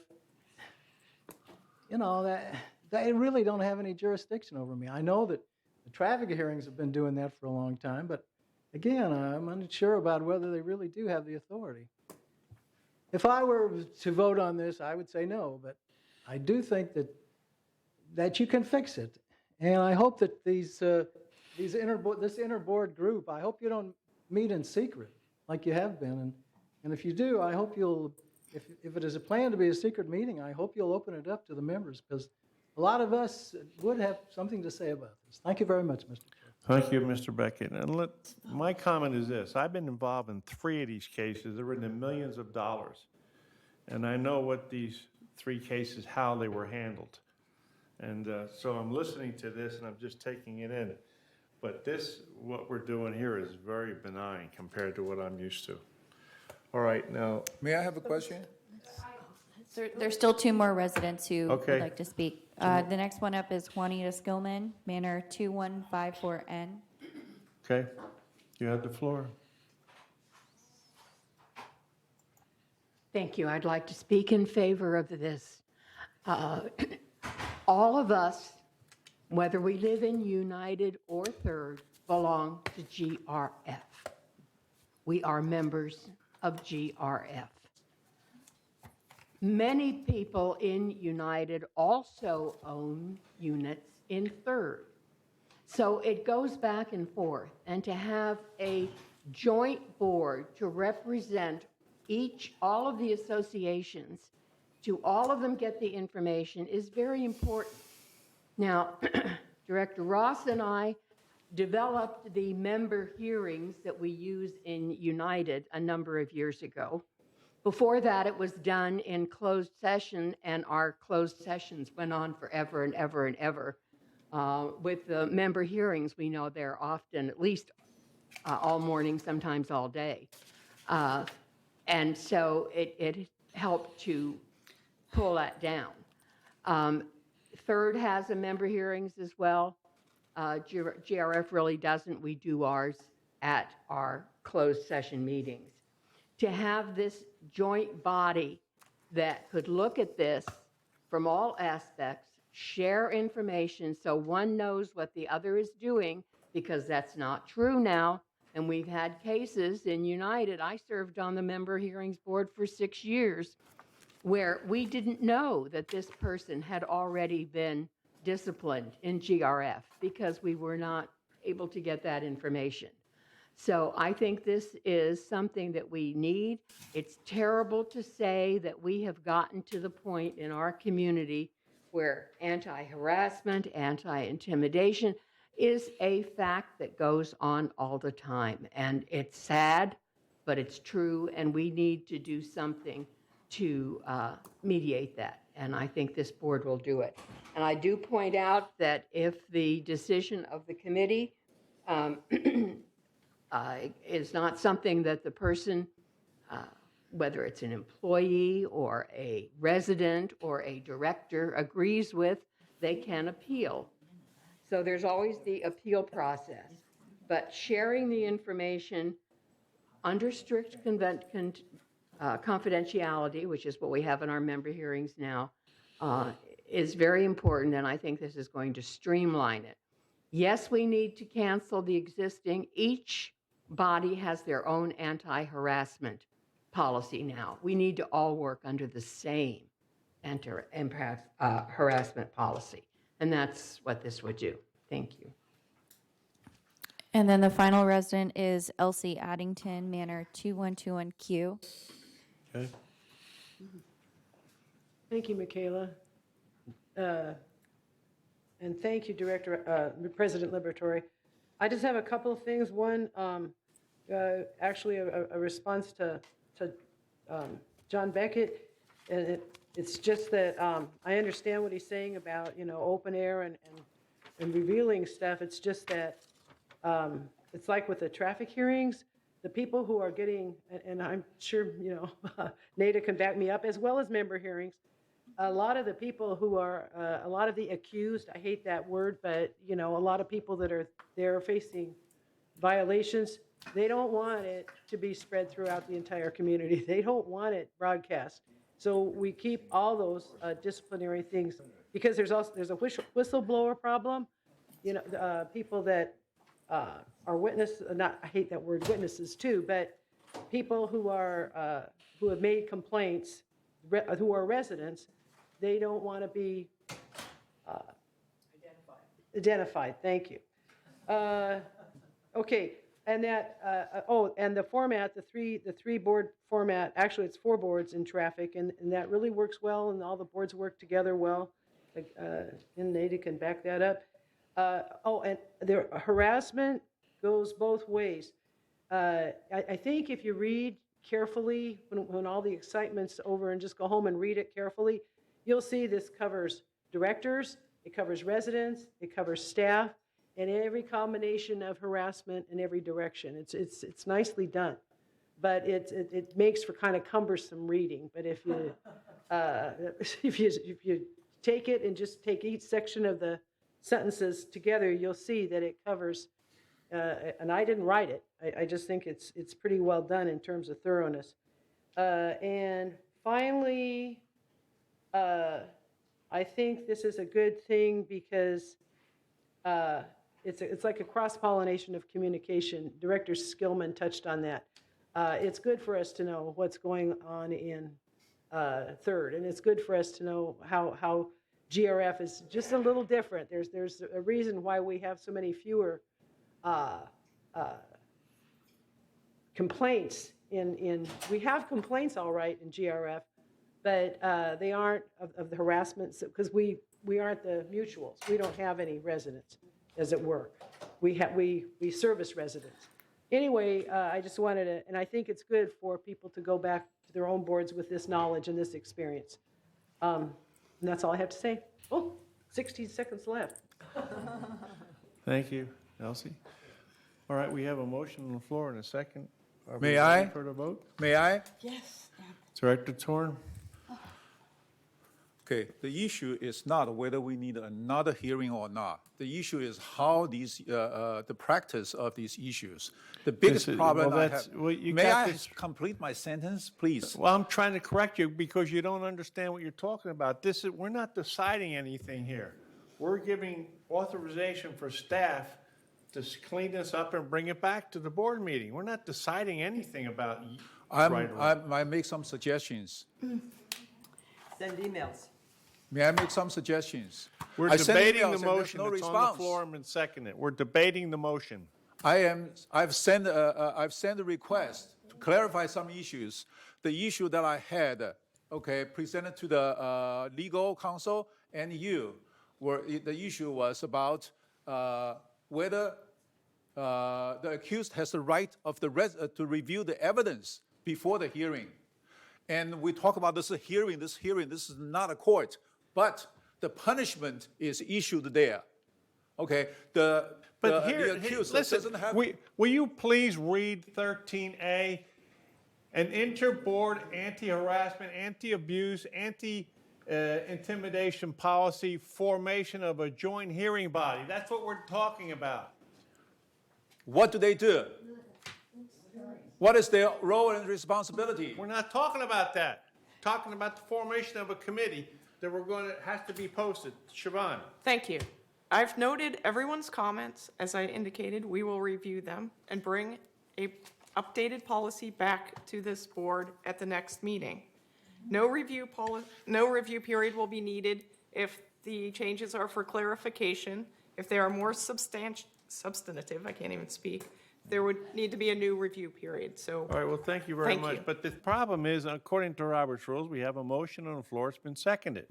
That they really don't have any jurisdiction over me. I know that the traffic hearings have been doing that for a long time, but again, I'm unsure about whether they really do have the authority. If I were to vote on this, I would say no, but I do think that you can fix it. And I hope that this inner board group, I hope you don't meet in secret like you have been. And if you do, I hope if it is a plan to be a secret meeting, I hope you'll open it up to the members, because a lot of us would have something to say about this. Thank you very much, Mr. Chair. Thank you, Mr. Beckett. And my comment is this. I've been involved in 3 of these cases. They're in the millions of dollars. And I know what these 3 cases, how they were handled. And so I'm listening to this and I'm just taking it in. But what we're doing here is very benign compared to what I'm used to. All right, now. May I have a question? There's still 2 more residents who Okay. would like to speak. The next one up is Juanita Skillman, Manor 2154N. Okay, you have the floor. Thank you. I'd like to speak in favor of this. All of us, whether we live in United or Third, belong to GRF. We are members of GRF. Many people in United also own units in Third. So it goes back and forth. And to have a joint board to represent all of the associations, to all of them get the information is very important. Now, Director Ross and I developed the member hearings that we use in United a number of years ago. Before that, it was done in closed session, and our closed sessions went on forever and ever and ever. With the member hearings, we know they're often at least all morning, sometimes all day. And so it helped to pull that down. Third has a member hearings as well. GRF really doesn't. We do ours at our closed session meetings. To have this joint body that could look at this from all aspects, share information so one knows what the other is doing, because that's not true now. And we've had cases in United. I served on the member hearings board for 6 years where we didn't know that this person had already been disciplined in GRF because we were not able to get that information. So I think this is something that we need. It's terrible to say that we have gotten to the point in our community where anti-harassment, anti-intimidation is a fact that goes on all the time. And it's sad, but it's true, and we need to do something to mediate that. And I think this board will do it. And I do point out that if the decision of the committee is not something that the person, whether it's an employee or a resident or a director, agrees with, they can appeal. So there's always the appeal process. But sharing the information under strict confidentiality, which is what we have in our member hearings now, is very important, and I think this is going to streamline it. Yes, we need to cancel the existing. Each body has their own anti-harassment policy now. We need to all work under the same harassment policy, and that's what this would do. Thank you. And then the final resident is Elsie Addington, Manor 2121Q. Okay. Thank you, Michaela. And thank you, President Liberatore. I just have a couple of things. One, actually a response to John Beckett. And it's just that I understand what he's saying about, open air and revealing stuff. It's just that it's like with the traffic hearings, the people who are getting, and I'm sure, Nada can back me up, as well as member hearings, a lot of the people who are, a lot of the accused, I hate that word, but, a lot of people that are there facing violations, they don't want it to be spread throughout the entire community. They don't want it broadcast. So we keep all those disciplinary things, because there's a whistleblower problem. People that are I hate that word, witnesses too, but people who have made complaints, who are residents, they don't want to be identified. Thank you. Okay, and that and the format, the three board format. Actually, it's 4 boards in traffic, and that really works well, and all the boards work together well. And Nada can back that up. And the harassment goes both ways. I think if you read carefully, when all the excitement's over, and just go home and read it carefully, you'll see this covers directors, it covers residents, it covers staff, and every combination of harassment in every direction. It's nicely done, but it makes for kind of cumbersome reading. But if you if you take it and just take each section of the sentences together, you'll see that it covers. And I didn't write it. I just think it's pretty well done in terms of thoroughness. And finally, I think this is a good thing because it's like a cross-pollination of communication. Director Skillman touched on that. It's good for us to know what's going on in third, and it's good for us to know how GRF is just a little different. There's a reason why we have so many fewer complaints we have complaints all right in GRF, but they aren't of the harassment, because we aren't the mutuals. We don't have any residents, as it were. We service residents. Anyway, I just wanted to, and I think it's good for people to go back to their own boards with this knowledge and this experience. And that's all I have to say. Oh, 60 seconds left. Thank you, Elsie. All right, we have a motion on the floor in a second. Are we May ready I? for the vote? May I? Yes. Director Torn? Okay, the issue is not whether we need another hearing or not. The issue is how these, the practice of these issues. The biggest problem well, I that's- have. well, you May got I this- complete my sentence, please? Well, I'm trying to correct you because you don't understand what you're talking about. We're not deciding anything here. We're giving authorization for staff to clean this up and bring it back to the board meeting. We're not deciding anything about right or wrong. I make some suggestions. Send emails. May I make some suggestions? We're I sent debating emails the and there's motion no that's on the response. floor and been seconded. We're debating the motion. I've sent a request to clarify some issues. The issue that I had, okay, presented to the legal counsel and you, the issue was about whether the accused has the right of to review the evidence before the hearing. And we talk about this hearing, this is not a court, but the punishment is issued there. Okay, the accused listen, doesn't have. will you please read 13A? An inter-board anti-harassment, anti-abuse, anti-intimidation policy, formation of a joint hearing body. That's what we're talking about. What do they do? What is their role and responsibility? We're not talking about that. Talking about the formation of a committee that has to be posted. Siobhan. Thank you. I've noted everyone's comments. As I indicated, we will review them and bring a updated policy back to this board at the next meeting. No review period will be needed if the changes are for clarification. If they are more substantive, I can't even speak, there would need to be a new review period. So, All right, well, thank you very Thank much. you. But the problem is, according to Robert's rules, we have a motion on the floor. It's been seconded.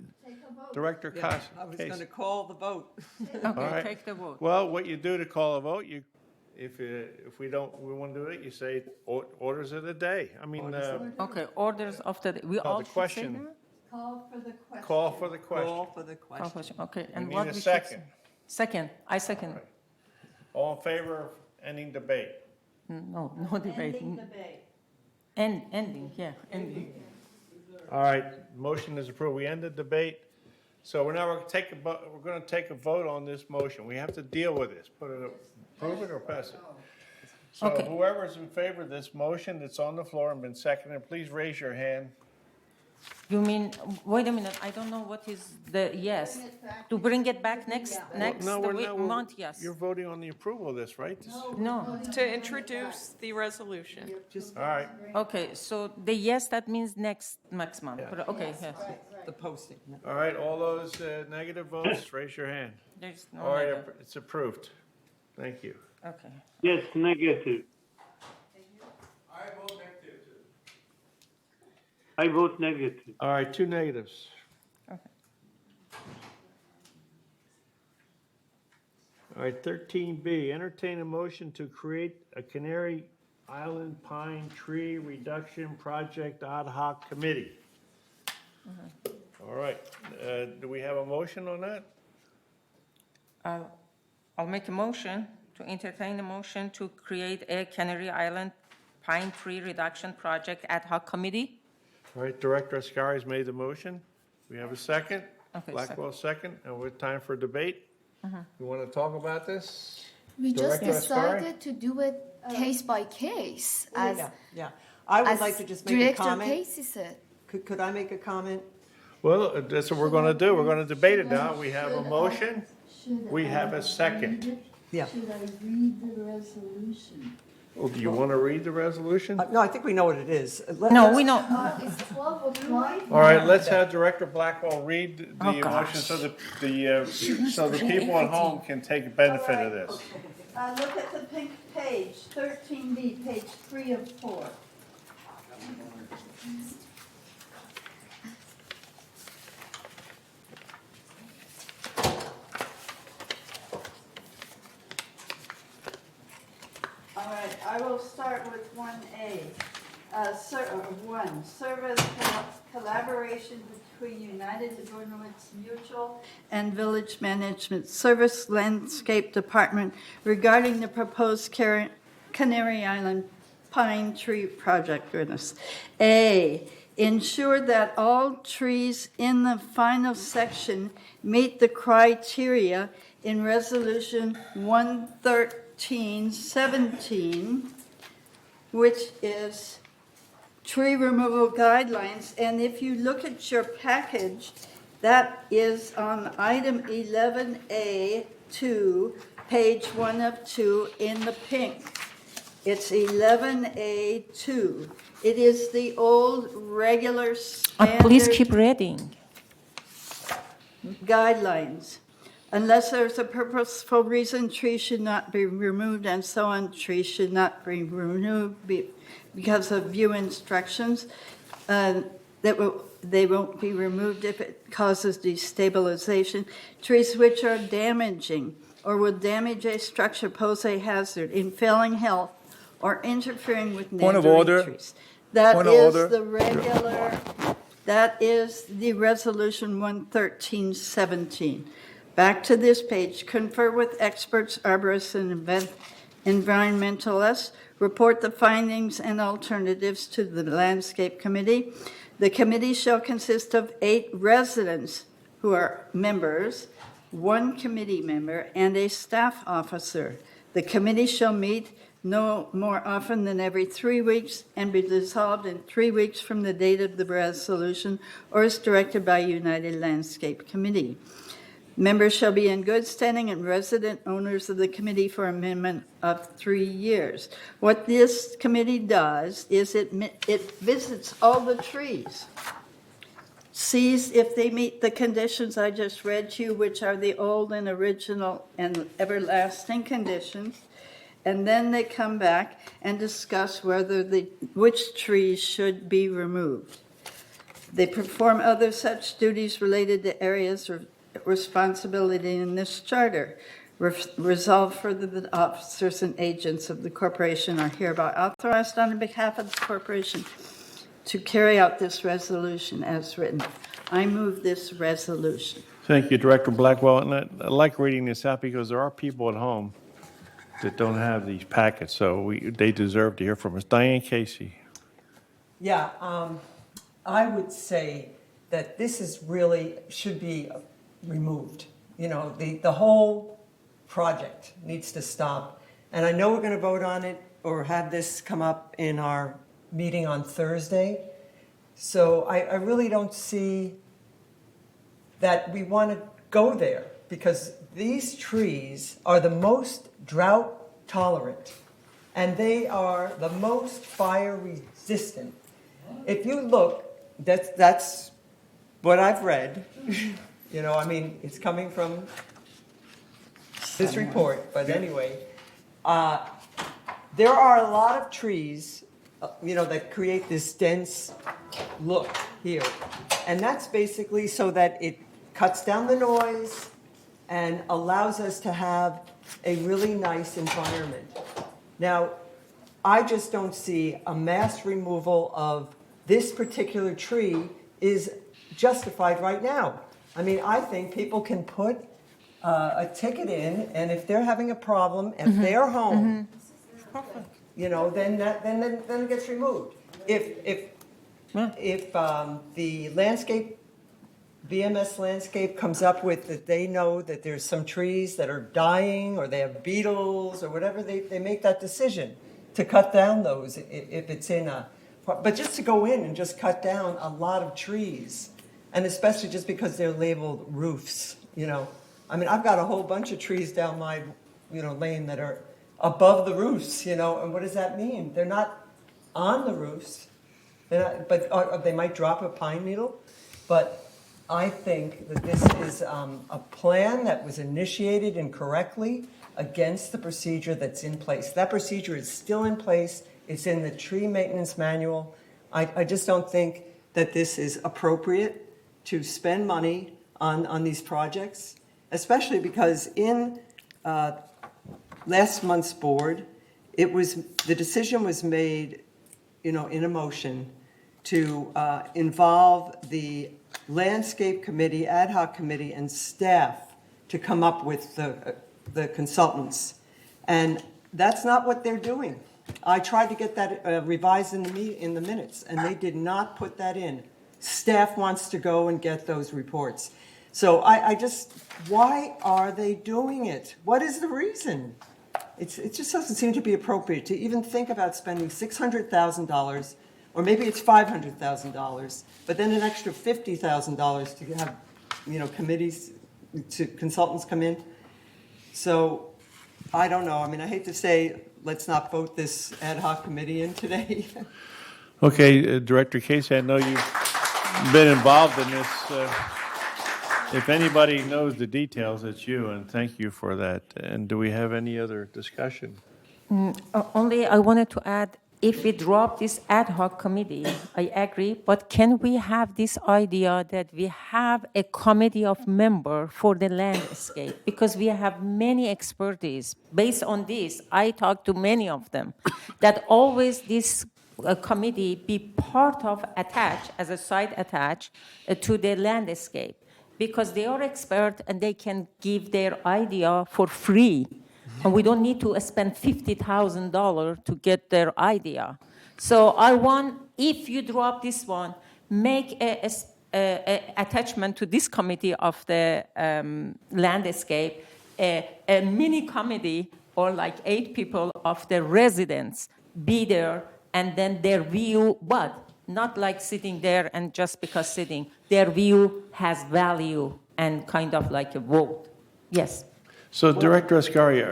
Director Costa. I was going to call the vote. All Okay, right. take the vote. Well, what you do to call a vote, if we want to do it, you say orders of the day. I mean, Okay, orders of the, we call all the should say question. that? Call for the question. Call for the question. Call for the Call question. question, okay, We and need what a we should second. say? Second, I second. All in favor of ending debate? No debate. Ending debate. Ending, yeah, ending. All right, motion is approved. We end the debate. So we're now going to take a vote on this motion. We have to deal with this. Approve it or pass it. So Okay. whoever's in favor of this motion that's on the floor and been seconded, please raise your hand. You mean, wait a minute, I don't know what is the yes. To bring it back next No, month, yes. You're voting on the approval of this, right? No, to introduce the resolution. All right. okay, so the yes, that means next month. Okay, yes. The posting. All right, all those negative votes, raise your hand. There's no All right, negative. it's approved. Thank you. Okay. Yes, negative. I vote negative. I vote negative. All right, two negatives. Okay. All right, 13B, entertain a motion to create a Canary Island Pine Tree Reduction Project Ad Hoc Committee. All right, do we have a motion on that? I'll make a motion to entertain a motion to create a Canary Island Pine Tree Reduction Project Ad Hoc Committee. All right, Director Ascari's made the motion. We have a second. Okay, Blackwell second, and we're time for debate. You want to talk about this? We just Director Ascari? decided to do it case by case, as Yeah. I would as like to just make a Director comment. Casey said. Could I make a comment? Well, that's what we're going to do. We're going to debate it now. We have a motion. We have a second. Yeah. Should I read the resolution? Well, do you want to read the resolution? No, I think we know what it is. No, we know. It's 12 o'clock. All right, let's have Director Blackwell read the motion so that the people at home can take benefit of this. Look at the pink page, 13B, page 3 of 4. All right, I will start with 1A. 1, service collaboration between United Laguna Woods Mutual and Village Management Service Landscape Department regarding the proposed Canary Island Pine Tree Project. Goodness. A, ensure that all trees in the final section meet the criteria in Resolution 11317, which is tree removal guidelines. And if you look at your package, that is on item 11A2, page 1 of 2 in the pink. It's 11A2. It is the old regular standard Please keep reading. guidelines. Unless there's a purposeful reason, trees should not be removed, and so on. Trees should not be removed because of view instructions. They won't be removed if it causes destabilization. Trees which are damaging or will damage a structure pose a hazard in failing health or interfering with Point of neighboring order. trees. That Point of is order. the regular, that is the Resolution 11317. Back to this page. Confer with experts, arborists, and environmentalists. Report the findings and alternatives to the Landscape Committee. The committee shall consist of 8 residents who are members, 1 committee member, and a staff officer. The committee shall meet no more often than every 3 weeks and be dissolved in 3 weeks from the date of the resolution or as directed by United Landscape Committee. Members shall be in good standing and resident owners of the committee for a minimum of 3 years. What this committee does is it visits all the trees, sees if they meet the conditions I just read to you, which are the old and original and everlasting conditions, and then they come back and discuss which trees should be removed. They perform other such duties related to areas of responsibility in this charter. Resolved further that officers and agents of the corporation are hereby authorized on behalf of the corporation to carry out this resolution as written. I move this resolution. Thank you, Director Blackwell. And I like reading this out because there are people at home that don't have these packets, so they deserve to hear from us. Diane Casey. Yeah, I would say that this is really, should be removed. You know, the whole project needs to stop. And I know we're going to vote on it or have this come up in our meeting on Thursday. So I really don't see that we want to go there because these trees are the most drought tolerant and they are the most fire resistant. If you look, that's what I've read. You know, I mean, it's coming from this report, but anyway, there are a lot of trees, that create this dense look here. And that's basically so that it cuts down the noise and allows us to have a really nice environment. Now, I just don't see a mass removal of this particular tree is justified right now. I mean, I think people can put a ticket in, and if they're having a problem, if they're home, then it gets removed. If the landscape, VMS Landscape comes up with that they know that there's some trees that are dying or they have beetles or whatever, they make that decision to cut down those if it's in a, but just to go in and just cut down a lot of trees And especially just because they're labeled roofs, you know. I mean, I've got a whole bunch of trees down my, lane that are above the roofs, and what does that mean? They're not on the roofs, but they might drop a pine needle. But I think that this is a plan that was initiated incorrectly against the procedure that's in place. That procedure is still in place. It's in the tree maintenance manual. I just don't think that this is appropriate to spend money on these projects, especially because in last month's board, the decision was made, in a motion to involve the landscape committee, ad hoc committee, and staff to come up with the consultants. And that's not what they're doing. I tried to get that revised in the minutes, and they did not put that in. Staff wants to go and get those reports. So why are they doing it? What is the reason? It just doesn't seem to be appropriate to even think about spending $600,000, or maybe it's $500,000, but then an extra $50,000 to have, committees, consultants come in. So I don't know. I mean, I hate to say, let's not vote this ad hoc committee in today. Okay, Director Casey, I know you've been involved in this. If anybody knows the details, it's you, and thank you for that. And do we have any other discussion? Only I wanted to add, if we drop this ad hoc committee, I agree, but can we have this idea that we have a committee of members for the landscape? Because we have many expertise. Based on this, I talked to many of them, that always this committee be part of attached, as a site attached to the landscape, because they are expert and they can give their idea for free. And we don't need to spend $50,000 to get their idea. So I want, if you drop this one, make a attachment to this committee of the landscape, a mini committee, or like 8 people of the residents be there, and then their view, but not like sitting there and just because sitting. Their view has value and kind of like a vote. Yes. So, Director Ascari,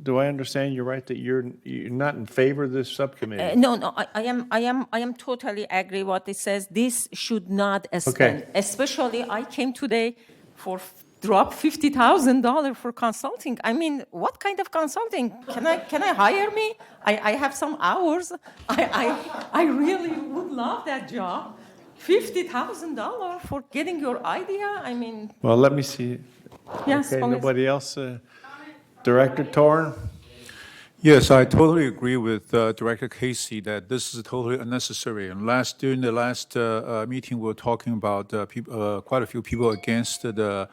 do I understand you're right that you're not in favor of this subcommittee? No, I am totally agree what it says. This should not spend. Especially, I came today for drop $50,000 for consulting. I mean, what kind of consulting? Can I hire me? I have some hours. I really would love that job. $50,000 for getting your idea. I mean. Well, let me see. Yes. Okay, nobody else? Director Torn? Yes, I totally agree with Director Casey that this is totally unnecessary. And during the last meeting, we were talking about quite a few people against the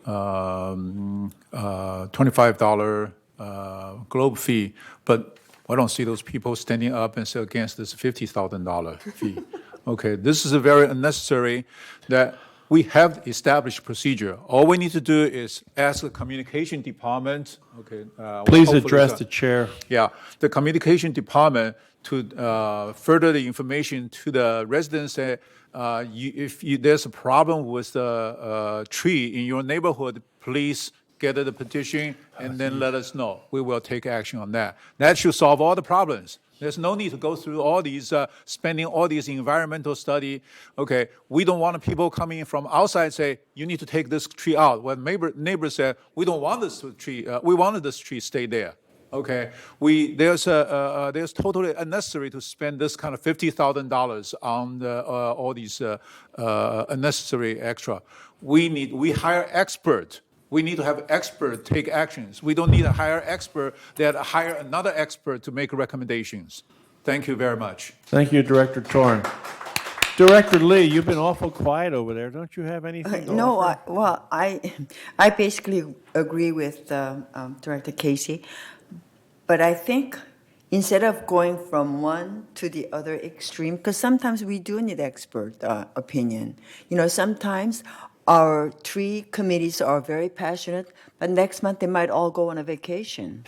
$25 globe fee, but I don't see those people standing up and say against this $50,000 fee. Okay, this is a very unnecessary that we have established procedure. All we need to do is ask the communication department. Okay. Please address the chair. Yeah, the communication department to further the information to the residents that if there's a problem with the tree in your neighborhood, please gather the petition and then let us know. We will take action on that. That should solve all the problems. There's no need to go through all these, spending all these environmental study. Okay, we don't want people coming in from outside say, you need to take this tree out. When neighbor said, we don't want this tree, we wanted this tree stay there. Okay, there's totally unnecessary to spend this kind of $50,000 on all these unnecessary extra. We hire expert. We need to have expert take actions. We don't need to hire expert that hire another expert to make recommendations. Thank you very much. Thank you, Director Torn. Director Lee, you've been awful quiet over there. Don't you have anything to offer? I basically agree with Director Casey, but I think instead of going from one to the other extreme, because sometimes we do need expert opinion. Sometimes our tree committees are very passionate, but next month they might all go on a vacation.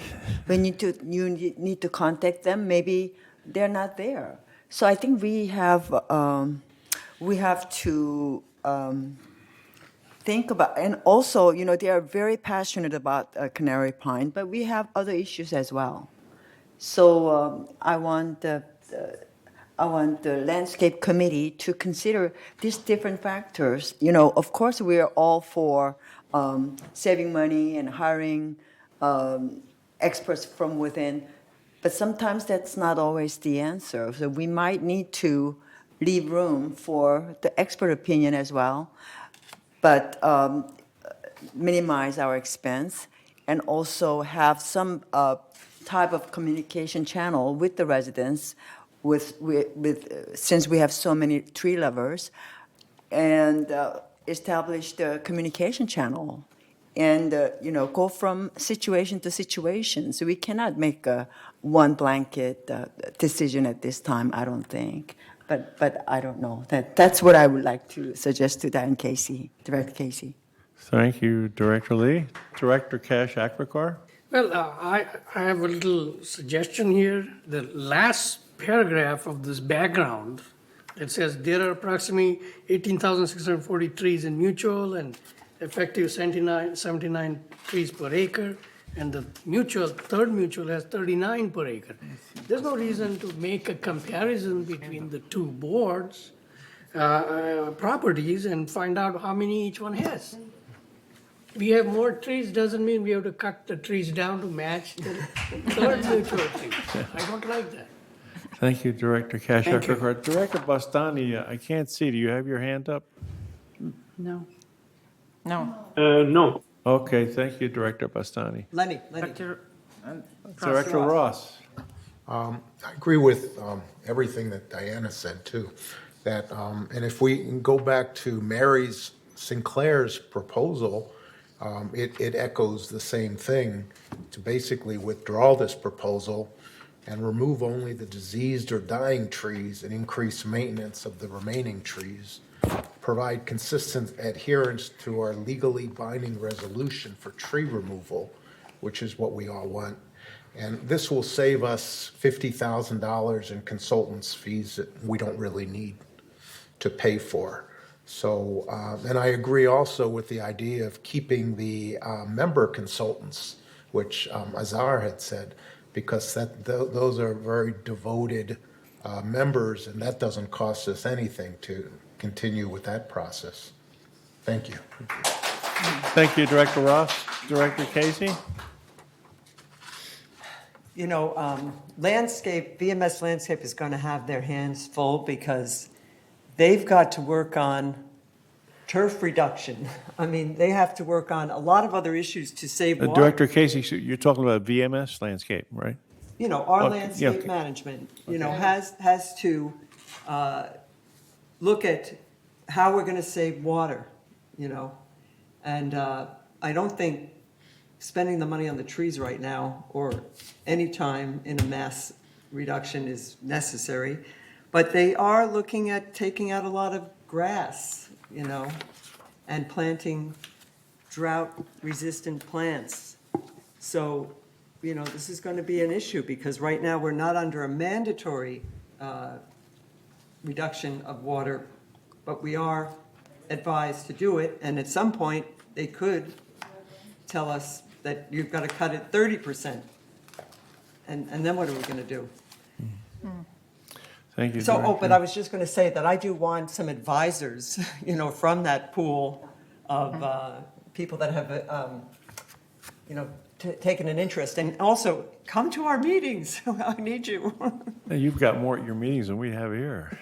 You need to contact them. Maybe they're not there. So I think we have to think about, and also, they are very passionate about Canary Pine, but we have other issues as well. So I want the landscape committee to consider these different factors. Of course, we are all for saving money and hiring experts from within, but sometimes that's not always the answer. So we might need to leave room for the expert opinion as well, but minimize our expense and also have some type of communication channel with the residents since we have so many tree lovers, and establish the communication channel and go from situation to situation. So we cannot make a one blanket decision at this time, I don't think. But I don't know. That's what I would like to suggest to Director Casey. Thank you, Director Lee. Director Cash Akrakar? Well, I have a little suggestion here. The last paragraph of this background, it says there are approximately 18,640 trees in mutual and effective 79 trees per acre. And the third mutual has 39 per acre. There's no reason to make a comparison between the two boards, properties, and find out how many each one has. We have more trees doesn't mean we have to cut the trees down to match the third mutual tree. I don't like that. Thank you, Director Cash Thank you. Akrakar. Director Bastani, I can't see. Do you have your hand up? No. No. No. Okay, thank you, Director Bastani. Lenny. Director Ross? I agree with everything that Diana said, too. And if we can go back to Mary Sinclair's proposal, it echoes the same thing, to basically withdraw this proposal and remove only the diseased or dying trees and increase maintenance of the remaining trees. Provide consistent adherence to our legally binding resolution for tree removal, which is what we all want. And this will save us $50,000 in consultants' fees that we don't really need to pay for. So, and I agree also with the idea of keeping the member consultants, which Azar had said, because those are very devoted members, and that doesn't cost us anything to continue with that process. Thank you. Thank you, Director Ross. Director Casey? VMS Landscape is going to have their hands full because they've got to work on turf reduction. I mean, they have to work on a lot of other issues to save water. Director Casey, so you're talking about VMS Landscape, right? Our Okay, landscape okay. management, has to look at how we're going to save water, And I don't think spending the money on the trees right now or any time in a mass reduction is necessary. But they are looking at taking out a lot of grass, and planting drought-resistant plants. So, this is going to be an issue because right now we're not under a mandatory reduction of water, but we are advised to do it. And at some point, they could tell us that you've got to cut it 30%. And then what are we going to do? Thank you, So, Director. but I was just going to say that I do want some advisors, from that pool of people that have, taken an interest. And also, come to our meetings. I need you. Hey, you've got more at your meetings than we have here.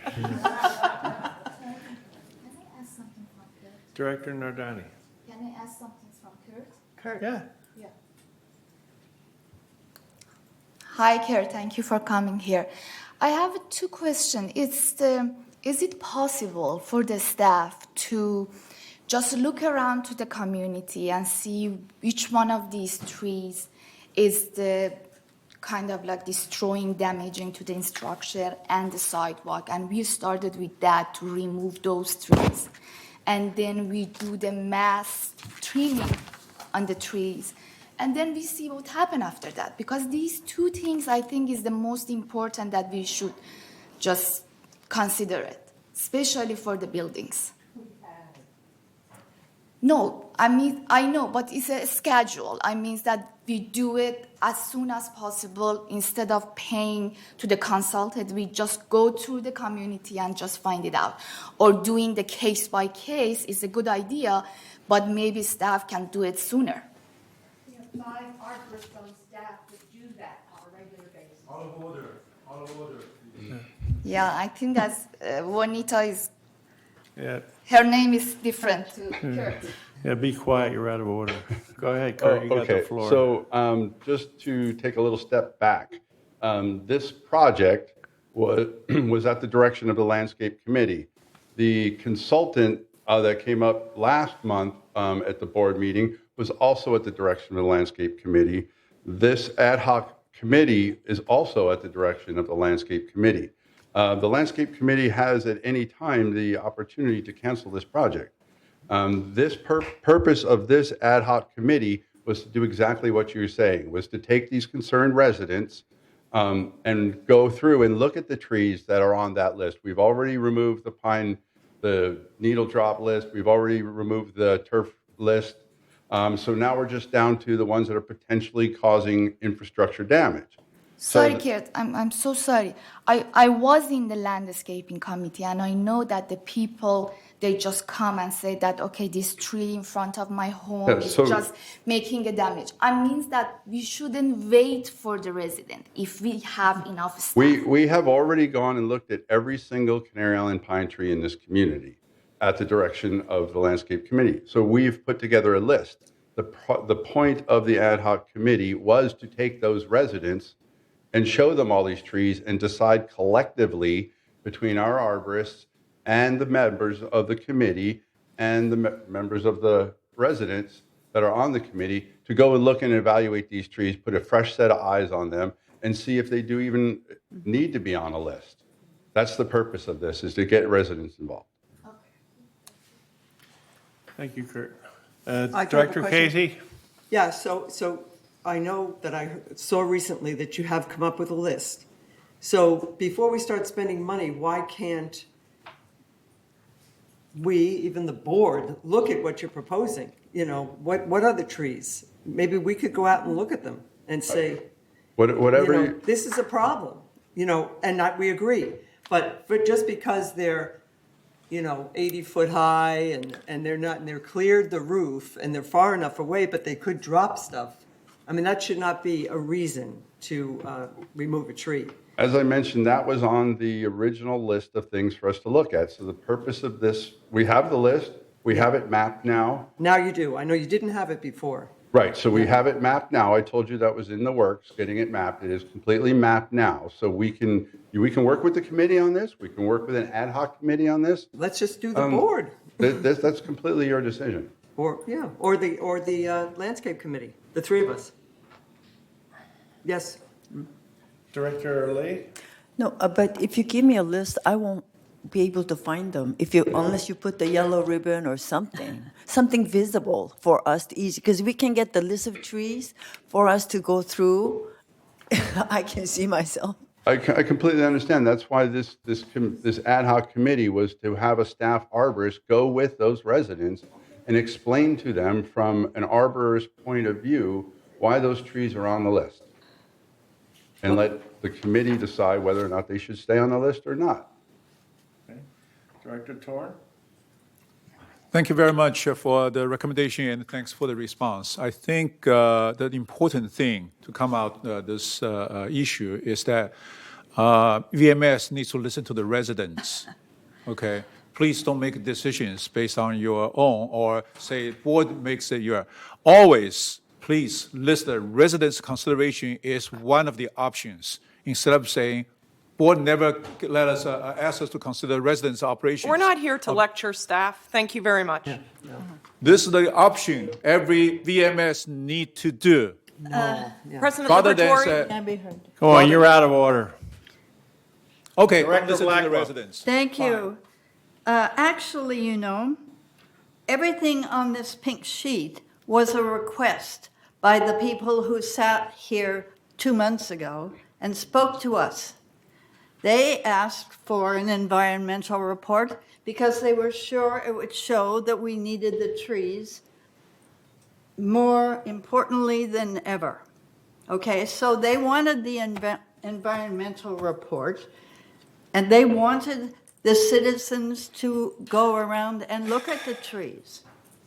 Director Nardani? Can I ask something from Kurt? Yeah. Hi, Kurt. Thank you for coming here. I have two questions. Is it possible for the staff to just look around to the community and see which one of these trees is the kind of like destroying, damaging to the structure and the sidewalk? And we started with that to remove those trees. And then we do the mass trimming on the trees. And then we see what happened after that. Because these two things, I think, is the most important that we should just consider it, especially for the buildings. No, I know, but it's a schedule. I mean that we do it as soon as possible instead of paying to the consultant. We just go through the community and just find it out. Or doing the case by case is a good idea, but maybe staff can do it sooner. We have 5 arborists on staff that do that on a regular basis. Out of order. Yeah, I think that's Juanita is. Yeah. Her name is different. Yeah, be quiet, you're out of order. Go ahead, Kurt, you got the floor. So just to take a little step back, this project was at the direction of the Landscape Committee. The consultant that came up last month at the board meeting was also at the direction of the Landscape Committee. This ad hoc committee is also at the direction of the Landscape Committee. The Landscape Committee has at any time the opportunity to cancel this project. This purpose of this ad hoc committee was to do exactly what you're saying, was to take these concerned residents and go through and look at the trees that are on that list. We've already removed the needle drop list. We've already removed the turf list. So now we're just down to the ones that are potentially causing infrastructure damage. Sorry, Kurt, I'm so sorry. I was in the landscaping committee, and I know that the people, they just come and say that, okay, this tree in front of my home is just making a damage. It means that we shouldn't wait for the resident if we have enough staff. We have already gone and looked at every single Canary Island pine tree in this community at the direction of the Landscape Committee. So we've put together a list. The point of the ad hoc committee was to take those residents and show them all these trees and decide collectively between our arborists and the members of the committee and the members of the residents that are on the committee to go and look and evaluate these trees, put a fresh set of eyes on them, and see if they do even need to be on a list. That's the purpose of this, is to get residents involved. Thank you, Kurt. I have a Director question. Casey? Yeah, so I know that I saw recently that you have come up with a list. So before we start spending money, why can't we, even the board, look at what you're proposing? You know, what are the trees? Maybe we could go out and look at them and say, Whatever you know, this is a problem, you know, and we agree. But just because they're, you know, 80 foot high and they're cleared the roof and they're far enough away, but they could drop stuff. I mean, that should not be a reason to remove a tree. As I mentioned, that was on the original list of things for us to look at. So the purpose of this, we have the list, we have it mapped now. Now you do. I know you didn't have it before. Right, so we have it mapped now. I told you that was in the works, getting it mapped. It is completely mapped now. So we can work with the committee on this. We can work with an ad hoc committee on this. Let's just do the board. That's completely your decision. Or the landscape committee, the three of us. Yes. Director Lee? No, but if you give me a list, I won't be able to find them unless you put the yellow ribbon or something visible for us to easy, because we can get the list of trees for us to go through. I can see myself. I completely understand. That's why this ad hoc committee was to have a staff arborist go with those residents and explain to them from an arborist point of view why those trees are on the list. And let the committee decide whether or not they should stay on the list or not. Okay. Director Torn? Thank you very much for the recommendation and thanks for the response. I think the important thing to come out this issue is that VMS needs to listen to the residents. Okay, please don't make decisions based on your own or say board makes it your. Always, please list the residents' consideration is one of the options instead of saying board never let us ask us to consider residents' operations. We're not here to lecture staff. Thank you very much. This is the option every VMS need to do. President Rather than Liberatore. say, Come on, you're out of order. okay, Director listen to the Blackwell. residents. Thank you. Actually, you know, everything on this pink sheet was a request by the people who sat here 2 months ago and spoke to us. They asked for an environmental report because they were sure it would show that we needed the trees more importantly than ever. Okay, so they wanted the environmental report, and they wanted the citizens to go around and look at the trees.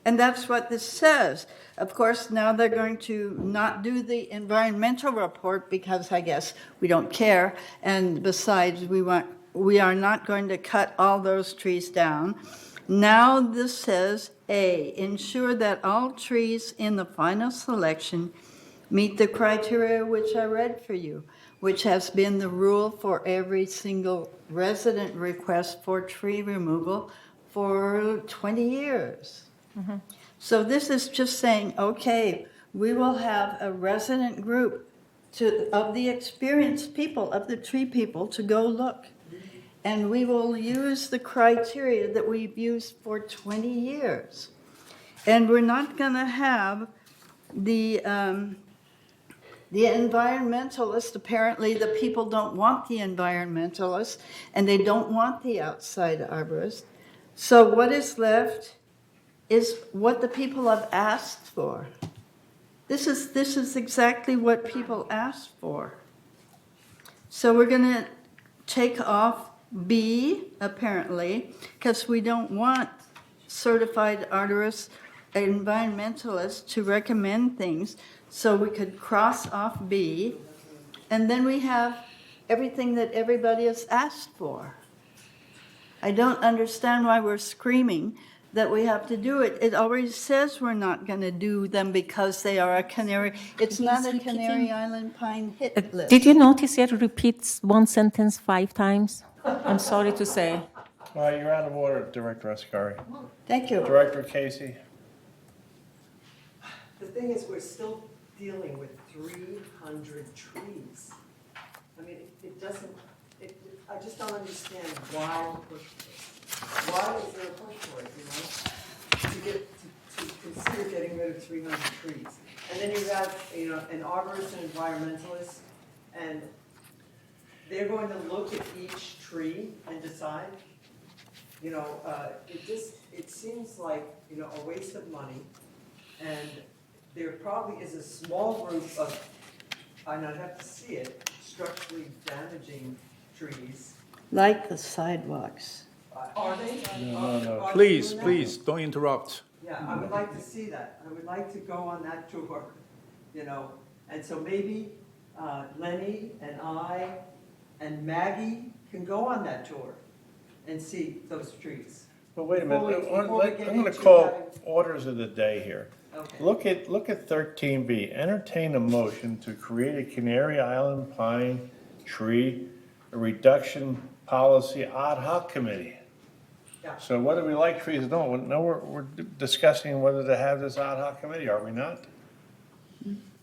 And that's what this says. Of course, now they're going to not do the environmental report because I guess we don't care. And besides, we are not going to cut all those trees down. Now this says, A, ensure that all trees in the final selection meet the criteria which I read for you, which has been the rule for every single resident request for tree removal for 20 years. So this is just saying, okay, we will have a resident group of the experienced people, of the tree people, to go look. And we will use the criteria that we've used for 20 years. And we're not going to have the environmentalists. Apparently the people don't want the environmentalists, and they don't want the outside arborists. So what is left is what the people have asked for. This is exactly what people asked for. So we're going to take off B, apparently, because we don't want certified arborists, environmentalists to recommend things. So we could cross off B, and then we have everything that everybody has asked for. I don't understand why we're screaming that we have to do it. It already says we're not going to do them because they are a canary. It's not a Canary Island pine hit list. Did you notice it repeats one sentence 5 times? I'm sorry to say. All right, you're out of order, Director Ascari. Thank you. Director Casey. The thing is, we're still dealing with 300 trees. I mean, it doesn't, I just don't understand why we're pushing this. Why is there a push for it, to consider getting rid of 300 trees? And then you have, an arborist and environmentalist, and they're going to look at each tree and decide. It seems like, a waste of money, and there probably is a small group of, and I'd have to see it, structurally damaging trees. Like the sidewalks. Are they? No. Please, don't interrupt. Yeah, I would like to see that. I would like to go on that tour, And so maybe Lenny and I and Maggie can go on that tour and see those trees. But wait a minute, Before we get I'm going to into call having- orders of the day here. Okay. Look at 13B, entertain a motion to create a Canary Island pine tree reduction policy ad hoc committee. Yeah. So whether we like trees or don't, no, we're discussing whether to have this ad hoc committee, are we not?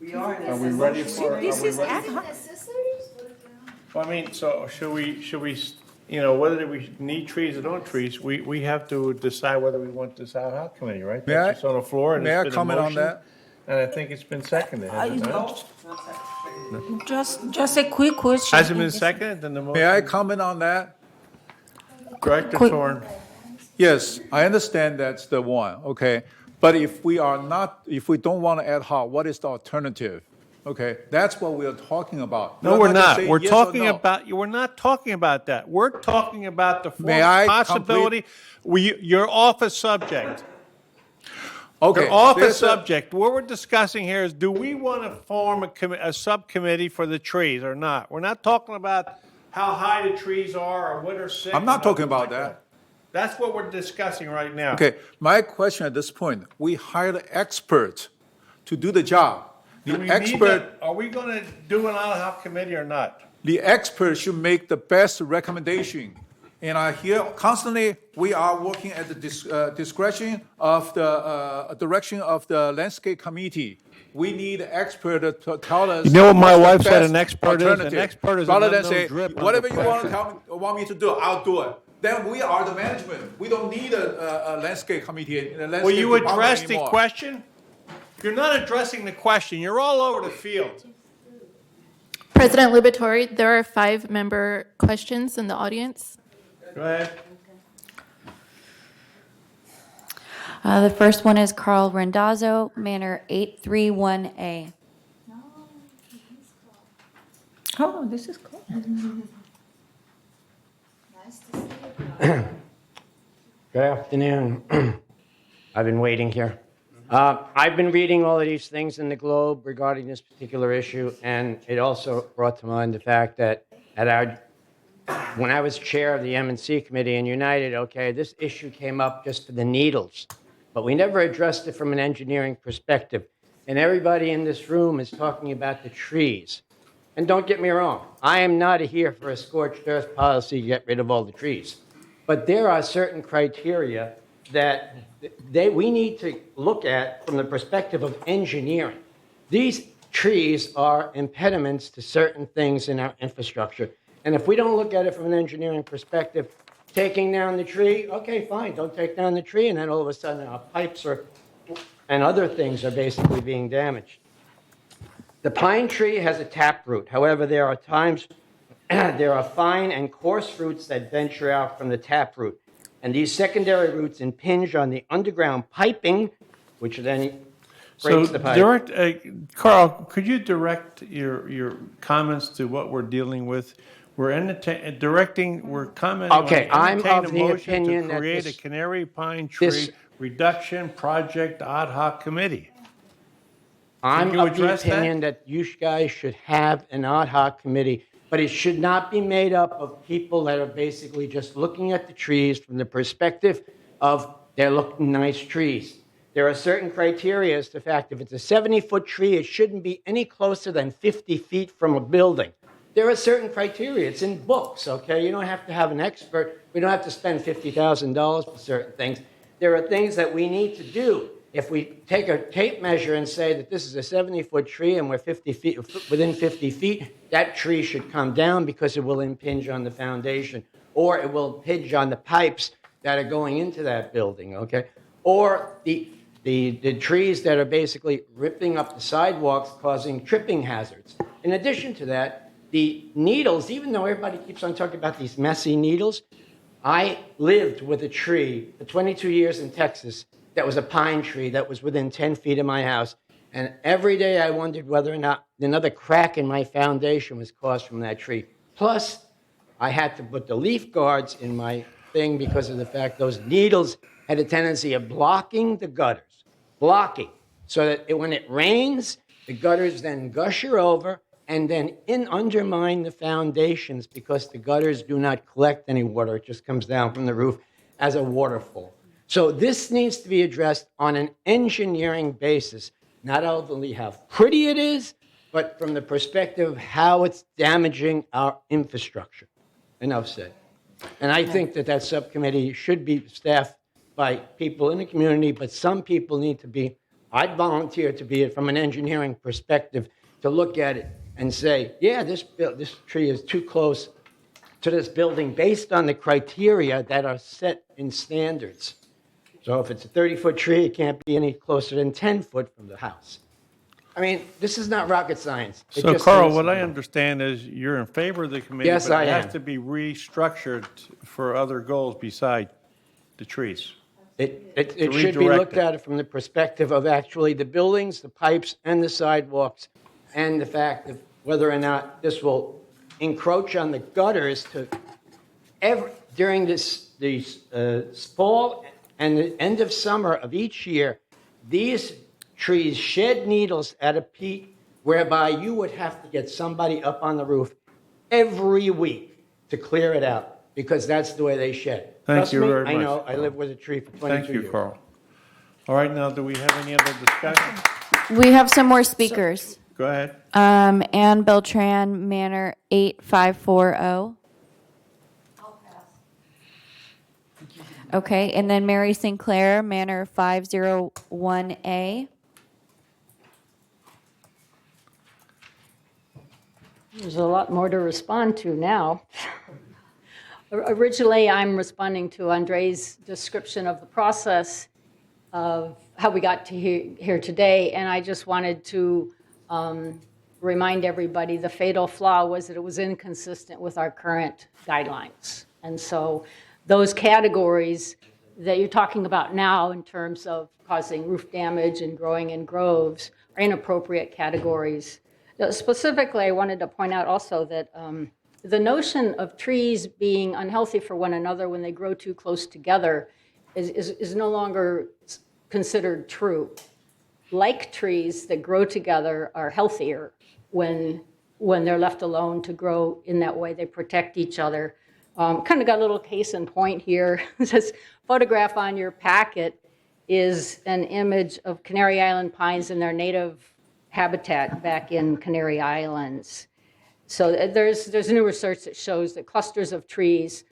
We are. Are we ready for? This is ad Is it hoc. necessary? Well, I mean, so should we, whether we need trees or don't trees, we have to decide whether we want this ad hoc committee, right? May I- That's just on the floor and may I it's been a comment on motion, that? And I think it's been seconded, has it not? Just a quick question. Hasn't been seconded, then the motion. May I comment on that? Director Quick- Thorne. Yes, I understand that's the one, okay? But if we don't want to ad hoc, what is the alternative? Okay, that's what we are talking about. No, we're gonna not. say We're yes or talking no. about, we're not talking about that. We're talking about the May I possibility. You're off a subject. Okay. You're off a there's subject. What we're discussing here is, do we want to form a subcommittee for the trees or not? We're not talking about how high the trees are or what are sick. I'm not or talking nothing about like that. That's what we're discussing right now. Okay, my question at this point, we hired experts to do the job. Do The we need expert, to- Are we going to do an ad hoc committee or not? the expert should make the best recommendation. And I hear constantly, we are working at the discretion of the direction of the landscape committee. We need an expert to tell us. You know what my what's the wife said best an expert is? An alternative. expert is an Rather than unknown say, drip under whatever you pressure. want me to do, I'll do it. Then we are the management. We don't need a landscape committee, a landscape Will you department address the anymore. question? You're not addressing the question. You're all over the field. President Liberatore, there are 5-member questions in the audience. Go ahead. The first one is Carl Rendazzo, Manor 831A. Oh, this is cool. Good afternoon. I've been waiting here. I've been reading all of these things in the Globe regarding this particular issue, and it also brought to mind the fact that when I was chair of the M&C committee in United, okay, this issue came up just for the needles, but we never addressed it from an engineering perspective. And everybody in this room is talking about the trees. And don't get me wrong, I am not here for a scorched earth policy to get rid of all the trees. But there are certain criteria that we need to look at from the perspective of engineering. These trees are impediments to certain things in our infrastructure. And if we don't look at it from an engineering perspective, taking down the tree, okay, fine, don't take down the tree, and then all of a sudden our pipes and other things are basically being damaged. The pine tree has a taproot. However, there are times there are fine and coarse roots that venture out from the taproot. And these secondary roots impinge on the underground piping, which then breaks the pipe. Carl, could you direct your comments to what we're dealing with? We're commenting Okay, I'm on of a the motion opinion to that create a this- canary pine tree reduction project ad hoc committee. I'm you of the address that? opinion that you guys should have an ad hoc committee, but it should not be made up of people that are basically just looking at the trees from the perspective of they're looking nice trees. There are certain criteria as to the fact if it's a 70-foot tree, it shouldn't be any closer than 50 feet from a building. There are certain criteria. It's in books, okay? You don't have to have an expert. We don't have to spend $50,000 for certain things. There are things that we need to do. If we take a tape measure and say that this is a 70-foot tree and we're 50 feet, within 50 feet, that tree should come down because it will impinge on the foundation, or it will impinge on the pipes that are going into that building, okay? Or the trees that are basically ripping up the sidewalks, causing tripping hazards. In addition to that, the needles, even though everybody keeps on talking about these messy needles, I lived with a tree for 22 years in Texas that was a pine tree that was within 10 feet of my house. And every day I wondered whether or not another crack in my foundation was caused from that tree. Plus, I had to put the leaf guards in my thing because of the fact those needles had a tendency of blocking the gutters. So that when it rains, the gutters then gusher over and then undermine the foundations because the gutters do not collect any water. It just comes down from the roof as a waterfall. So this needs to be addressed on an engineering basis, not only how pretty it is, but from the perspective of how it's damaging our infrastructure. Enough said. And I think that subcommittee should be staffed by people in the community, but some people need to be, I'd volunteer to be it from an engineering perspective, to look at it and say, yeah, this tree is too close to this building based on the criteria that are set in standards. So if it's a 30-foot tree, it can't be any closer than 10 foot from the house. I mean, this is not rocket science. So, Carl, what I understand is you're in favor of the committee, Yes, but I it has am. to be restructured for other goals beside the trees. It should be looked at from the perspective of actually the buildings, the pipes, and the sidewalks, and the fact of whether or not this will encroach on the gutters during this fall and the end of summer of each year. These trees shed needles at a peak whereby you would have to get somebody up on the roof every week to clear it out because that's the way they shed. Thank you very much. I know. I lived with a tree for 22 years. Thank you, Carl. All right, now, do we have any other discussion? We have some more speakers. Go ahead. Ann Beltran, Manor 8540. Okay, and then Mary Sinclair, Manor 501A. There's a lot more to respond to now. Originally, I'm responding to Andre's description of the process of how we got to here today, and I just wanted to remind everybody, the fatal flaw was that it was inconsistent with our current guidelines. And so those categories that you're talking about now in terms of causing roof damage and growing in groves are inappropriate categories. Specifically, I wanted to point out also that the notion of trees being unhealthy for one another when they grow too close together is no longer considered true. Like trees that grow together are healthier when they're left alone to grow in that way. They protect each other. Kind of got a little case in point here. This photograph on your packet is an image of Canary Island pines in their native habitat back in Canary Islands. So there's new research that shows that clusters of trees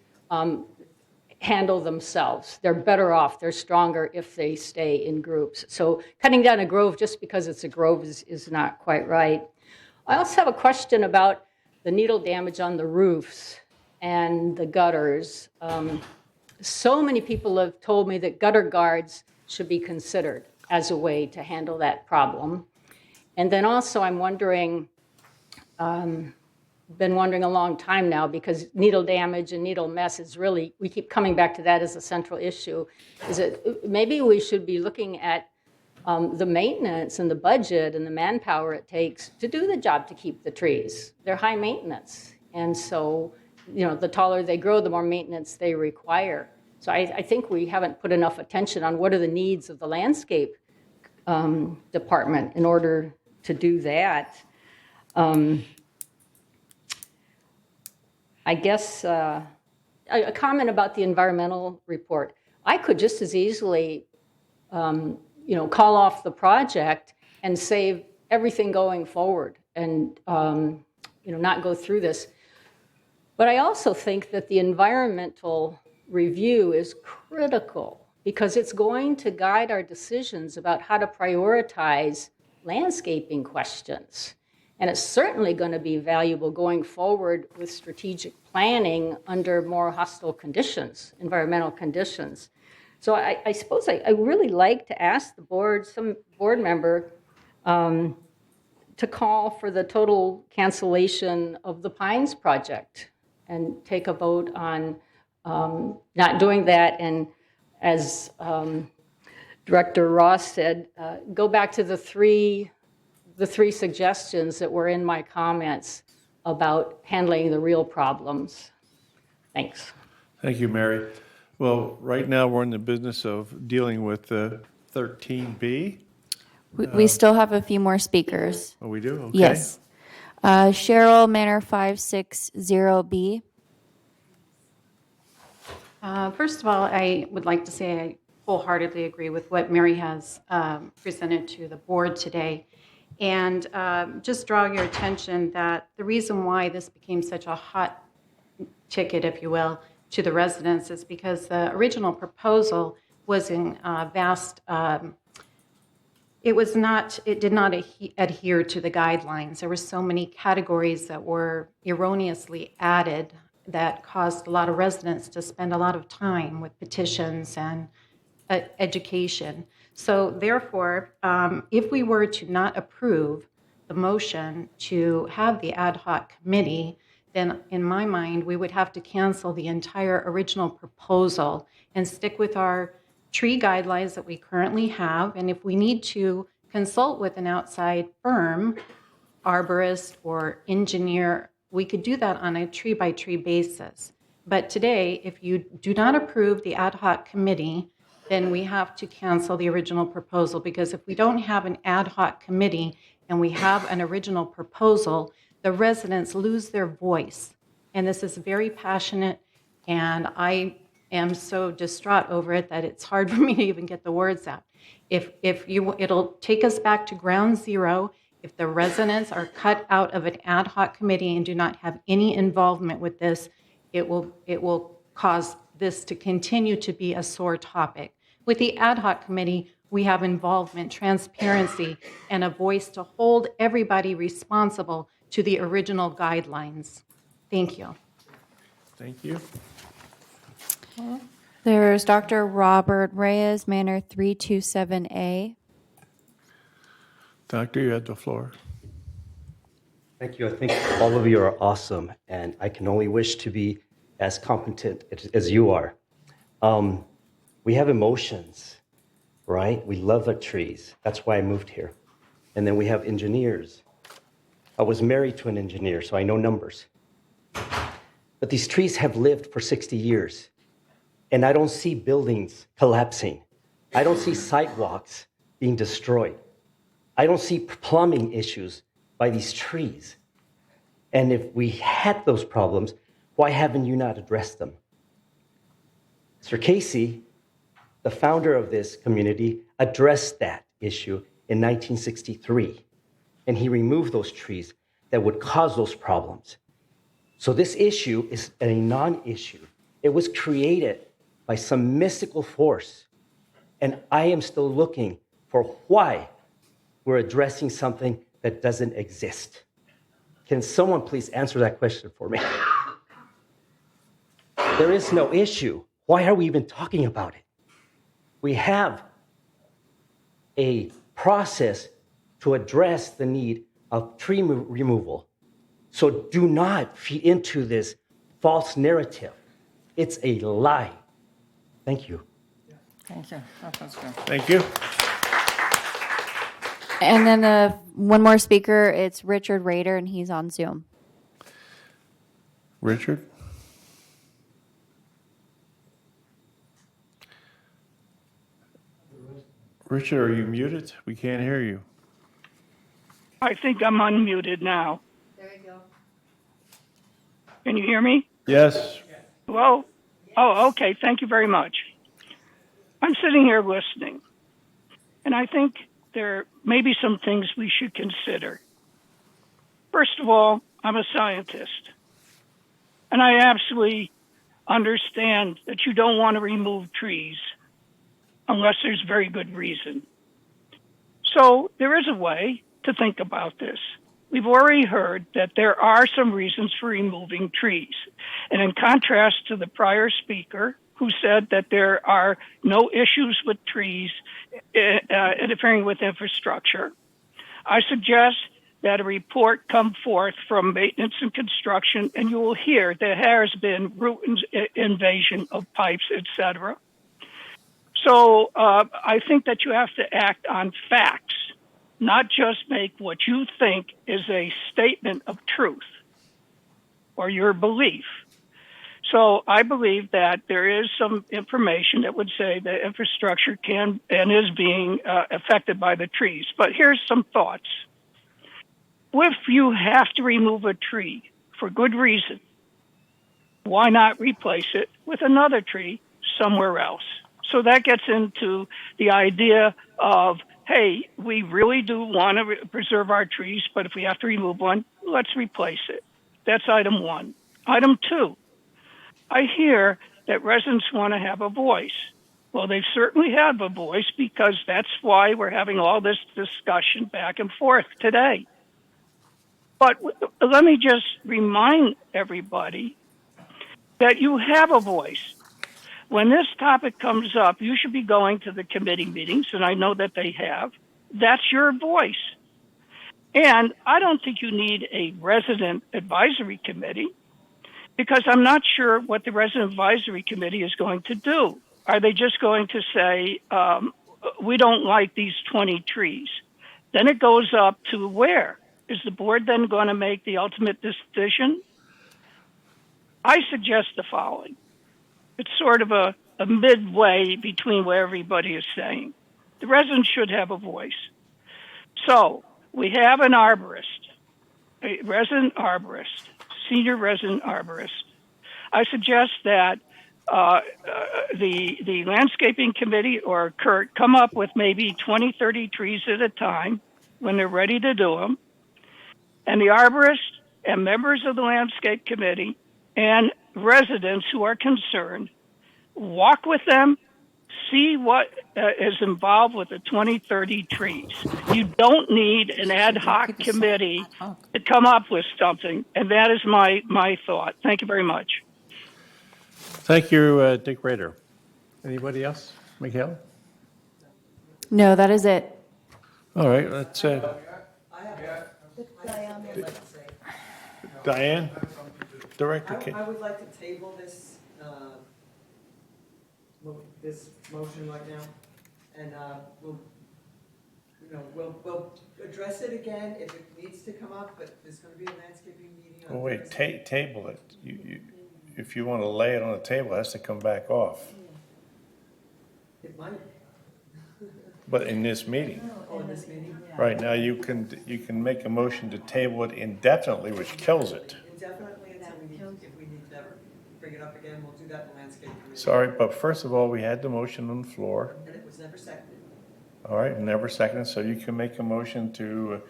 handle themselves. They're better off, they're stronger if they stay in groups. So cutting down a grove just because it's a grove is not quite right. I also have a question about the needle damage on the roofs and the gutters. So many people have told me that gutter guards should be considered as a way to handle that problem. And then also I'm wondering, been wondering a long time now, because needle damage and needle mess is really, we keep coming back to that as a central issue, is it maybe we should be looking at the maintenance and the budget and the manpower it takes to do the job to keep the trees. They're high maintenance. And so, you know, the taller they grow, the more maintenance they require. So I think we haven't put enough attention on what are the needs of the landscape department in order to do that. I guess a comment about the environmental report. I could just as easily, call off the project and save everything going forward and, not go through this. But I also think that the environmental review is critical because it's going to guide our decisions about how to prioritize landscaping questions. And it's certainly going to be valuable going forward with strategic planning under more hostile conditions, environmental conditions. So I suppose I really like to ask the board, some board member, to call for the total cancellation of the Pines project and take a vote on not doing that. And as Director Ross said, go back to the three suggestions that were in my comments about handling the real problems. Thanks. Thank you, Mary. Well, right now we're in the business of dealing with 13B. We still have a few more speakers. Oh, we do? Okay. Yes. Cheryl Manor 560B. First of all, I would like to say I wholeheartedly agree with what Mary has presented to the board today. And just draw your attention that the reason why this became such a hot ticket, if you will, to the residents is because the original proposal was in vast, it did not adhere to the guidelines. There were so many categories that were erroneously added that caused a lot of residents to spend a lot of time with petitions and education. So therefore, if we were to not approve the motion to have the ad hoc committee, then in my mind, we would have to cancel the entire original proposal and stick with our tree guidelines that we currently have. And if we need to consult with an outside firm, arborist or engineer, we could do that on a tree-by-tree basis. But today, if you do not approve the ad hoc committee, then we have to cancel the original proposal, because if we don't have an ad hoc committee and we have an original proposal, the residents lose their voice. And this is very passionate, and I am so distraught over it that it's hard for me to even get the words out. It'll take us back to ground zero. If the residents are cut out of an ad hoc committee and do not have any involvement with this, it will cause this to continue to be a sore topic. With the ad hoc committee, we have involvement, transparency, and a voice to hold everybody responsible to the original guidelines. Thank you. Thank you. There's Dr. Robert Reyes, Manor 327A. Doctor, you have the floor. Thank you. I think all of you are awesome, and I can only wish to be as competent as you are. We have emotions, right? We love the trees. That's why I moved here. And then we have engineers. I was married to an engineer, so I know numbers. But these trees have lived for 60 years, and I don't see buildings collapsing. I don't see sidewalks being destroyed. I don't see plumbing issues by these trees. And if we had those problems, why haven't you not addressed them? Sir Casey, the founder of this community, addressed that issue in 1963, and he removed those trees that would cause those problems. So this issue is a non-issue. It was created by some mystical force, and I am still looking for why we're addressing something that doesn't exist. Can someone please answer that question for me? There is no issue. Why are we even talking about it? We have a process to address the need of tree removal. So do not feed into this false narrative. It's a lie. Thank you. Thank you. That was good. Thank you. And then one more speaker, it's Richard Rader, and he's on Zoom. Richard? Richard, are you muted? We can't hear you. I think I'm unmuted now. There you go. Can you hear me? Yes. Hello? Oh, okay. Thank you very much. I'm sitting here listening, and I think there may be some things we should consider. First of all, I'm a scientist, and I absolutely understand that you don't want to remove trees unless there's very good reason. So there is a way to think about this. We've already heard that there are some reasons for removing trees. And in contrast to the prior speaker, who said that there are no issues with trees interfering with infrastructure, I suggest that a report come forth from maintenance and construction, and you will hear there has been root invasion of pipes, etc. So I think that you have to act on facts, not just make what you think is a statement of truth or your belief. So I believe that there is some information that would say that infrastructure can and is being affected by the trees. But here's some thoughts. If you have to remove a tree for good reason, why not replace it with another tree somewhere else? So that gets into the idea of, hey, we really do want to preserve our trees, but if we have to remove one, let's replace it. That's item one. Item two, I hear that residents want to have a voice. Well, they certainly have a voice because that's why we're having all this discussion back and forth today. But let me just remind everybody that you have a voice. When this topic comes up, you should be going to the committee meetings, and I know that they have. That's your voice. And I don't think you need a resident advisory committee because I'm not sure what the resident advisory committee is going to do. Are they just going to say, we don't like these 20 trees? Then it goes up to where? Is the board then going to make the ultimate decision? I suggest the following. It's sort of a midway between what everybody is saying. The residents should have a voice. So we have an arborist, a resident arborist, senior resident arborist. I suggest that the landscaping committee or Kurt come up with maybe 20, 30 trees at a time when they're ready to do them. And the arborist and members of the landscape committee and residents who are concerned walk with them, see what is involved with the 20, 30 trees. You don't need an ad hoc committee to come up with something, and that is my thought. Thank you very much. Thank you, Dick Rader. Anybody else? Mikhail? No, that is it. All right, let's... Diane? Director, I would like to table this, this motion right now, and we'll address it again if it needs to come up, but there's going to be a landscaping meeting on well, wait, Thursday. table it. If you want to lay it on the table, it has to come back off. It might, But in this meeting, in this meeting. right now, you can make a motion to table it indefinitely, which kills it. Indefinitely until if we need to bring it up again, we'll do that in the landscape committee. Sorry, but first of all, we had the motion on the floor. And it was never seconded. All right, never seconded, so you can make a motion to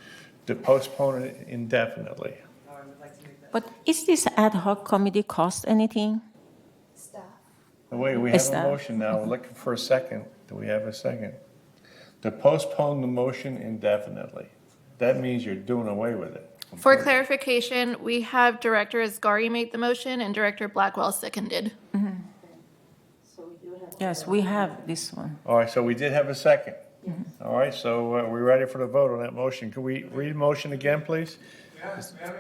postpone it indefinitely. I would like to make that. But is this ad hoc committee cost anything? Staff. Wait, we have a Staff. motion now. We're looking for a second. Do we have a second? To postpone the motion indefinitely. That means you're doing away with it. For clarification, we have Director Asghari made the motion and Director Blackwell seconded. Yes, we have this one. All right, so we did have a second. All right, so we're ready for the vote on that motion. Can we read the motion again, please?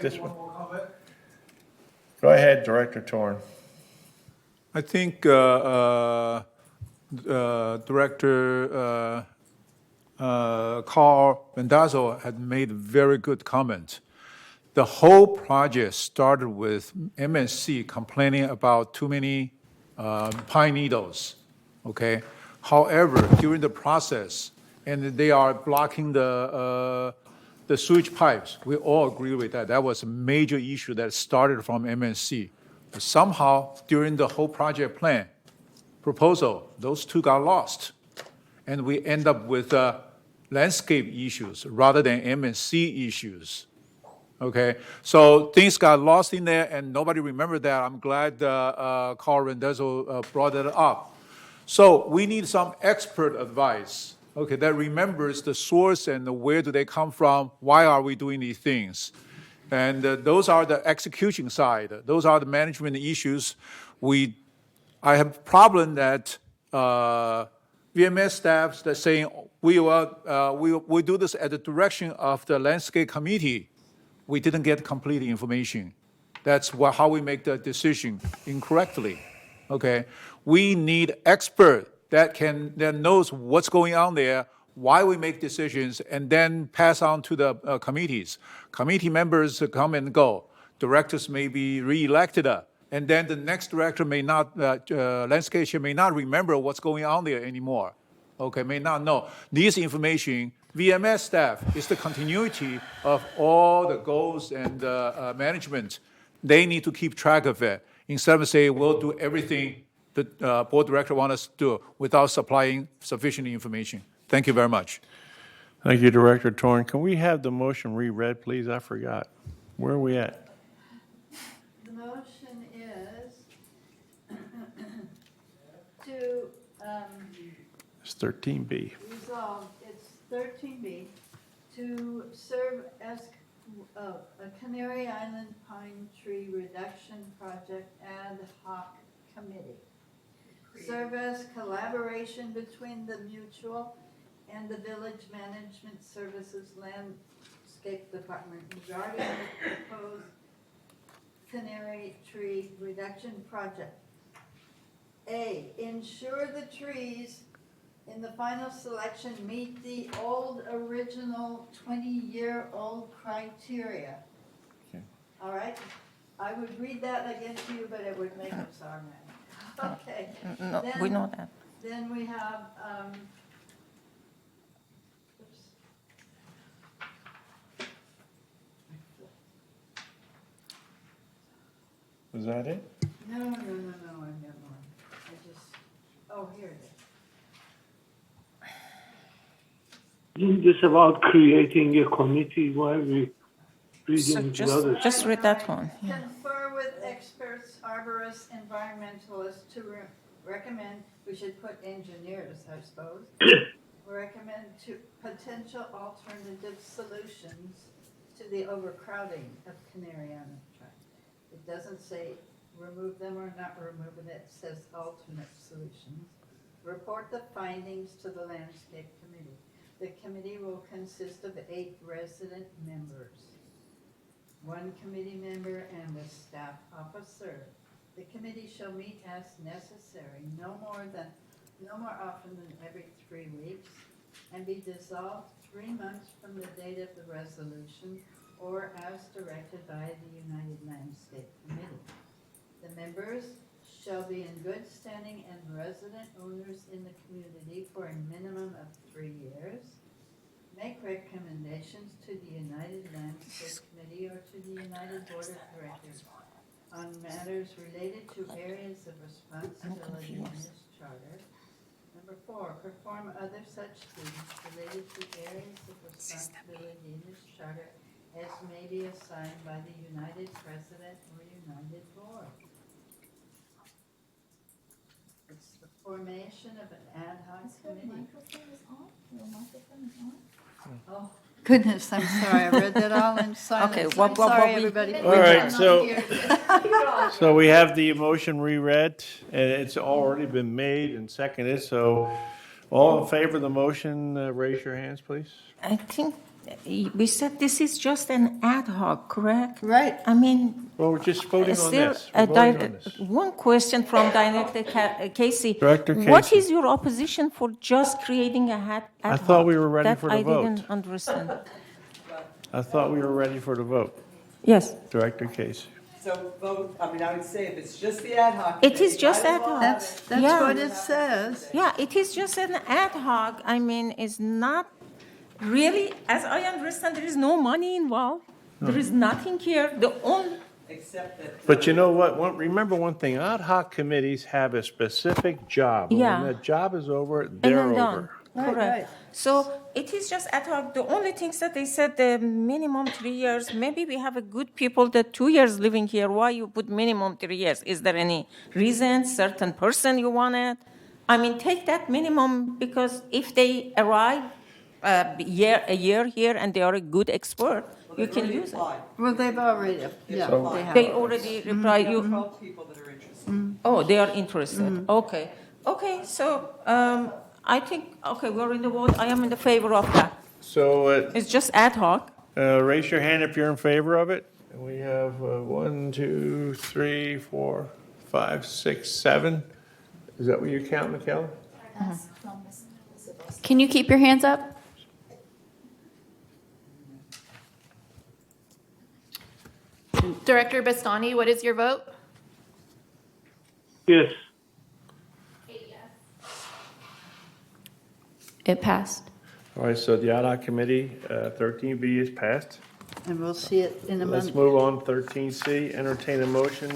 This one. Go ahead, Director Torn. I think Director Carl Randazzo had made a very good comment. The whole project started with MSC complaining about too many pine needles, okay? However, during the process, and they are blocking the sewage pipes, we all agree with that. That was a major issue that started from MSC. But somehow, during the whole project plan proposal, those two got lost. And we end up with landscape issues rather than MSC issues. Okay, so things got lost in there and nobody remembered that. I'm glad Carl Randazzo brought it up. So we need some expert advice, okay, that remembers the source and where do they come from, why are we doing these things. And those are the execution side. Those are the management issues. I have a problem that VMS staff that's saying we do this at the direction of the landscape committee. We didn't get complete information. That's how we make the decision incorrectly. Okay, we need expert that knows what's going on there, why we make decisions, and then pass on to the committees. Committee members come and go. Directors may be re-elected, and then the next director may not, landscape chair may not remember what's going on there anymore. Okay, may not know. This information, VMS staff is the continuity of all the goals and management. They need to keep track of it instead of saying we'll do everything the board director wants us to do without supplying sufficient information. Thank you very much. Thank you, Director Torn. Can we have the motion reread, please? I forgot. Where are we at? The motion is to It's 13B. resolve, it's 13B, to serve as a Canary Island Pine Tree Reduction Project ad hoc committee. Serve as collaboration between the mutual and the Village Management Services Landscape Department regarding the proposed canary tree reduction project. A, ensure the trees in the final selection meet the original 20-year-old criteria. Okay. All right? I would read that again to you, but it would make us our man. Okay. No, we know that. Then we have, oops. Was that it? No, I got more. Oh, here it is. Isn't this about creating a committee? Why are we So reading the other? just read that one. Yeah. Confer with experts, arborists, environmentalists to recommend, we should put engineers, I suppose. Recommend to potential alternative solutions to the overcrowding of Canary Island Tract. It doesn't say remove them or not remove them, it says alternate solutions. Report the findings to the landscape committee. The committee will consist of 8 resident members. one committee member, and a staff officer. The committee shall meet as necessary, no more often than every 3 weeks, and be dissolved 3 months from the date of the resolution or as directed by the United Landscape Committee. The members shall be in good standing and resident owners in the community for a minimum of 3 years. Make recommendations to the United Landscape Committee or to the United Board of Directors on matters related to areas of responsibility in this charter. Number 4, perform other such duties related to areas of responsibility in this charter as may be assigned by the United President or United Board. It's the formation of an ad hoc committee. Oh, goodness, I'm sorry, I read that all in silence. Okay, I'm sorry, everybody. All right, so we have the motion reread, and it's already been made and seconded, so all in favor of the motion, raise your hands, please. I think we said this is just an ad hoc, correct? Right. I mean, Well, we're just voting on still, this. We're voting on this. one question from Director Casey. Director What Casey. is your opposition for just creating a ad hoc? I thought we were ready That for the vote. I didn't understand. I thought we were ready for the vote. Yes. Director Casey. So vote, I mean, I would say if it's just the ad hoc. It is committee, just might as ad well hoc. have it. That's Yeah. what it says. Yeah, it is just an ad hoc. I mean, it's not really, as I understand, there is no money involved. There is nothing here. The only, Except that. But you know what? Remember one thing, ad hoc committees have a specific job. And Yeah. when that job is over, and they're I'm done. over. Right, Correct. right. So it is just ad hoc. The only things that they said, the minimum 3 years. Maybe we have a good people that 2 years living here. Why you put minimum 3 years? Is there any reason, certain person you wanted? I mean, take that minimum because if they arrive a year here and they are a good expert, you can use it. Well, they've already, yeah, So- they have. They already replied. You. 12 people that are interested. Oh, they are interested. Okay. Okay. So I think we're in the vote. I am in the favor of that. So It's just ad hoc. raise your hand if you're in favor of it. And we have 1, 2, 3, 4, 5, 6, 7. Is that what you count, Michaela? Can you keep your hands up? Director Bastani, what is your vote? Yes. It passed. All right, so the ad hoc committee, 13B is passed. And we'll see it in a Let's month. move on, 13C, entertain a motion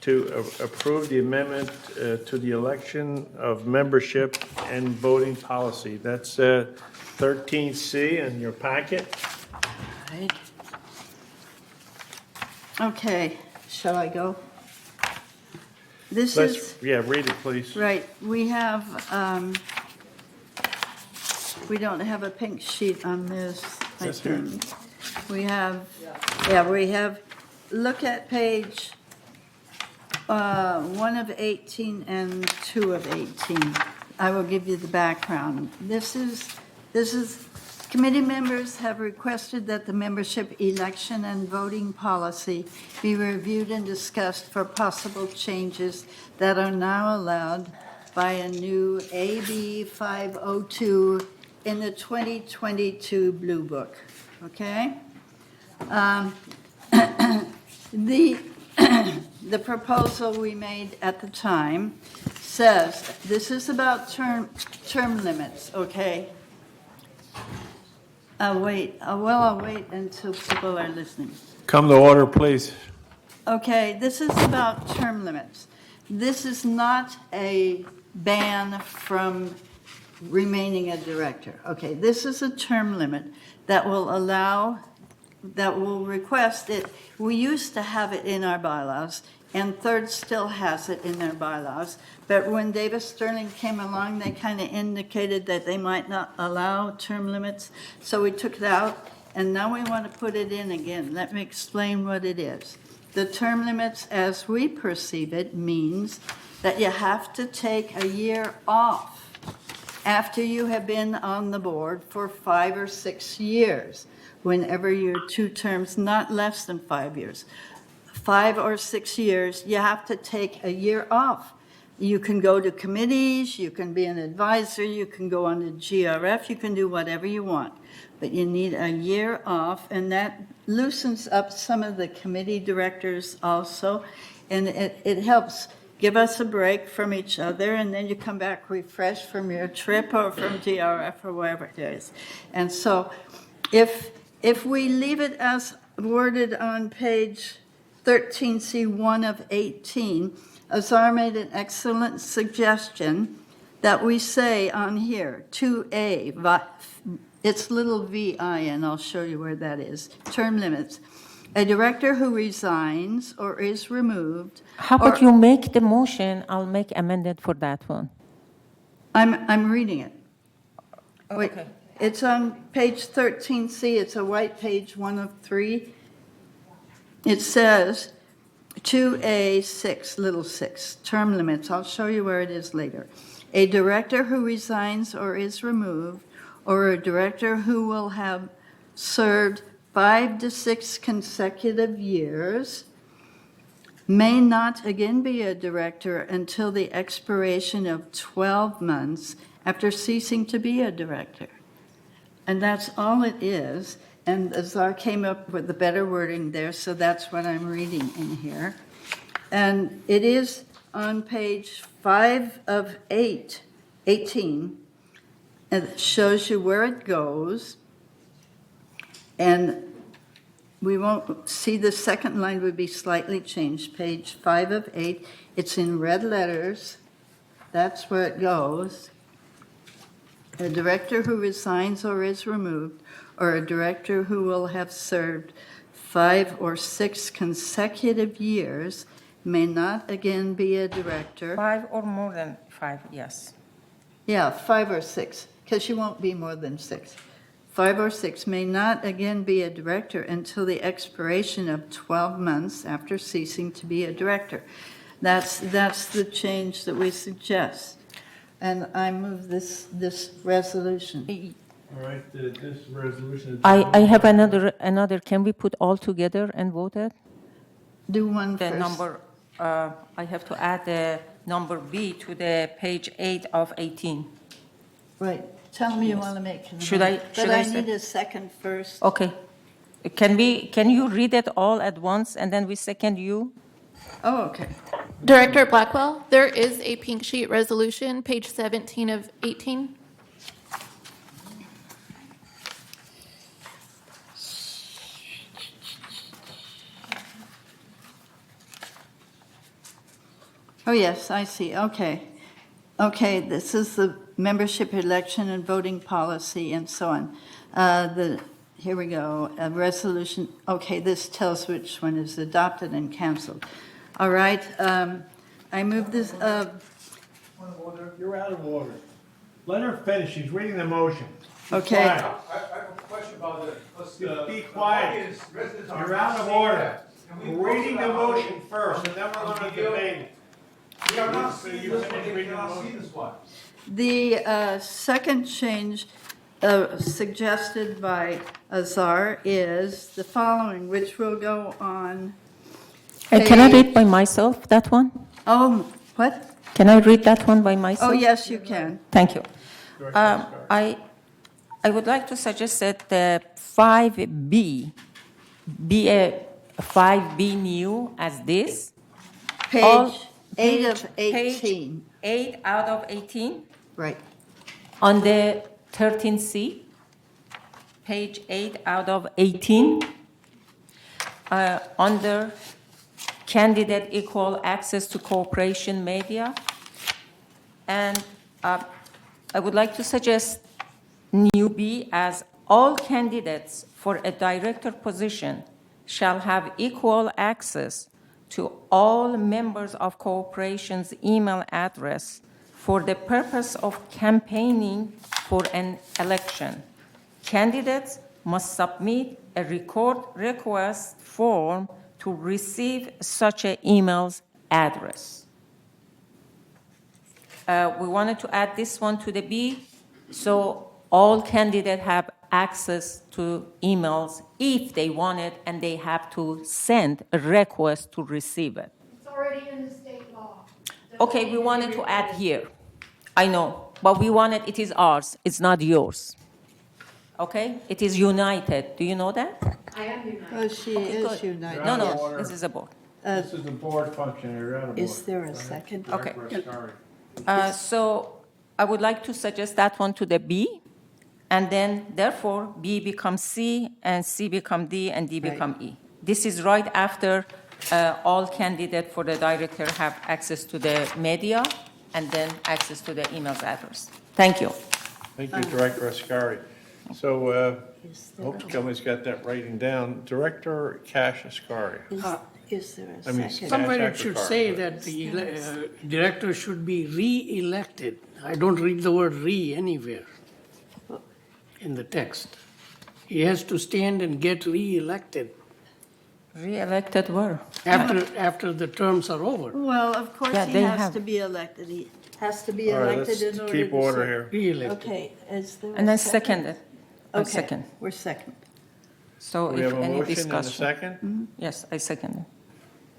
to approve the amendment to the election of membership and voting policy. That's 13C in your packet. Right. Okay, shall I go? This is, Read it, please. right, we have, we don't have a pink sheet on this, I Yes, sir. think. We have, look at page 1 of 18 and 2 of 18. I will give you the background. This is, committee members have requested that the membership election and voting policy be reviewed and discussed for possible changes that are now allowed by a new AB 502 in the 2022 Blue Book, okay? The proposal we made at the time says, this is about term limits, okay? I'll wait until people are listening. Come to order, please. Okay, this is about term limits. This is not a ban from remaining a director. Okay, this is a term limit that will request it. We used to have it in our bylaws, and Third still has it in their bylaws. But when Davis Sterling came along, they kind of indicated that they might not allow term limits. So we took it out, and now we want to put it in again. Let me explain what it is. The term limits, as we perceive it, means that you have to take a year off after you have been on the board for 5 or 6 years. whenever your 2 terms, not less than 5 years. 5 or 6 years, you have to take a year off. You can go to committees, you can be an advisor, you can go on the GRF, you can do whatever you want. But you need a year off, and that loosens up some of the committee directors also. And it helps give us a break from each other, and then you come back refreshed from your trip or from GRF or wherever it is. And so if we leave it as worded on page 13C1 of 18, Azar made an excellent suggestion that we say on here, 2A, it's little vi, and I'll show you where that is, term limits. A director who resigns or is removed. How about you make the motion? I'll make amended for that one. I'm reading it. Wait, Okay. it's on page 13C. It's a white page, 1 of 3. It says 2A6, little 6, term limits. I'll show you where it is later. A director who resigns or is removed, or a director who will have served 5 to 6 consecutive years, may not again be a director until the expiration of 12 months after ceasing to be a director. And that's all it is. And Azar came up with the better wording there, so that's what I'm reading in here. And it is on page 5 of 18, and it shows you where it goes. And we won't see the second line would be slightly changed. Page 5 of 8, it's in red letters. That's where it goes. A director who resigns or is removed, or a director who will have served 5 or 6 consecutive years may not again be a director. 5 or more than 5, yes. Yeah, 5 or 6, because you won't be more than 6. 5 or 6 may not again be a director until the expiration of 12 months after ceasing to be a director. That's the change that we suggest. And I move this resolution. All right, this resolution. I have another. Can we put all together and vote it? Do one The first. number, I have to add the number B to the page 8 of 18. Right. Tell me you want to make. Should I- But should I I say- need a second first. Okay. Can you read it all at once and then we second you? Oh, okay. Director Blackwell, there is a pink sheet resolution, page 17 of 18. Oh, yes, I see. Okay. Okay, this is the membership election and voting policy and so on. Here we go, a resolution. Okay, this tells which one is adopted and canceled. All right, I move this, Point of order. You're out of order. Let her finish. She's reading the motion. Be Okay. quiet. I have a question about the. Be quiet. You're out of order. We're reading the motion first, and then we're going to debate it. We are not So seeing you this finish one, we reading the cannot see motion. this one. the second change suggested by Azar is the following, which will go on. Can I page- read by myself, that one? Oh, what? Can I read that one by myself? Oh, yes, you can. Thank you. I would like to suggest that the 5B be a 5B new as this. All- Page 8 of page 18. 8 out of 18 Right. on the 13C, page 8 out of 18, under candidate equal access to cooperation media. And I would like to suggest new B as all candidates for a director position shall have equal access to all members of corporation's email address for the purpose of campaigning for an election. Candidates must submit a record request form to receive such an email's address. We wanted to add this one to the B, so all candidates have access to emails if they want it, and they have to send a request to receive it. It's already in the state law. Okay, we wanted to add here. I know, but we wanted, it is ours, it's not yours. Okay? It is united. Do you know that? I am united. Oh, she is united. No, no, Order. this is a board. This is the board function, you're out of order. Is there a second? Okay. Director Ascari. So I would like to suggest that one to the B, and then therefore B becomes C, and C become D, and D become E. This is right after all candidates for the director have access to the media, and then access to the email address. Thank you. Thank you, Director Ascari. So, hope somebody's got that writing down. Director Cash Ascari. Is there a I mean, second? Somewhere it Cash should Ascari. say that the director should be re-elected. I don't read the word "re" anywhere in the text. He has to stand and get re-elected Re-elected were. after the terms are over. Well, of course, Yeah, he they has have- to be elected. He has to be All right, elected let's in order keep to order serve. here. Re-elected. Okay, is there And a I second? seconded. I Okay, second. we're second. So We if have a any motion and a discussion. second? Yes, I seconded.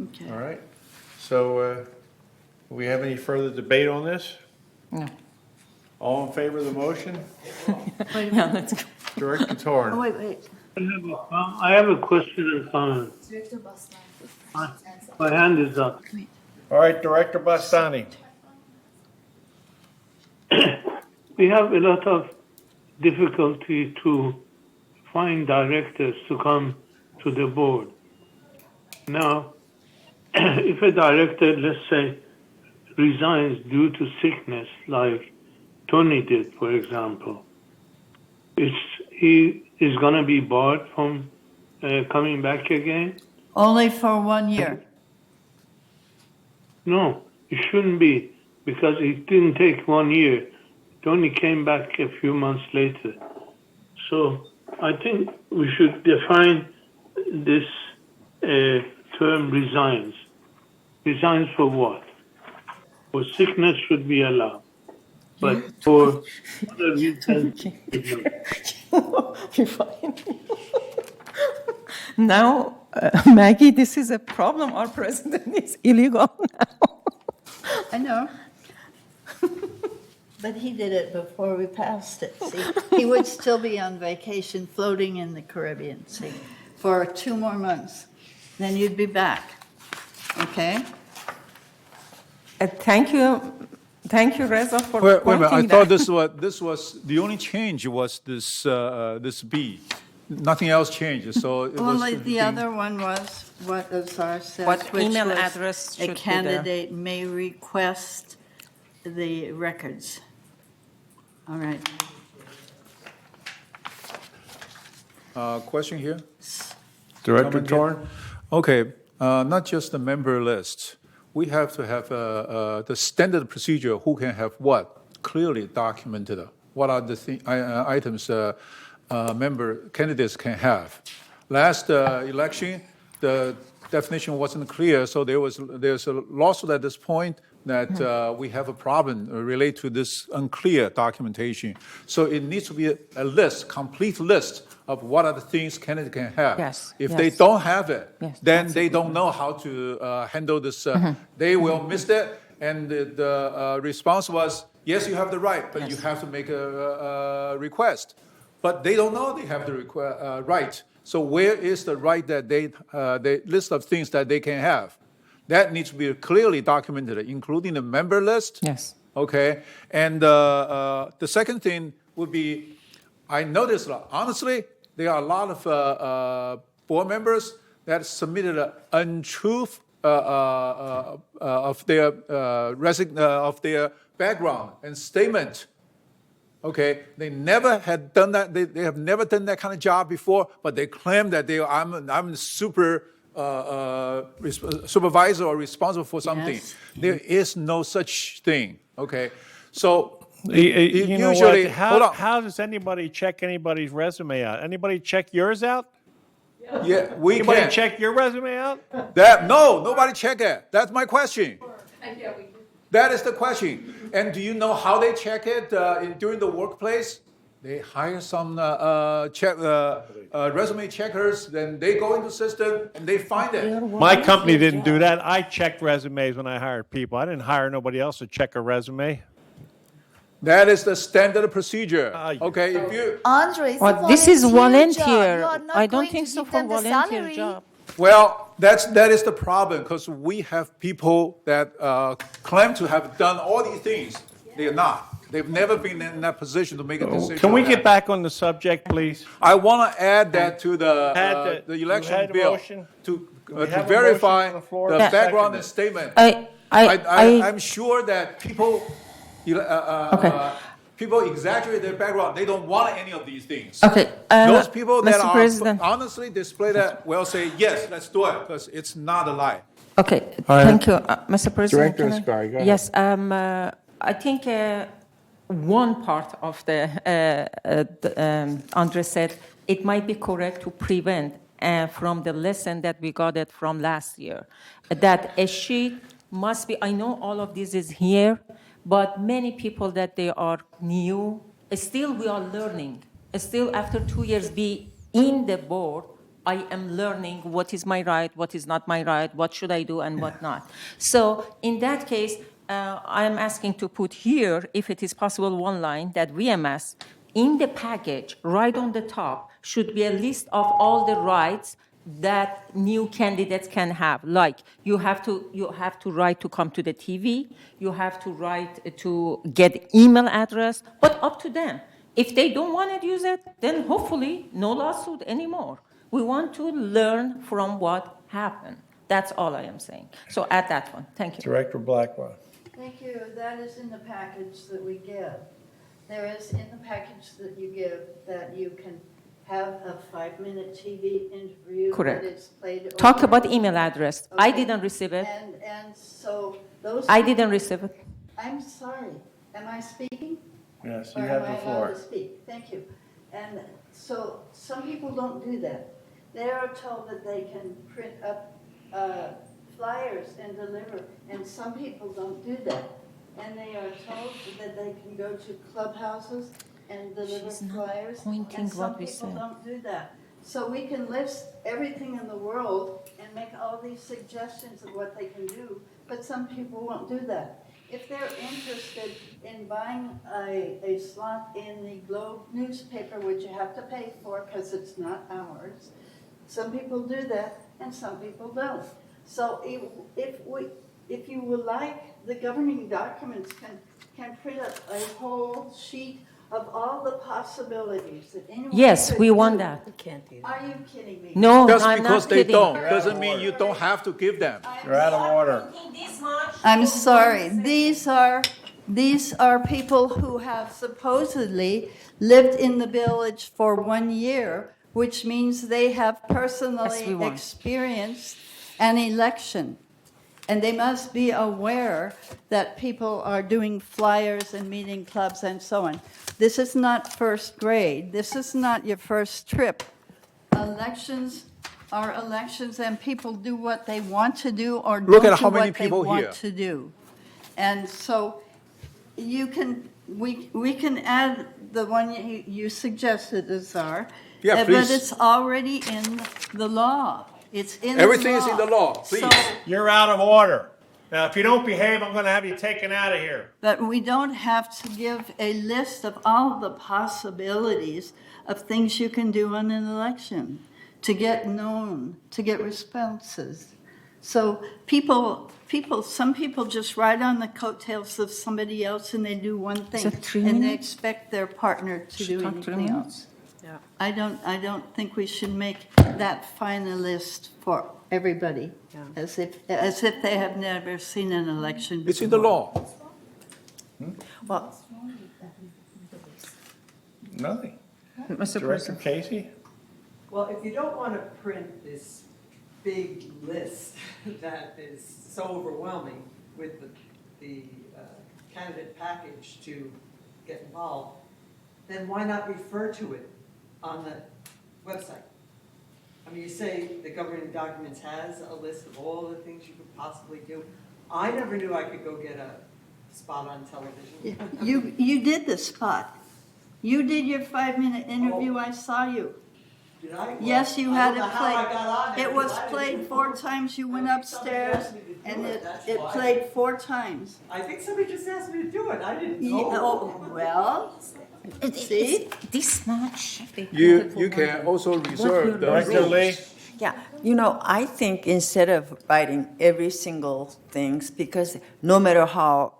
Okay. All right. So, do we have any further debate on this? No. All in favor of the motion? Yeah, let's go. Director Oh, Torn. wait. I have a question and comment. Director Boston. My hand is up. All right, Director Bastani. We have a lot of difficulty to find directors to come to the board. Now, if a director, let's say, resigns due to sickness, like Tony did, for example, he is going to be barred from coming back again? Only for 1 year. No, it shouldn't be, because it didn't take 1 year. It only came back a few months later. So I think we should define this term resigns. Resigns for what? For sickness should be allowed. But for other reasons, You're fine. Now, Maggie, this is a problem. Our president is illegal now. I know. But he did it before we passed it. See, he would still be on vacation floating in the Caribbean, see, for 2 more months. Then you'd be back. Okay? Thank you, Reza, for Wait a minute, pointing I thought that. this was, the only change was this B. Nothing else changed, so it was. Only the other one was what Azar says, What which email was address should a be there. candidate may request the records. All right. Question here? Director Comment here? Torn? Okay, not just the member list. We have to have the standard procedure, who can have what, clearly documented. What are the items member candidates can have. Last election, the definition wasn't clear, so there's a lawsuit at this point that we have a problem related to this unclear documentation. So it needs to be a list, complete list of what are the things candidates can have. Yes, If yes. they don't have it, Yes, then they don't know how to handle this. They will miss it, and the response was, yes, you have the right, but you have to make a request. But they don't know they have the right. So where is the right that the list of things that they can have? That needs to be clearly documented, including the member list. Yes. Okay. And the second thing would be, I noticed, honestly, there are a lot of board members that submitted an untruth of their background and statement. Okay, they never had done that. They have never done that kind of job before, but they claim that I'm the supervisor or responsible for something. Yes. There is no such thing. Okay, so You know usually, what? hold on. How does anybody check anybody's resume out? Anybody check yours out? Yeah, we Anybody can. check your resume out? Nobody check it. That's my question. That is the question. And do you know how they check it during the workplace? They hire some resume checkers, then they go into system and they find it. My company didn't do that. I checked resumes when I hired people. I didn't hire nobody else to check a resume. That is the standard procedure. you- Okay, if you, Andre, it's a Well, this is job. volunteer. You are not I don't going think to so give for them the volunteer salary. job. well, that is the problem, because we have people that claim to have done all these things. They are not. They've never been in that position to make a decision. Can we on get that. back on the subject, please? I want to add that to Had the you election had a bill motion? to we have a verify motion on the floor? the Yeah. background and Second statement. I- I'm sure that people people exaggerate their background. They don't want any of these things. Okay, Those people that Mr. are President. honestly display that will say yes, let's do it, because it's not a lie. Okay, right. thank you, Mr. President. Director can I- Ascari, go ahead. Yes, I think one part of Andre said, it might be correct to prevent from the lesson that we got it from last year, that a sheet must be, I know all of this is here, but many people that they are new, still we are learning. Still after 2 years be in the board, I am learning what is my right, what is not my right, what should I do and what not. So in that case, I am asking to put here, if it is possible, one line that VMS in the package, right on the top, should be a list of all the rights that new candidates can have. Like you have to write to come to the TV, you have to write to get email address, but up to them. If they don't want to use it, then hopefully no lawsuit anymore. We want to learn from what happened. That's all I am saying. So add that one. Thank you. Director Blackwell. Thank you. That is in the package that we give. There is in the package that you give that you can have a 5-minute TV interview. Correct. That is played Talk over. about email address. I Okay. didn't receive it. And so those. I didn't receive it. I'm sorry. Am I speaking? Yes, Or you am have I the allowed floor. to speak? Thank you. And so some people don't do that. They are told that they can print up flyers and deliver, and some people don't do that. And they are told that they can go to clubhouses and deliver She's not flyers, pointing and some what we people said. don't do that. So we can list everything in the world and make all these suggestions of what they can do, but some people won't do that. If they're interested in buying a slot in the Globe newspaper, which you have to pay for because it's not ours, some people do that and some people don't. So if you would like, the governing documents can print up a whole sheet of all the possibilities that anyone Yes, could we want do. that. Are you kidding me? No, Just I'm because not they kidding. don't, doesn't mean you don't have to give them. You're out of order. I'm sorry. These are people who have supposedly lived in the village for 1 year, which means they have Yes, we personally want. experienced an election. And they must be aware that people are doing flyers and meeting clubs and so on. This is not first grade. This is not your first trip. Elections are elections, and people do what they want to do or Look don't at do how many what they people here. want to do. And so we can add the one you suggested, Azar. Yeah, But please. it's already in the law. It's in the law. Everything is in the law, please. So, You're out of order. Now, if you don't behave, I'm going to have you taken out of here. but we don't have to give a list of all the possibilities of things you can do on an election to get known, to get responses. So some people just ride on the coattails of somebody else and they do one thing. it 3 And they minutes? expect their partner to do talk 3 anything minutes? else. I don't think we should make that final list for everybody, as if they have never seen an election before. It's in the law. Well, Nothing. Mr. Director President. Casey? Well, if you don't want to print this big list that is so overwhelming with the candidate package to get involved, then why not refer to it on the website? I mean, you say the governing documents has a list of all the things you could possibly do. I never knew I could go get a spot on television. you did the spot. You did your 5-minute interview, I saw you. Did I? Yes, you I had don't know it how I got on played. there It was because I played didn't- 4 times, you went upstairs, and it played 4 times. I think somebody just asked me to do it, I didn't Yeah, know. oh, well, see? This much. You can also reserve the Director Lee? rules. Yeah, you know, I think instead of writing every single things, because no matter how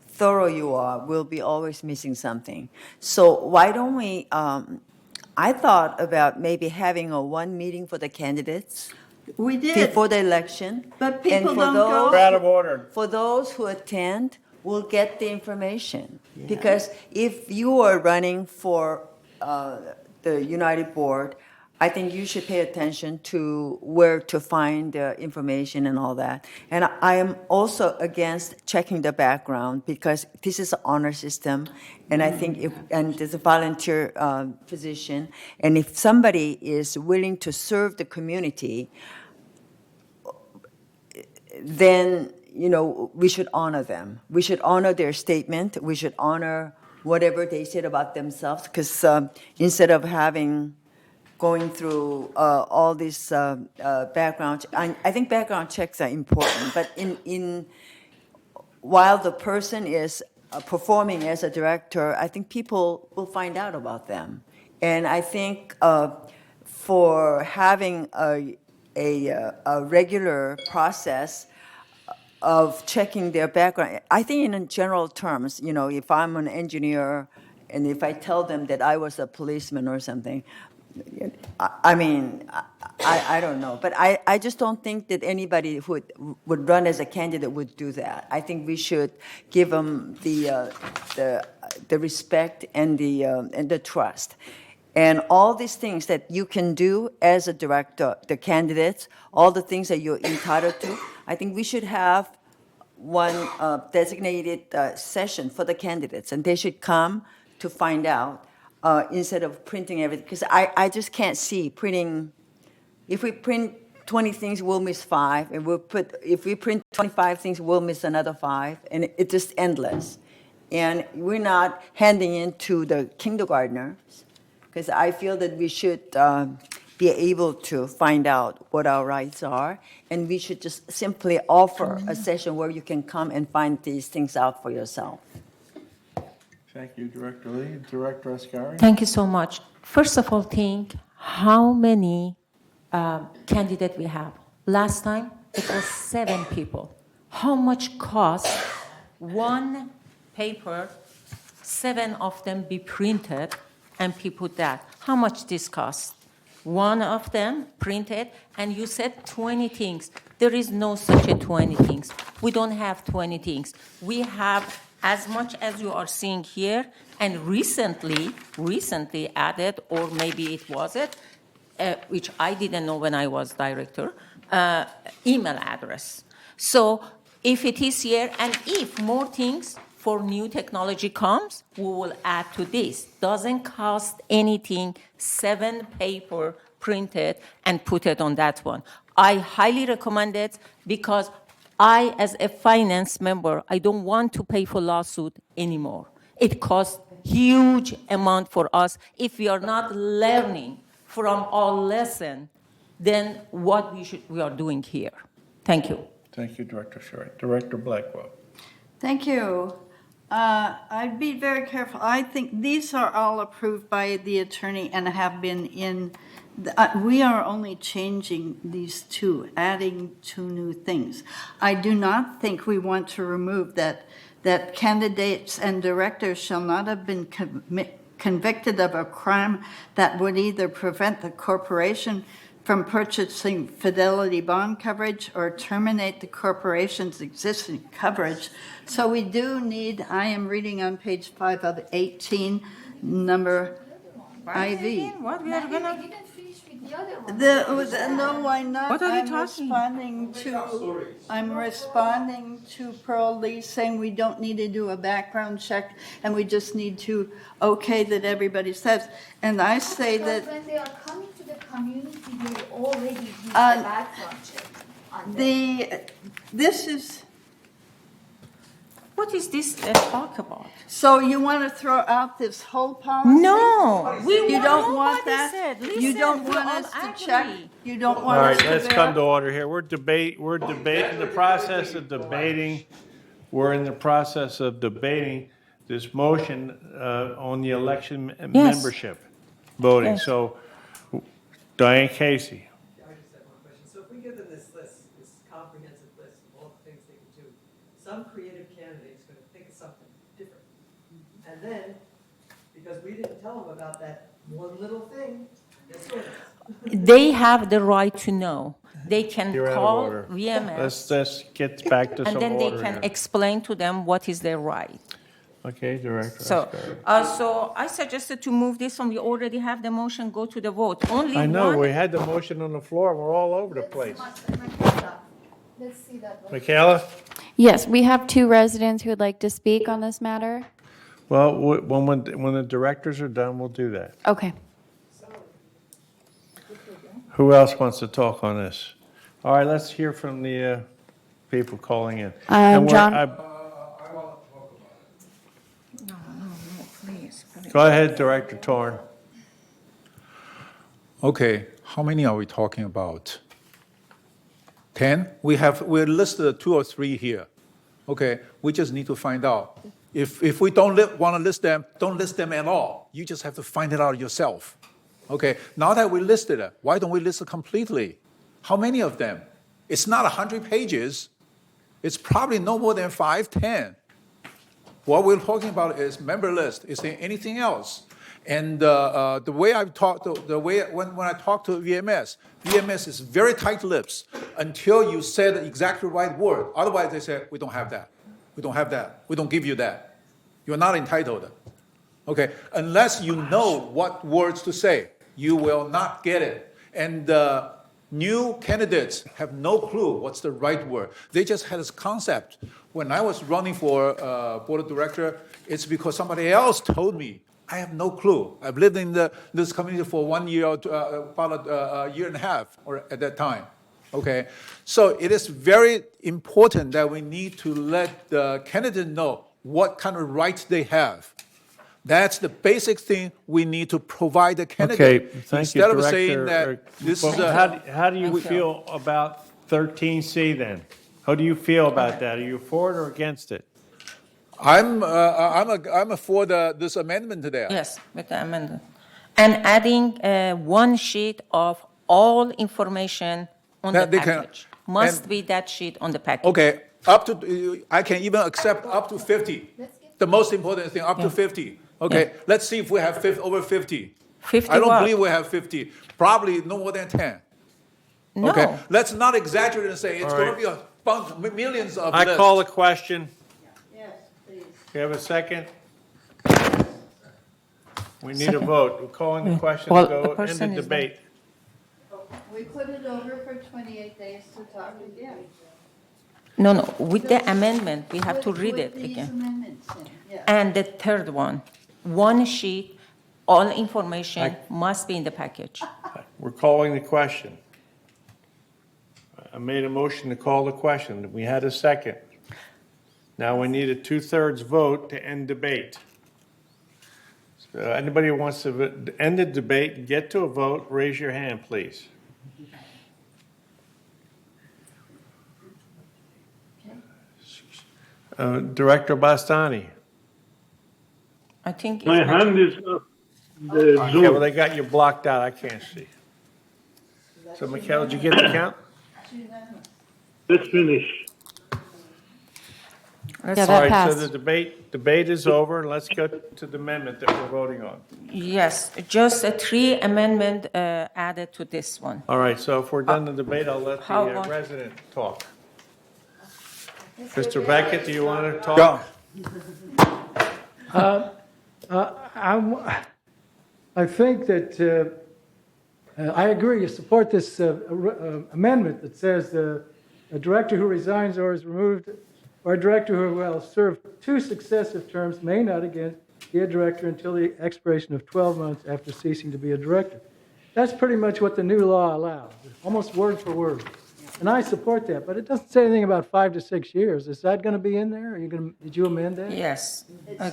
thorough you are, we'll be always missing something. So why don't we, I thought about maybe having a one meeting for the candidates We did. before the election. But people and for don't those, go. We're out of order. For those who attend, will get the information. Because if you are running for the United Board, I think you should pay attention to where to find the information and all that. And I am also against checking the background because this is an honor system, and I think and there's a volunteer position, and if somebody is willing to serve the community, then, you know, we should honor them. We should honor their statement. We should honor whatever they said about themselves, because instead of going through all these background, I think background checks are important, but while the person is performing as a director, I think people will find out about them. And I think for having a regular process of checking their background, I think in general terms, you know, if I'm an engineer and if I tell them that I was a policeman or something, I mean, I don't know. But I just don't think that anybody who would run as a candidate would do that. I think we should give them the respect and the trust. And all these things that you can do as a director, the candidates, all the things that you're entitled to, I think we should have one designated session for the candidates, and they should come to find out instead of printing everything. Because I just can't see printing. If we print 20 things, we'll miss 5, and if we print 25 things, we'll miss another 5, and it's just endless. And we're not handing in to the kindergartners, because I feel that we should be able to find out what our rights are, and we should just simply offer a session where you can come and find these things out for yourself. Thank you, Director Lee. Director Ascari? Thank you so much. First of all, think how many candidates we have. Last time, it was 7 people. How much cost one paper, 7 of them be printed, and people that? How much this costs? One of them printed, and you said 20 things. There is no such a 20 things. We don't have 20 things. We have as much as you are seeing here, and recently added, or maybe it wasn't, which I didn't know when I was director, email address. So if it is here, and if more things for new technology comes, we will add to this. Doesn't cost anything, 7 paper printed and put it on that one. I highly recommend it because I, as a finance member, I don't want to pay for lawsuit anymore. It costs huge amount for us. If we are not learning from our lesson, then what we are doing here. Thank you. Thank you, Director Sherry. Director Blackwell? Thank you. I'd be very careful. I think these are all approved by the attorney and have been in. We are only changing these 2, adding 2 new things. I do not think we want to remove that candidates and directors shall not have been convicted of a crime that would either prevent the corporation from purchasing fidelity bond coverage or terminate the corporation's existing coverage. So we do need, I am reading on page 5 of 18, number IV. What we are gonna? No, why not? What are you talking? I'm responding to Pearl Lee saying we don't need to do a background check and we just need to okay that everybody says. And I say that. When they are coming to the community, they already use the background check. This is, What is this talk about? So you want to throw out this whole policy? No, You don't want nobody that? said. You Listen, don't we want all us to check? agree. You don't All want us right, to let's verify? come to order here. We're debating, the process of debating. We're in the process of debating this motion on the election membership voting. Yes. So, Diane Casey. I just have one question. So if we give them this list, this comprehensive list of all the things they can do, some creative candidate is going to think of something different. And then, because we didn't tell them about that one little thing, guess what? They have the right to know. They can You're out of call order. VMS, Let's get back to and some then they order can here. explain to them what is their right. Okay, Director. So, Oscar. so I suggested to move this one. We already have the motion. Go to the vote. Only I know, one. we had the motion on the floor. We're all over the place. Let's see that one. Michaela? Yes, we have 2 residents who would like to speak on this matter. Well, when the directors are done, we'll do that. Okay. Who else wants to talk on this? All right, let's hear from the people calling in. And we're- John? Go ahead, Director Torn. Okay, how many are we talking about? 10? We listed 2 or 3 here. Okay, we just need to find out. If we don't want to list them, don't list them at all. You just have to find it out yourself. Okay, now that we listed it, why don't we list it completely? How many of them? It's not 100 pages. It's probably no more than 5, 10. What we're talking about is member list. Is there anything else? And the way I've talked, when I talk to VMS is very tight lips until you say the exactly right word. Otherwise, they say, we don't have that. We don't have that. We don't give you that. You're not entitled. Okay, unless you know what words to say, you will not get it. And new candidates have no clue what's the right word. They just had this concept. When I was running for board of director, it's because somebody else told me. I have no clue. I've lived in this community for 1 year, about a year and a half, or at that time. Okay, so it is very important that we need to let the candidate know what kind of rights they have. That's the basic thing we need to provide the candidate. Okay, thank you, Instead of Director. saying that this is How do you feel about 13C then? How do you feel about that? Are you for it or against it? I'm for this amendment there. Yes, with the amendment. And adding one sheet of all information on the That they can- package. Must and- be that sheet on the package. Okay, I can even accept up to 50. The most important thing, up to 50. Okay, let's see if we have over 50. 50 I don't what? believe we have 50. Probably no more than 10. No. Okay, let's not exaggerate and say it's All going right. to be a bunch, millions of I lists. call a question. Yes, please. You have a second? We need a vote. We're calling the question Well, to the go end person the is debate. We put it over for 28 days to talk again. No, with the amendment, we have to read it With these again. amendments in, yeah. And the third one sheet, all information must be in the package. We're calling the question. I made a motion to call the question. We had a second. Now we need a 2/3 vote to end debate. So anybody who wants to end the debate and get to a vote, raise your hand, please. Director Bastani. I think. My it's- hand is up. The Okay, well, Zoom. they got you blocked out. I can't see. So, Mikhail, did you get the count? Let's finish. Yeah, All that right, so passed. the debate is over. Let's go to the amendment that we're voting on. Yes, just a 3 amendment added to this one. All right, so if we're done the debate, I'll let How the about- resident talk. Mr. Beckett, do you want to talk? I think that I agree. You support this amendment that says a director who resigns or is removed, or a director who will serve 2 successive terms may not again be a director until the expiration of 12 months after ceasing to be a director. That's pretty much what the new law allows, almost word for word. And I support that, but it doesn't say anything about 5 to 6 years. Is that going to be in there? Did you amend that? Yes.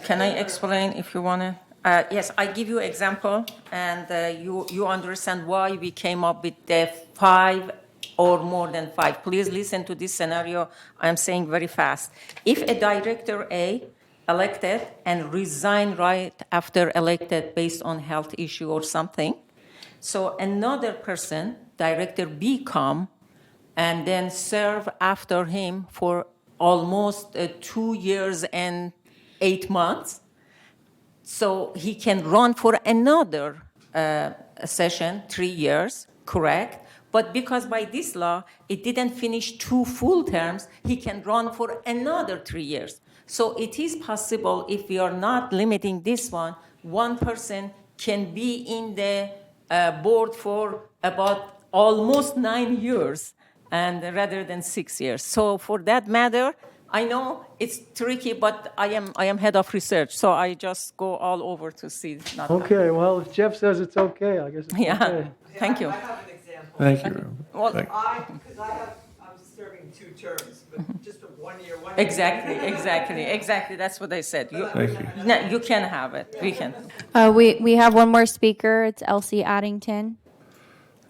Can I explain if you want to? Yes, I give you example, and you understand why we came up with the 5 or more than 5. Please listen to this scenario. I'm saying very fast. If a director A elected and resign right after elected based on health issue or something, so another person, director B, come and then serve after him for almost 2 years and 8 months. So he can run for another session, 3 years, correct? But because by this law, it didn't finish 2 full terms, he can run for another 3 years. So it is possible, if we are not limiting this one person can be in the board for about almost 9 years, and rather than 6 years. So for that matter, I know it's tricky, but I am head of research, so I just go all over to see. Okay, well, if Jeff says it's okay, I guess it's Yeah. okay. Thank you. I have an example. Thank you. Well, Because I'm serving 2 terms, but just a 1 year, 1 year. Exactly. That's what I said. Thank you. No, you can have it. We can. We have one more speaker. It's Elsie Addington.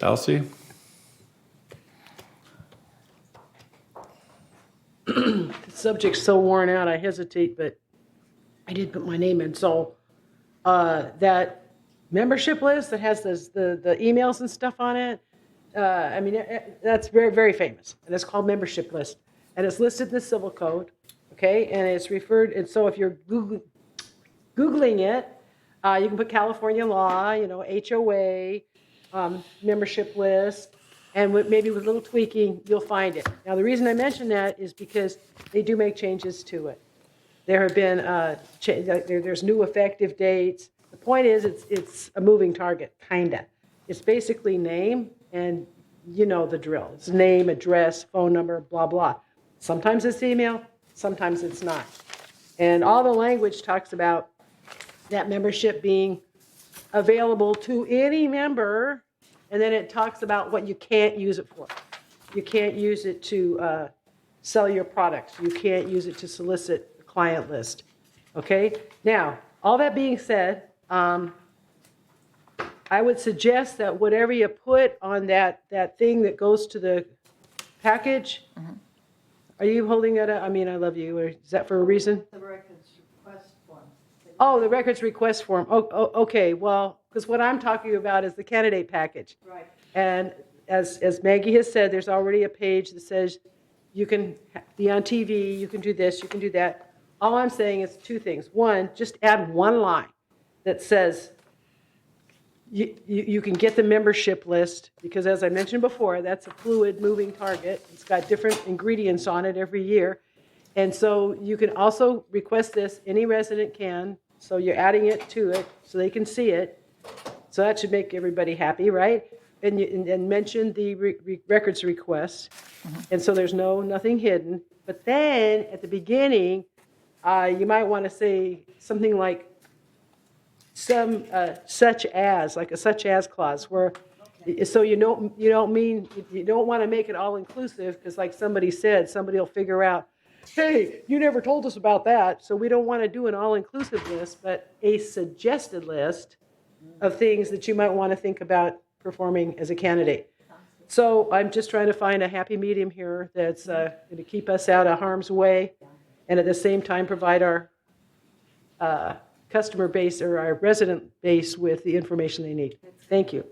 Elsie? The subject's so worn out, I hesitate, but I did put my name in. So that membership list that has the emails and stuff on it, that's very, very famous. And it's called membership list. And it's listed in the Civil Code, okay? And it's referred, and so if you're Googling it, you can put California law, HOA, membership list, and maybe with a little tweaking, you'll find it. Now, the reason I mention that is because they do make changes to it. There have been, there's new effective dates. The point is, it's a moving target, kinda. It's basically name, and you know the drill. It's name, address, phone number, blah, blah. Sometimes it's email, sometimes it's not. And all the language talks about that membership being available to any member. And then it talks about what you can't use it for. You can't use it to sell your products. You can't use it to solicit a client list. Okay? Now, all that being said, I would suggest that whatever you put on that thing that goes to the package, are you holding that up? I mean, I love you. Or is that for a reason? The records request form. Oh, the records request form. Oh, okay. Well, because what I'm talking about is the candidate package. Right. And as Maggie has said, there's already a page that says you can be on TV, you can do this, you can do that. All I'm saying is 2 things. One, just add 1 line that says you can get the membership list, because as I mentioned before, that's a fluid moving target. It's got different ingredients on it every year. And so you can also request this, any resident can, so you're adding it to it so they can see it. So that should make everybody happy, right? And mention the records request. And so there's nothing hidden. But then at the beginning, you might want to say something like such as, like a such as clause, where so you don't want to make it all inclusive, because like somebody said, somebody will figure out, hey, you never told us about that. So we don't want to do an all-inclusive list, but a suggested list of things that you might want to think about performing as a candidate. So I'm just trying to find a happy medium here that's going to keep us out of harm's way, and at the same time provide our customer base or our resident base with the information they need. Thank you.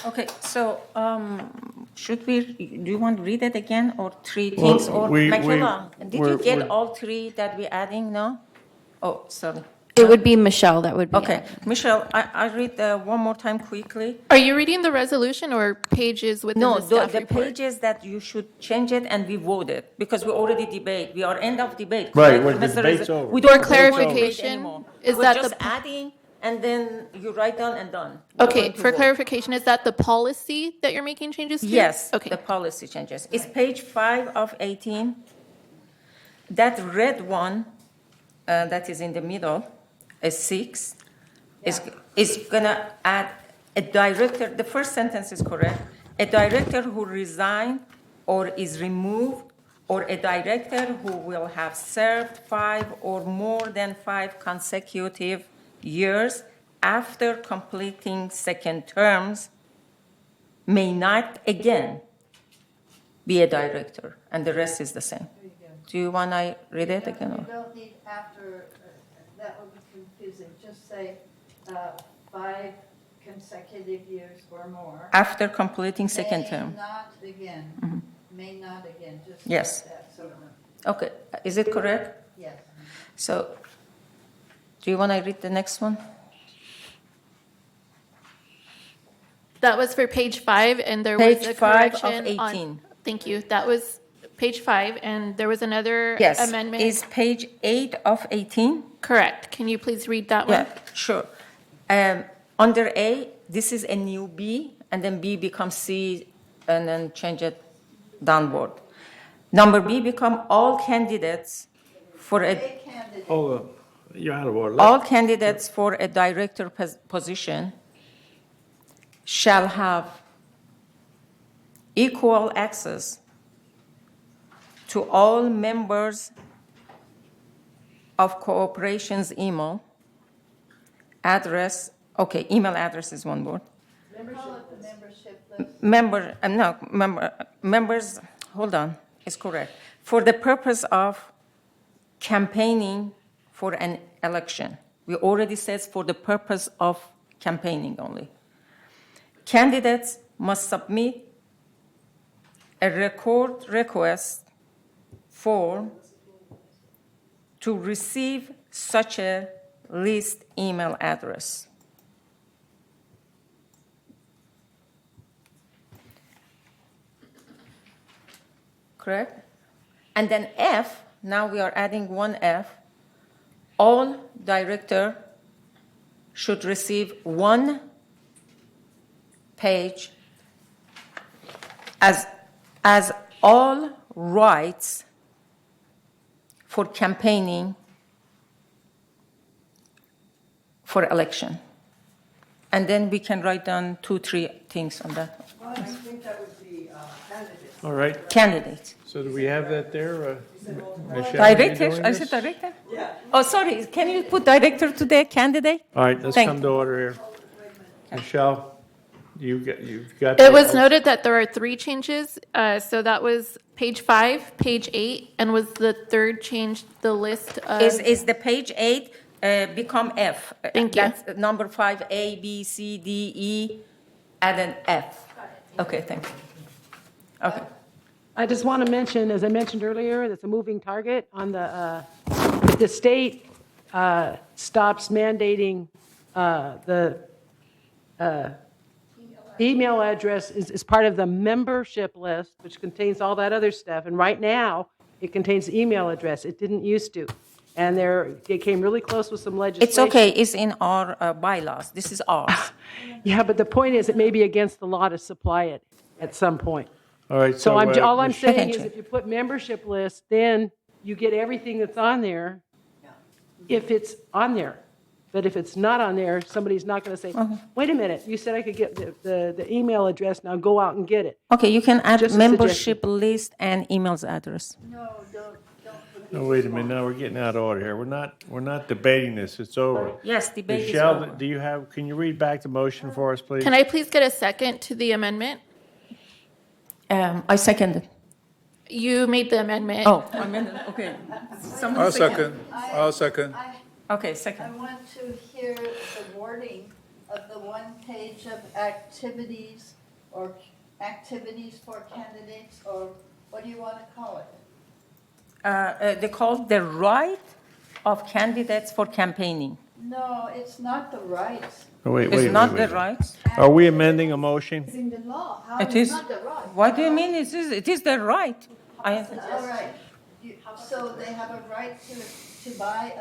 Okay, so do you want to read it again, or 3 things? Or Michaela, did you get all 3 that we're adding now? Oh, sorry. It would be Michelle that would be. Okay, Michelle, I read one more time quickly. Are you reading the resolution or pages within the staff the report? pages that you should change it, and we voted, because we already debate. We are end of debate. Right, correct? the debate's over. We don't For clarification, is We're that just the adding, and then you write down and done. We're okay? going to For vote. clarification, is that the policy that you're making changes to? Yes, Okay. the policy changes. It's page 5 of 18. That red one that is in the middle, a 6, is going to add a director. The first sentence is correct. a director who resigned or is removed, or a director who will have served 5 or more than 5 consecutive years after completing second terms may not again be a director, and the rest is the same. Do you want I read it again? You Or? don't need after, that would be confusing. Just say 5 consecutive years or more. After completing second term. May not again. May not again. Just Yes. like that. So, Okay, is it correct? yes. So, do you want to read the next one? That was for page 5, and there Page was a 5 of correction 18. on. Thank you. That was page 5, and there was another Yes. amendment. Is page 8 of 18? Correct. Can you please read that one? Yeah, sure. Under A, this is a new B, and then B becomes C, and then change it downward. Number B become all candidates for a Hold on, you're out of order. all candidates for a director position shall have equal access to all members of corporation's email address. Okay, email address is one word. Members, hold on, is correct. For the purpose of campaigning for an election. We already said for the purpose of campaigning only. Candidates must submit a record request form to receive such a list email address. Correct? And then F, now we are adding one F. All director should receive 1 page as all rights for campaigning for election. And then we can write down 2, 3 things on that. Well, I think that would be candidates. All right, Candidates. so do we have that there? Michelle, are you Director, doing I this? said director? Yeah. Oh, sorry, can you put director to the candidate? All right, let's Thank come you. to order here. Michelle, you've got. It was noted that there are 3 changes. So that was page 5, page 8, and was the third change the list of. Is the page 8 become F? Thank you. That's number 5, A, B, C, D, E, and an F. Okay, thank you. Okay. I just want to mention, as I mentioned earlier, that's a moving target on the, if the state stops mandating the email address is part of the membership list, which contains all that other stuff. And right now, it contains the email address. It didn't used to. And they came really close with some legislation. It's okay, it's in our bylaws. This is ours. Yeah, but the point is, it may be against the law to supply it at some point. All right, So all I'm Michelle- saying is, if you put membership list, then you get everything that's on there, if it's on there. But if it's not on there, somebody's not going to say, wait a minute, you said I could get the email address, now go out and get it. Okay, you can add Just a membership list and emails address. No, wait a minute, now we're getting out of order here. We're not debating this, it's over. Yes, debate is Michelle, over. can you read back the motion for us, please? Can I please get a second to the amendment? I seconded. You made the amendment. Oh, amended, okay. Someone I'll second. I'll second. Okay, I second. want to hear the wording of the 1 page of activities or activities for candidates, or what do you want to call it? They call the right of candidates for campaigning. No, it's not the rights. Oh, wait, It's wait, not wait, the wait. rights. Are we amending a motion? It's in the law. How It is is. not the right? What do you mean it is their right? All right. So they have a right to buy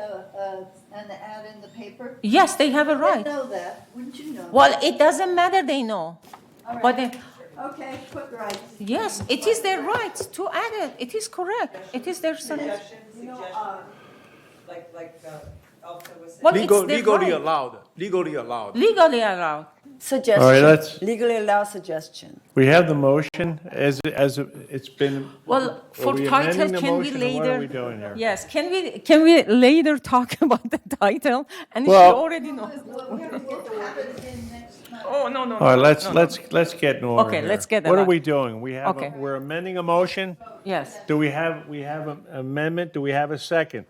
an ad in the paper? Yes, they have a right. They know that. Wouldn't you know? Well, it doesn't matter, they know. All right. But Okay, put rights. yes, it is their right to add it. It is correct. It is their. Suggestions, like Elsa was saying. Well, it's their Legally right. allowed. Legally allowed. Legally allowed. Suggestion. All right, let's- Legally allowed suggestion. We have the motion as it's been. Well, Are for we title, amending the can we motion, or later? What are we doing here? Yes, can we later talk about the title? And she Well- already knows. Oh, no, no. All right, no, no. let's get in order. Okay, here. let's get in What are order. we doing? Okay. We're amending a motion. Yes, Do we have an amendment? Do we have a second?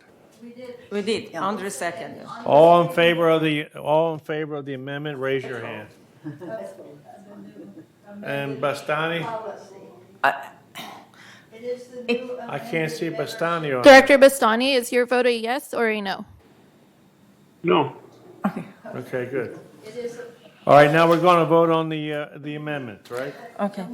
we did, Andre second. All in favor of the amendment, raise your hand. And Bastani? I can't see Bastani on. Director Bastani, is your vote a yes or a no? No. Okay, good. All right, now we're going to vote on the amendment, right? Okay.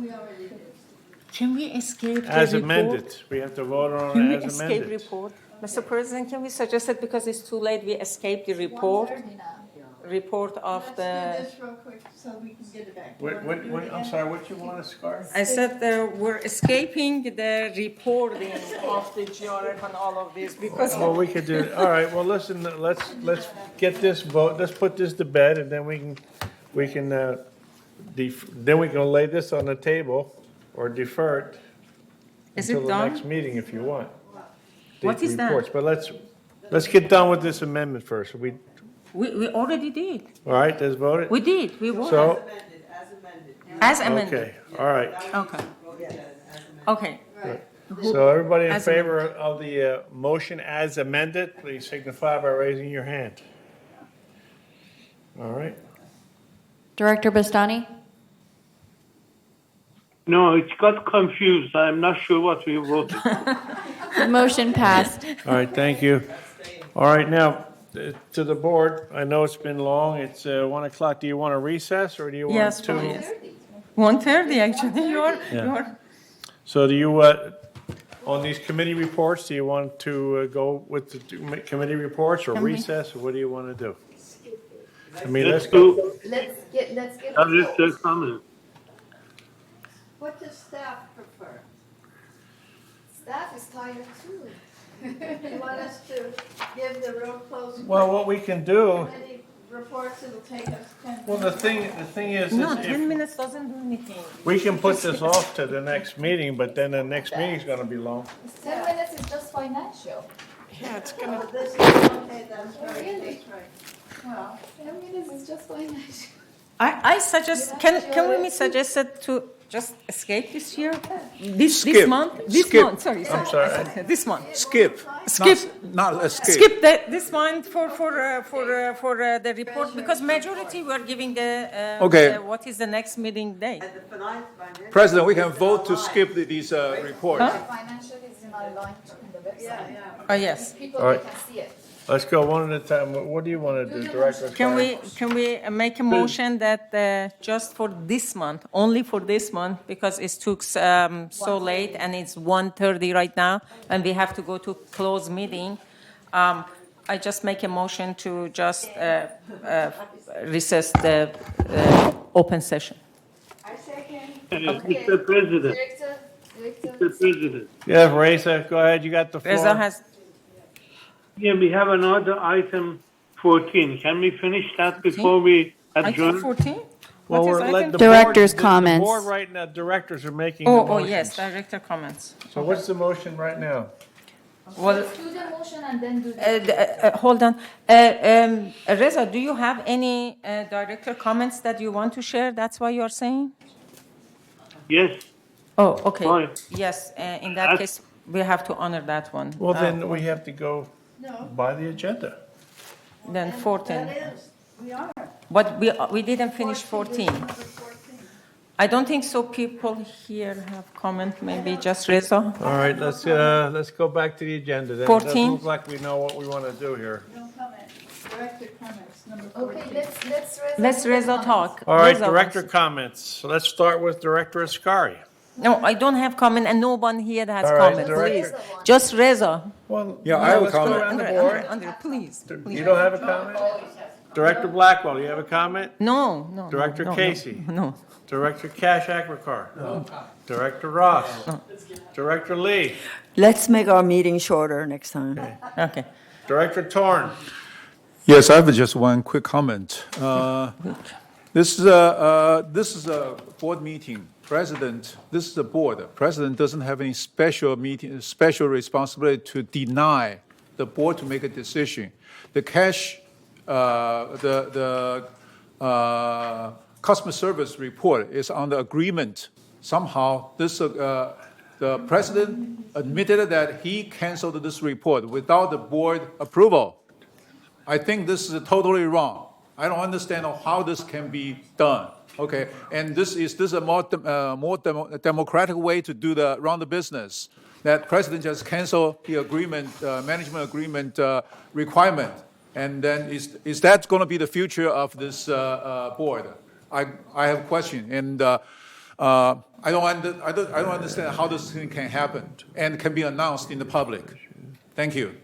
Can we escape the As report? amended. We have to vote on Can we it as escape amended. report? Mr. President, can we suggest it because it's too late, we escape the report? Report of the, real quick so we can get it back. I'm sorry, what you want to scar? I said we're escaping the reporting of the GRF and all of this because. Well, we could do, all right, well, listen, let's get this vote, let's put this to bed, and then we can lay this on the table or defer it Is it until the done? next meeting if you want. What The is that? reports. But let's get done with this amendment first. We already did. All right, let's vote it. We did, we voted. So, As amended. okay, all right. Okay. Okay. So everybody in As favor of the motion as amended, please signify by raising your hand. All right. Director Bastani? No, it got confused. I'm not sure what we voted. The motion passed. All right, thank you. All right, now, to the board, I know it's been long, it's 1 o'clock. Do you want to recess, or do you want Yes, to? please. 1:30, actually, you're. So do you, on these committee reports, do you want to go with the committee reports or Can we- recess, or what do you want to do? I mean, let's Let's go. do, Let's get. that is the comment. What does staff prefer? Staff is tired too. You want us to give the real close? Well, what we can do, Committee reports, it'll take us 10 well, the thing is, No, is 10 if minutes doesn't do anything. we can put this off to the next meeting, but then the next meeting's going to be long. 10 minutes is just financial. Yeah, it's going to. This is, okay, that's right, that's right. Well, 10 minutes is just financial. I suggest, can we suggest it to just escape this year? This Skip. month? This Skip. month, sorry. I'm sorry. This month. Skip. Skip. Not escape. Skip this month for the report because majority we are giving the, Okay. what is the next meeting date? President, we can vote to skip these reports. Financial is in our line in the website. Oh, yes. People All right. they can see it. Let's go one at a time. What do you want to do, Director? Can we make a motion that just for this month, only for this month, because it took so late and it's 1:30 right now, and we have to go to close meeting. I just make a motion to just recess the open session. I second. Mr. President, Director, Mr. President. Yeah, Reza, go ahead. You got the floor. Reza has. Yeah, we have another item 14. Can we finish that before we Item adjourn? 14? Well, What is we're item letting the 14? Director's board, comments. The board right now, directors are making the Oh, motions. yes, director comments. So what's the motion right now? Well, let's do the motion and then do the. hold on. Reza, do you have any director comments that you want to share? That's why you're saying? Yes. Oh, okay. Fine. Yes, in that case, we have to honor that one. Well, then we have to go No. by the agenda. Then 14. That is, we are. But we didn't finish 14. Number 14. I don't think so people here have comment, maybe just Reza. All right, let's go back to the agenda then. It doesn't 14. look like we know what we want to do here. No comment. Director comments, number 14. Okay, Let's Reza talk. All right, Reza director wants- comments. So let's start with Director Ascari. No, I don't have comment and no one here has All right, comment, Director. please. Just Reza. Well, Yeah, I have a let's go comment. around the Andre, board. Andre, please. You don't have a comment? Director Blackwell, do you have a comment? No, no. Director no, no, Casey? No. Director Cash Akrakar? No. Director Ross? Director Lee? Let's make our meeting shorter next time. Okay. Director Torn? Yes, I have just one quick comment. This is a board meeting. President, this is a board. President doesn't have any special responsibility to deny the board to make a decision. The customer service report is on the agreement. Somehow, the president admitted that he canceled this report without the board approval. I think this is totally wrong. I don't understand how this can be done. Okay, and is this a more democratic way to run the business? That president just cancel the agreement, management agreement requirement, and then is that going to be the future of this board? I have a question, and I don't understand how this thing can happen and can be announced in the public. Thank you.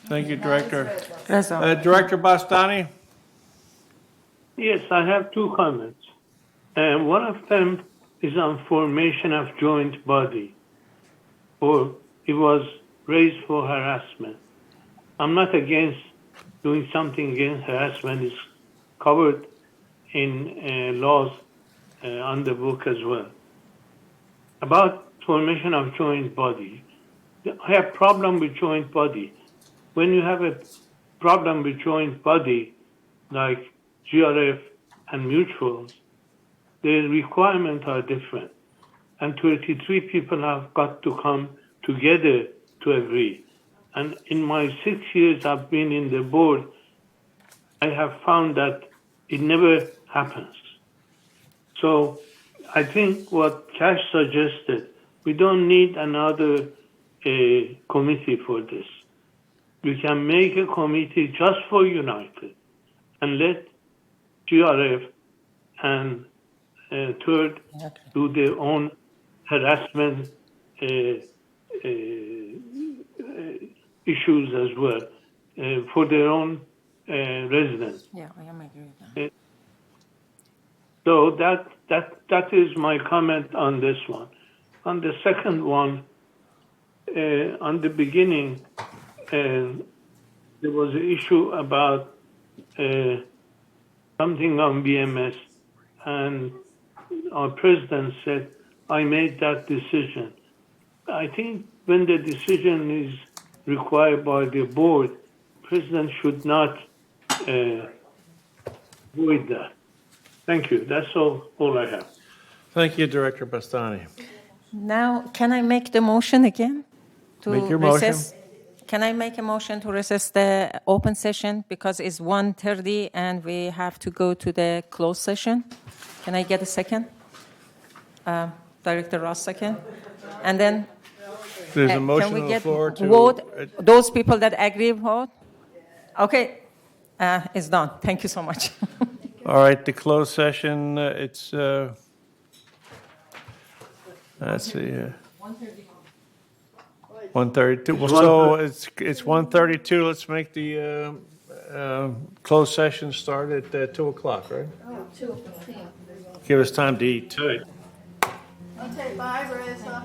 Thank you, Director. Director Bastani? Yes, I have two comments. One of them is on formation of joint body, or it was raised for harassment. I'm not against doing something against harassment. It's covered in laws on the book as well. About formation of joint body, I have problem with joint body. When you have a problem with joint body, like GRF and mutuals, the requirements are different. And 23 people have got to come together to agree. And in my 6 years I've been in the board, I have found that it never happens. So I think what Cash suggested, we don't need another committee for this. We can make a committee just for United and let GRF and third do their own harassment issues as well for their own residents. Yeah, I am agree with that. So that is my comment on this one. On the second one, on the beginning, there was an issue about something on BMS, and our president said, I made that decision. I think when the decision is required by the board, president should not void that. Thank you. That's all I have. Thank you, Director Bastani. Now, can I make the motion again? To Make your recess? motion. Can I make a motion to recess the open session because it's 1:30 and we have to go to the closed session? Can I get a second? Director Ross, second. And then There's a can motion we on the get floor to vote? Those people that agree, vote? Okay, it's done. Thank you so much. All right, the closed session, it's, let's see, 1:32. Well, so it's 1:32. Let's make the closed session start at 2 o'clock, right? Oh, 2. Give us time to eat, too. Okay, bye, Marissa.